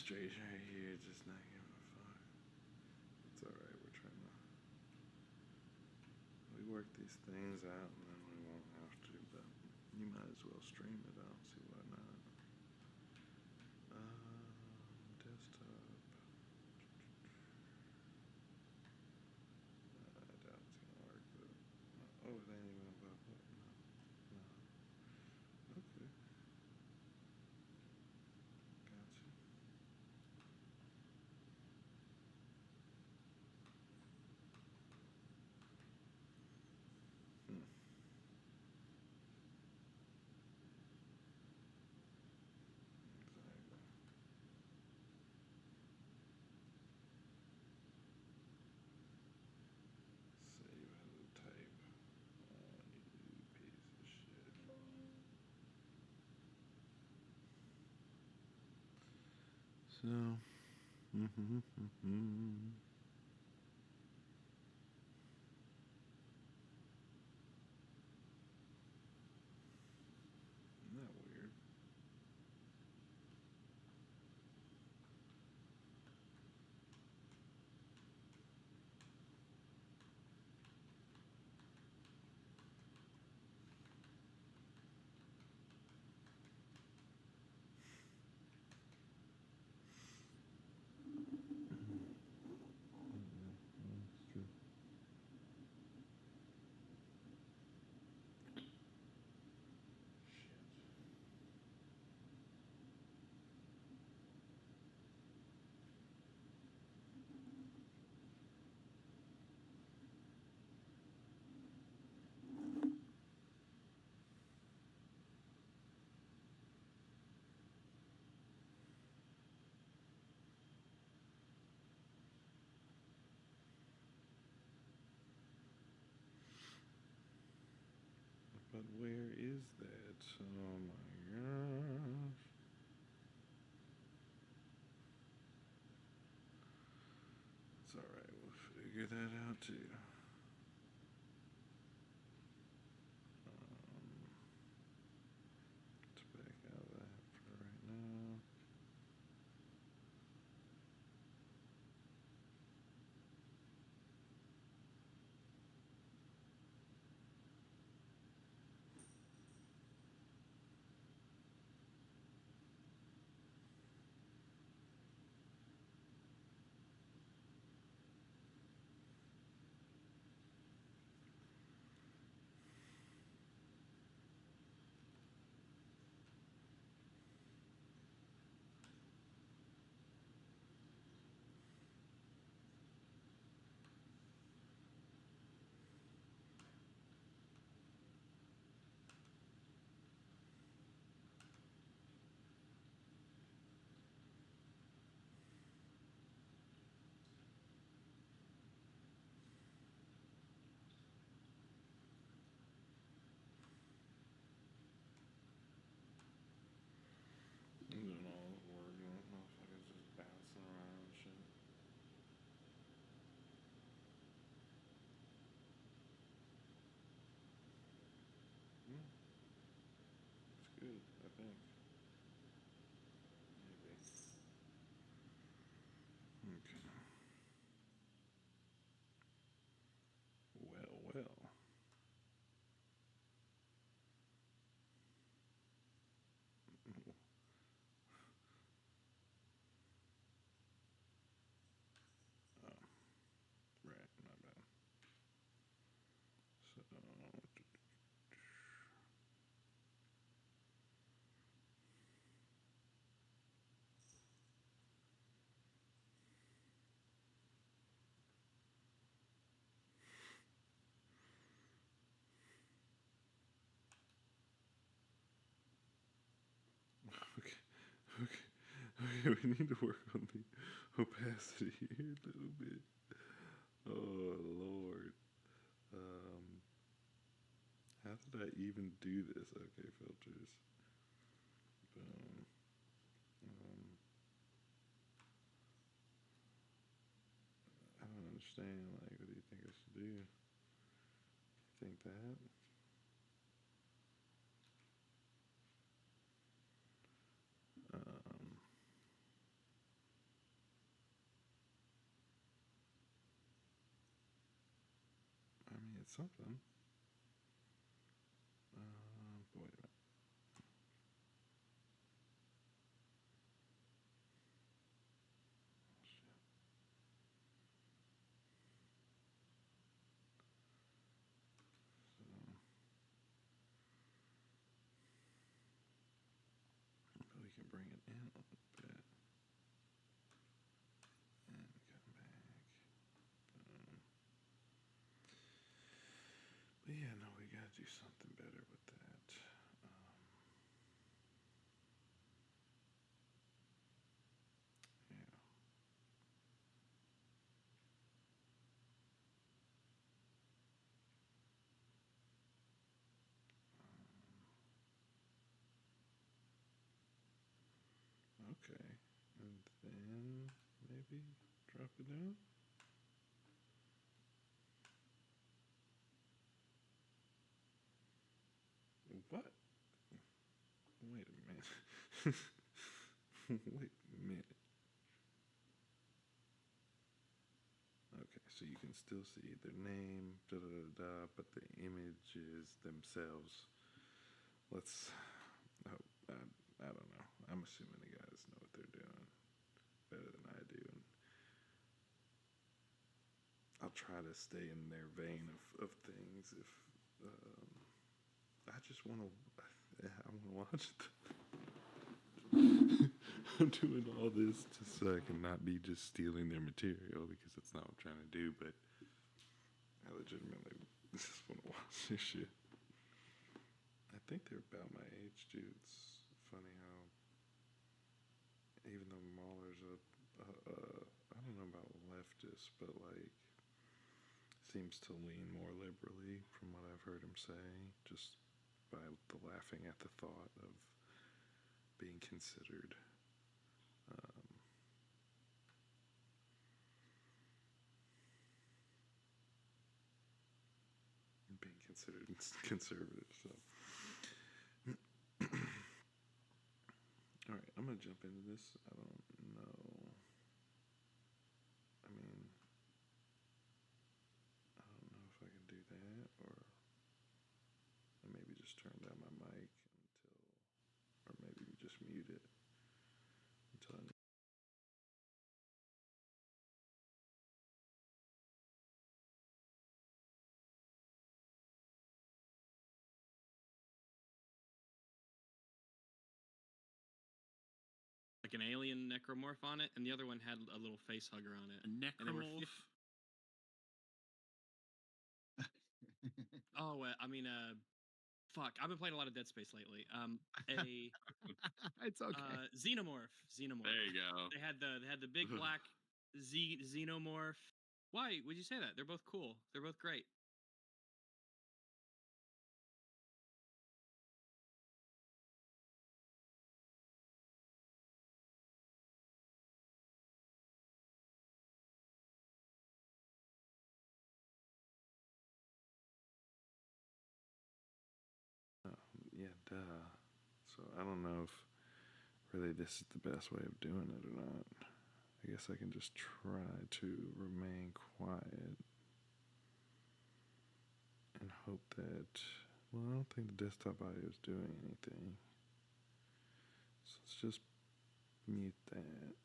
Speaker 1: frustration right here, just not giving a fuck. It's alright, we work these things out and then we won't have to, but you might as well stream it. I don't see why not. Desktop. I doubt it's gonna work, but oh, it ain't even gonna pop up. No. Okay. Gotcha. Exactly. Save as a type. Oh, you piece of shit. So, isn't that weird? That's true. Shit. But where is that? Oh my gosh. It's alright, we'll figure that out too. Let's back out of that for right now. I'm doing all the work, motherfuckers just bouncing around and shit. It's good, I think. Maybe. Okay. Well. Oh, right, my bad. So, okay, okay, we need to work on the opacity here a little bit. Oh, Lord. How did I even do this? Okay, filters. Boom. I don't understand. Like, what do you think I should do? You think that? Um, It's something. Wait a minute. So we can bring it in a little bit and come back. But yeah, no, we gotta do something better with that. Yeah. Okay, and then maybe drop it down. What? Wait a minute. Wait a minute. Okay, so you can still see their name, da da da da, but the images themselves. Let's. Oh, I don't know. I'm assuming the guys know what they're doing better than I do, and I'll try to stay in their vein of things. If I just want to, I want to watch it. I'm doing all this just so I can not be just stealing their material because that's not what I'm trying to do. But I legitimately just want to watch this shit. I think they're about my age, too. It's funny how, even though Mahler's I don't know about leftist, but like, seems to lean more liberally from what I've heard him say, just by the laughing at the thought of being considered. Being considered conservative, so. All right, I'm gonna jump into this. I don't know. I mean, I don't know if I can do that, or maybe just turn down my mic until, or maybe just mute it until I.
Speaker 10: Like an alien necromorph on it, and the other one had a little face hugger on it.
Speaker 6: A necromorph.
Speaker 10: Oh, I mean, fuck. I've been playing a lot of Dead Space lately.
Speaker 7: It's okay.
Speaker 10: Xenomorph.
Speaker 6: There you go.
Speaker 10: They had the big black xenomorph. Why would you say that? They're both cool. They're both great.
Speaker 1: Yeah, duh. So I don't know if really this is the best way of doing it or not. I guess I can just try to remain quiet and hope that. Well, I don't think the desktop audio is doing anything. So let's just mute that.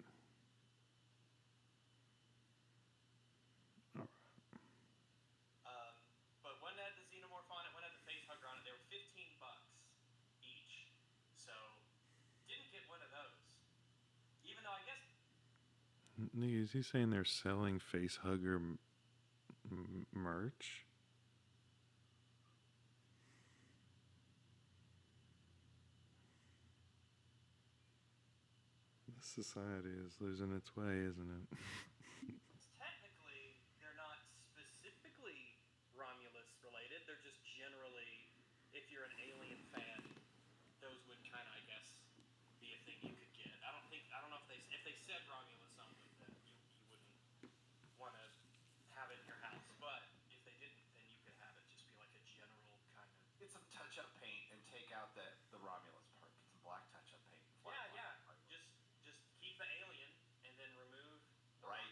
Speaker 1: All right.
Speaker 10: But one had the xenomorph on it, one had the face hugger on it. They were $15 each. So didn't get one of those. Even though I guess.
Speaker 1: Nigga, is he saying they're selling face hugger merch? This society is losing its way, isn't it?
Speaker 10: Technically, they're not specifically Romulus related. They're just generally, if you're an Alien fan, those would kind of, I guess, be a thing you could get. I don't know if they said Romulus on them, then you wouldn't want to have it in your house. But if they didn't, then you could have it just be like a general kind of.
Speaker 11: Get some touch-up paint and take out the Romulus part. Get some black touch-up paint.
Speaker 10: Yeah. Just keep the Alien and then remove the
Speaker 11: right.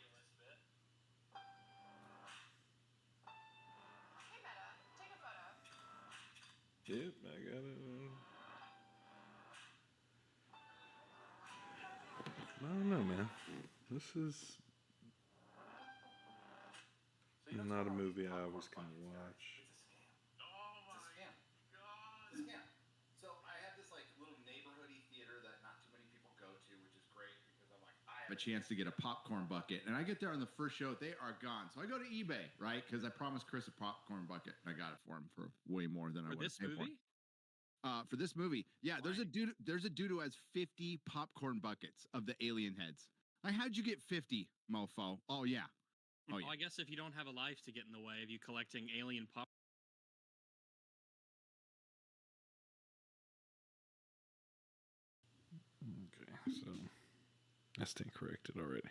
Speaker 1: Yep, I got it. I don't know, man. This is not a movie I always can watch.
Speaker 11: It's a scam. Oh my god. It's a scam. So I have this like little neighborhoody theater that not too many people go to, which is great because I'm like, I have a chance to get a popcorn bucket. And I get there on the first show, they are gone. So I go to eBay, right? Because I promised Chris a popcorn bucket. And I got it for him for way more than I would have paid for it. For this movie, yeah, there's a dude who has 50 popcorn buckets of the alien heads. Like, how'd you get 50, mofo? Oh yeah. Oh yeah.
Speaker 10: Well, I guess if you don't have a life to get in the way of you collecting alien pop.
Speaker 1: Okay, so I stand corrected already.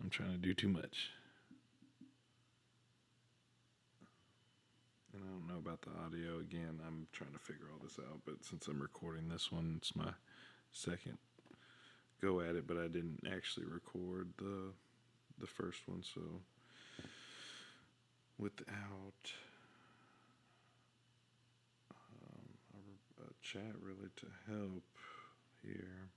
Speaker 1: I'm trying to do too much. And I don't know about the audio. Again, I'm trying to figure all this out, but since I'm recording this one, it's my second go at it, but I didn't actually record the first one, so without a chat really to help here,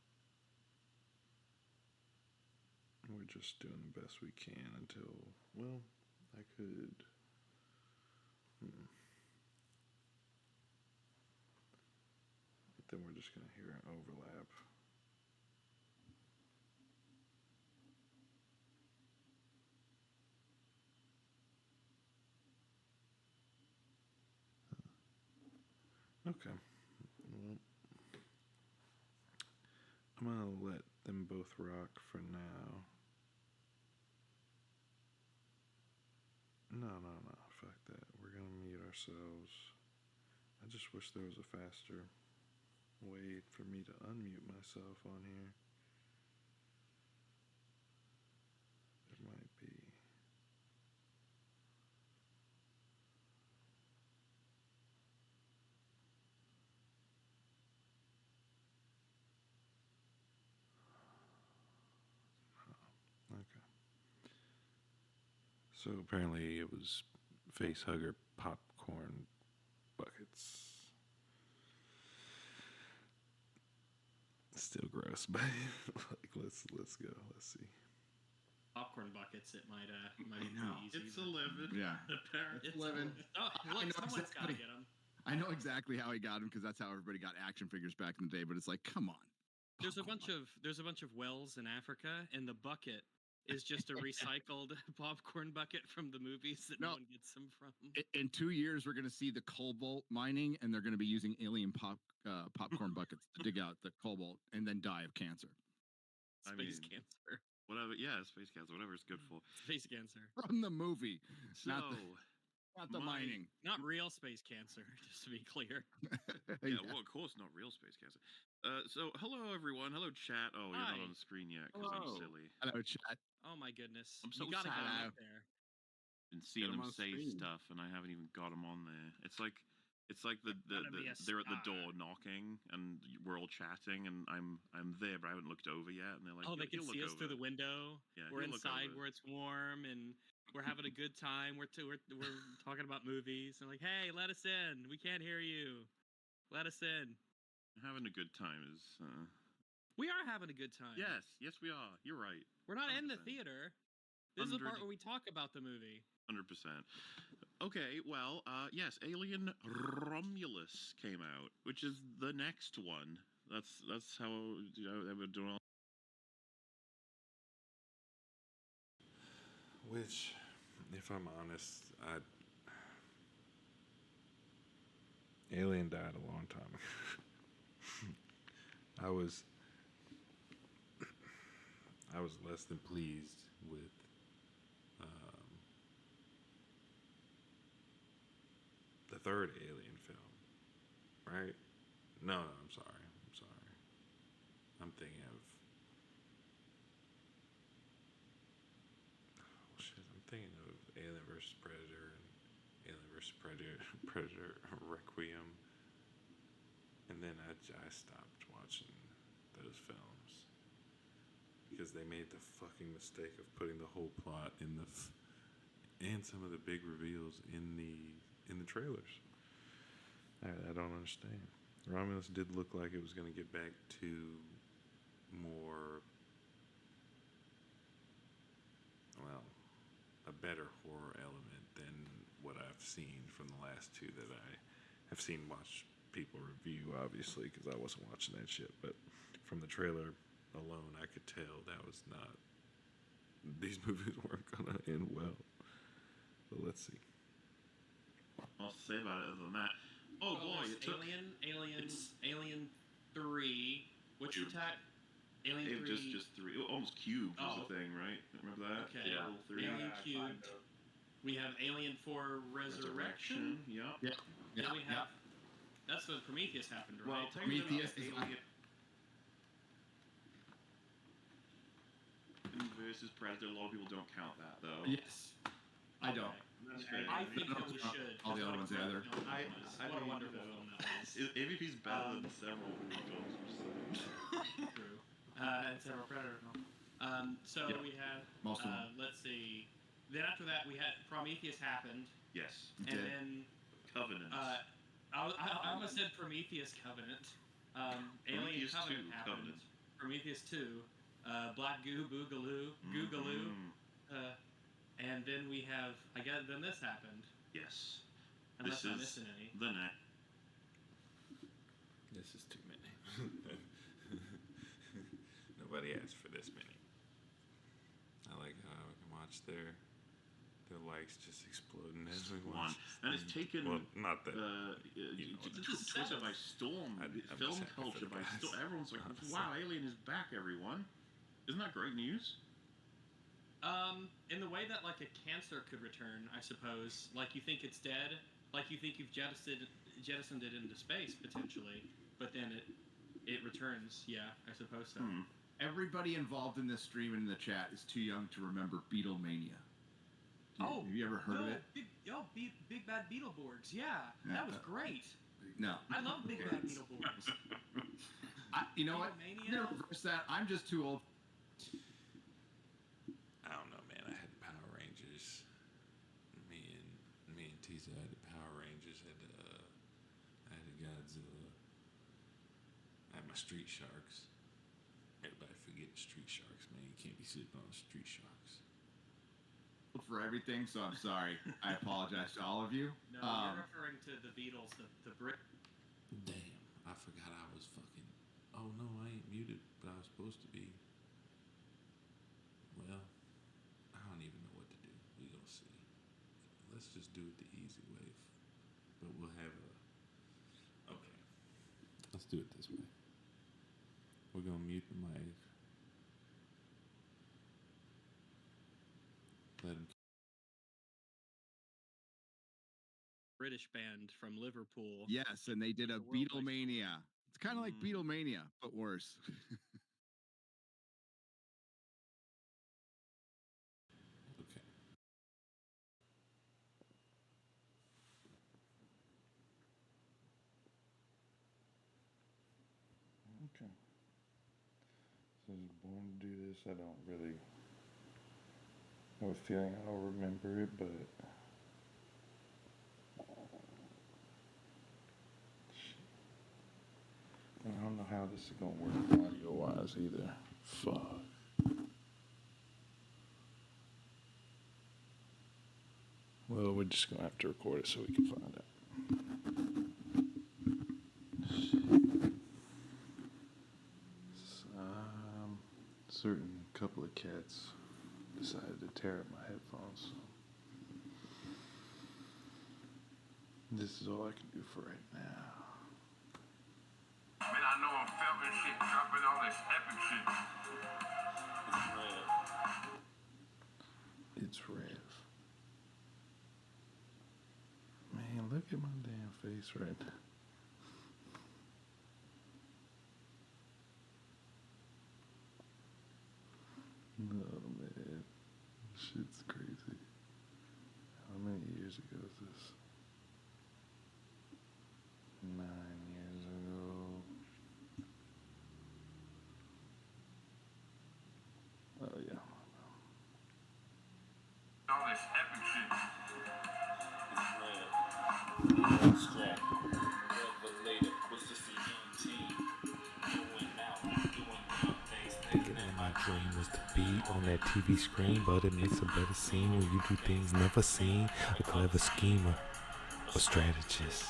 Speaker 1: we're just doing the best we can until, well, I could... But then we're just going to hear an overlap. Okay. Well, I'm going to let them both rock for now. No. Fuck that. We're going to mute ourselves. I just wish there was a faster way for me to unmute myself on here. It might be. Okay. So apparently it was face hugger popcorn buckets. Still gross, but like let's go. Let's see.
Speaker 10: Popcorn buckets. It might be
Speaker 11: know.
Speaker 10: easy.
Speaker 6: It's 11.
Speaker 11: Yeah.
Speaker 10: Apparently,
Speaker 11: It's 11.
Speaker 10: Oh, look,
Speaker 11: I know
Speaker 10: someone's got to
Speaker 11: exactly.
Speaker 10: get them.
Speaker 11: I know exactly how he got them because that's how everybody got action figures back in the day. But it's like, come on.
Speaker 10: There's a bunch of wells in Africa, and the bucket is just a recycled popcorn bucket from the movies that no one gets them from.
Speaker 11: In 2 years, we're going to see the cobalt mining, and they're going to be using alien popcorn buckets to dig out the cobalt and then die of cancer.
Speaker 10: Space cancer.
Speaker 6: Whatever, yeah, space cancer, whatever it's good for.
Speaker 10: Space cancer.
Speaker 11: From the movie.
Speaker 6: So,
Speaker 11: not the mining.
Speaker 10: Not real space cancer, just to be clear.
Speaker 6: Yeah, well, of course, not real space cancer. So, hello, everyone. Hello, chat. Oh, you're not on the screen yet because I'm silly.
Speaker 11: Hello, chat.
Speaker 10: Oh, my goodness.
Speaker 6: I'm so
Speaker 10: you gotta
Speaker 6: sad.
Speaker 10: get up there.
Speaker 6: Been seeing
Speaker 11: Get 'em
Speaker 6: them
Speaker 11: on
Speaker 6: say
Speaker 11: screen.
Speaker 6: stuff, and I haven't even got them on there. It's like they're at the door knocking, and we're all chatting, and I'm there, but I haven't looked over yet. And they're like,
Speaker 10: Oh, they can see us through the window.
Speaker 6: Yeah,
Speaker 10: we're
Speaker 6: he'll look
Speaker 10: inside
Speaker 6: over.
Speaker 10: where it's warm, and we're having a good time. We're talking about movies, and like, hey, let us in. We can't hear you. Let us in.
Speaker 6: Having a good time is.
Speaker 10: We are having a good time.
Speaker 6: Yes, we are. You're right.
Speaker 10: We're not
Speaker 6: 100%.
Speaker 10: in the theater. This is the part where we talk about the movie.
Speaker 6: 100%. Okay, well, yes, Alien Romulus came out, which is the next one. That's how they were doing all.
Speaker 1: Which, if I'm honest, Alien died a long time ago. I was less than pleased with the third Alien film, right? No, I'm sorry. I'm thinking of I'm thinking of Alien vs. Predator and Alien vs. Predator Requiem, and then I stopped watching those films because they made the fucking mistake of putting the whole plot in and some of the big reveals in the trailers. I don't understand. Romulus did look like it was going to get back to more, well, a better horror element than what I've seen from the last two that I have seen watch people review, obviously, because I wasn't watching that shit. But from the trailer alone, I could tell that was not, these movies weren't going to end well. But let's see.
Speaker 12: I'll say about it other than that. Oh boy, it took
Speaker 10: Alien 3. What's your type? Alien 3.
Speaker 12: Just 3. Almost cubed was the thing, right? Remember that?
Speaker 10: Okay.
Speaker 12: Yeah. Three.
Speaker 10: Alien cubed. We have Alien 4 Resurrection.
Speaker 12: Yep.
Speaker 10: Then we have. That's when Prometheus happened, right?
Speaker 12: Well, Prometheus is versus Predator. A lot of people don't count that though.
Speaker 11: Yes. I don't.
Speaker 10: I think that we should.
Speaker 11: All the other ones either.
Speaker 10: What a wonderful film that was.
Speaker 12: AVP's better than several films.
Speaker 10: True. And several Predator films. So we had.
Speaker 11: Most of them.
Speaker 10: Let's see. Then after that, we had Prometheus happened.
Speaker 12: Yes.
Speaker 10: And then.
Speaker 12: Covenant.
Speaker 10: I almost said Prometheus Covenant. Alien Covenant happened. Prometheus 2. Black Goo, Boogaloo, Googaloo. And then we have, then this happened.
Speaker 12: Yes.
Speaker 10: Unless I'm missing any.
Speaker 12: The next.
Speaker 1: This is too many. Nobody asked for this many. I like how I can watch their likes just exploding as we watch.
Speaker 12: And it's taken.
Speaker 1: Well, not that.
Speaker 12: Twitter by storm. Film culture by storm. Everyone's like, "Wow, Alien is back, everyone!" Isn't that great news?
Speaker 10: In the way that like a cancer could return, I suppose. Like you think it's dead, like you think you've jettisoned it into space potentially, but then it returns. Yeah, I suppose so.
Speaker 11: Everybody involved in this stream and in the chat is too young to remember Beatlemania. Have you ever heard of it?
Speaker 10: Big Bad Beetleborgs. Yeah, that was great.
Speaker 11: No.
Speaker 10: I love Big Bad Beetleborgs.
Speaker 11: You know what? I'm gonna reverse that. I'm just too old.
Speaker 1: I don't know, man. I had Power Rangers. Me and Tiza had the Power Rangers. I had the Godzilla. I had my Street Sharks. Everybody forget Street Sharks, man. You can't be sleeping on Street Sharks.
Speaker 11: For everything, so I'm sorry. I apologize to all of you.
Speaker 10: No, you're referring to the Beatles, the Brit.
Speaker 1: Damn, I forgot I was fucking. Oh no, I ain't muted, but I was supposed to be. Well, I don't even know what to do. We gonna see. Let's just do it the easy way, but we'll have a. Okay, let's do it this way. We're gonna mute the mic. Let him.
Speaker 10: British band from Liverpool.
Speaker 11: Yes, and they did a Beatlemania. It's kind of like Beatlemania, but worse.
Speaker 1: Okay. Okay. So I was born to do this. I don't really have a feeling I'll remember it, but I don't know how this is gonna work audio-wise either. Fuck. Well, we're just gonna have to record it so we can find out. Certain couple of cats decided to tear up my headphones. So this is all I can do for right now.
Speaker 13: Man, I know I'm filming shit, dropping all this epic shit.
Speaker 1: It's Rev. Man, look at my damn face right now. No, man. Shit's crazy. How many years ago is this? 9 years ago. Oh, yeah.
Speaker 13: All this epic shit.
Speaker 1: dream was to be on that TV screen, but it makes a better scene when you do things never seen. A clever schemer, a strategist.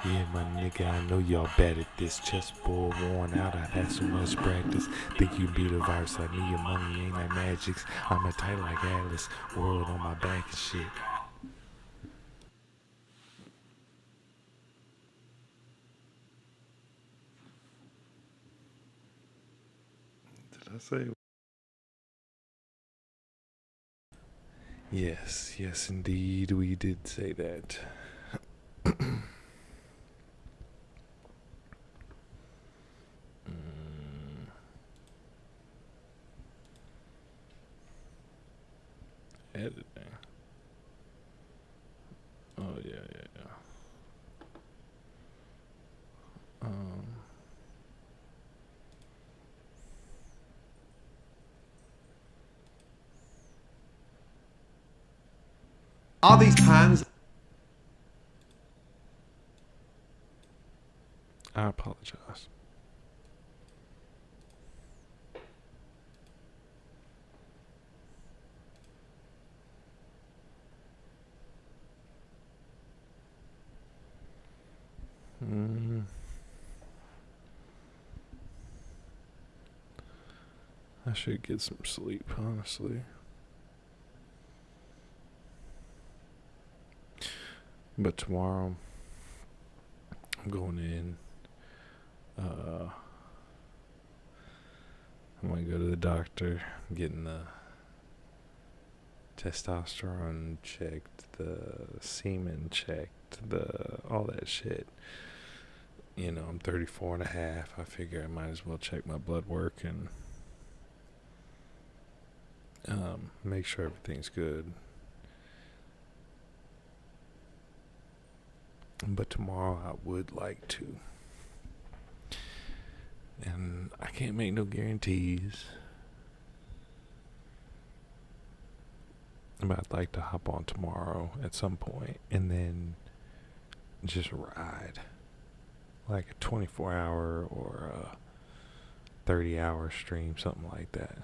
Speaker 1: Yeah, my nigga, I know y'all bad at this. Chessboard worn out, I've had so much practice. Think you be the virus, I need your money, ain't like magics. I'm a tight like Alice, world on my back and shit. Did I say? Yes, yes, indeed, we did say that. Editing. Oh yeah.
Speaker 14: Are these pans?
Speaker 1: I apologize. I should get some sleep, honestly. But tomorrow, I'm going in. I might go to the doctor, getting the testosterone checked, the semen checked, all that shit. You know, I'm 34 and a half. I figure I might as well check my blood work and make sure everything's good. But tomorrow I would like to. And I can't make no guarantees. But I'd like to hop on tomorrow at some point and then just ride. Like a 24-hour or a 30-hour stream, something like that.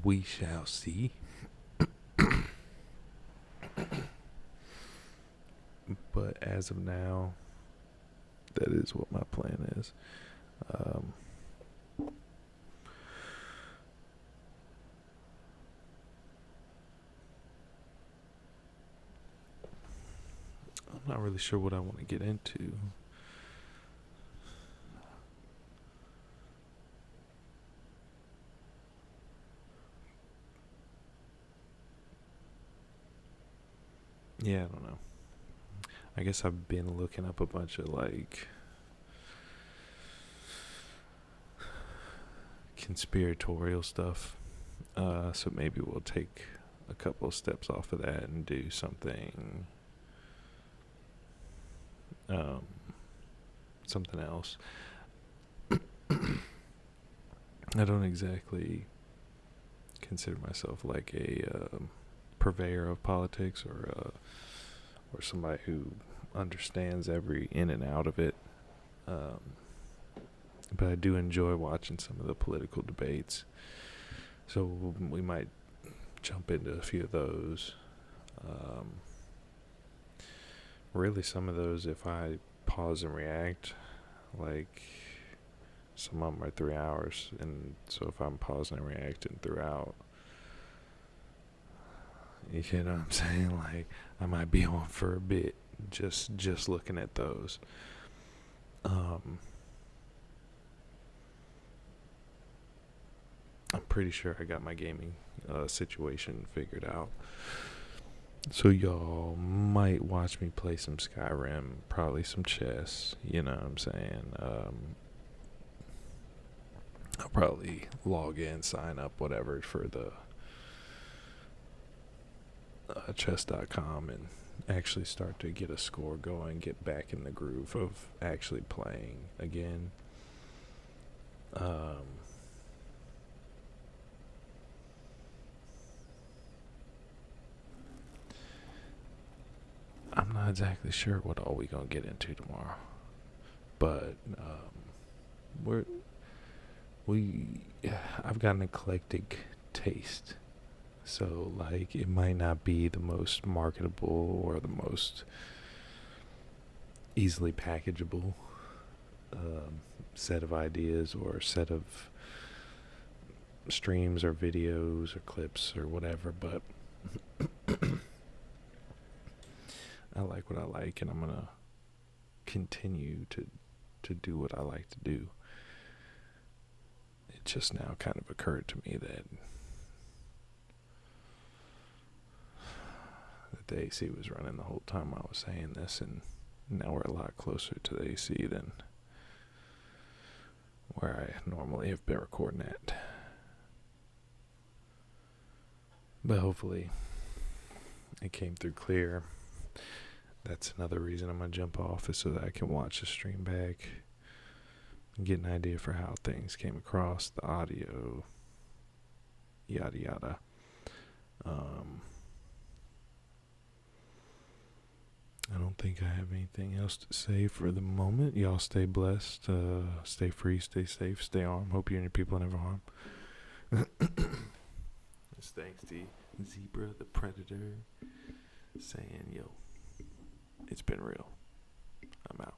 Speaker 1: We shall see. But as of now, that is what my plan is. I'm not really sure what I want to get into. Yeah, I don't know. I guess I've been looking up a bunch of like conspiratorial stuff. So maybe we'll take a couple of steps off of that and do something something else. I don't exactly consider myself like a purveyor of politics or somebody who understands every in and out of it. But I do enjoy watching some of the political debates. So we might jump into a few of those. Really, some of those, if I pause and react, like some of them are 3 hours, and so if I'm pausing and reacting throughout, you know what I'm saying? Like, I might be on for a bit just looking at those. I'm pretty sure I got my gaming situation figured out. So y'all might watch me play some Skyrim, probably some chess, you know what I'm saying? I'll probably log in, sign up, whatever, for the chess.com and actually start to get a score going, get back in the groove of actually playing again. not exactly sure what all we gonna get into tomorrow, but I've got an eclectic taste, so like it might not be the most marketable or the most easily packageable set of ideas or set of streams or videos or clips or whatever, but I like what I like, and I'm gonna continue to do what I like to do. It just now kind of occurred to me that the AC was running the whole time I was saying this, and now we're a lot closer to the AC than where I normally have been recording at. But hopefully it came through clear. That's another reason I'm going to jump off, is so that I can watch the stream back and get an idea for how things came across, the audio, yada yada. I don't think I have anything else to say for the moment. Y'all stay blessed, stay free, stay safe, stay armed. Hope you and your people never harm. It's thanks to Zebra the Predator saying, yo, it's been real. I'm out.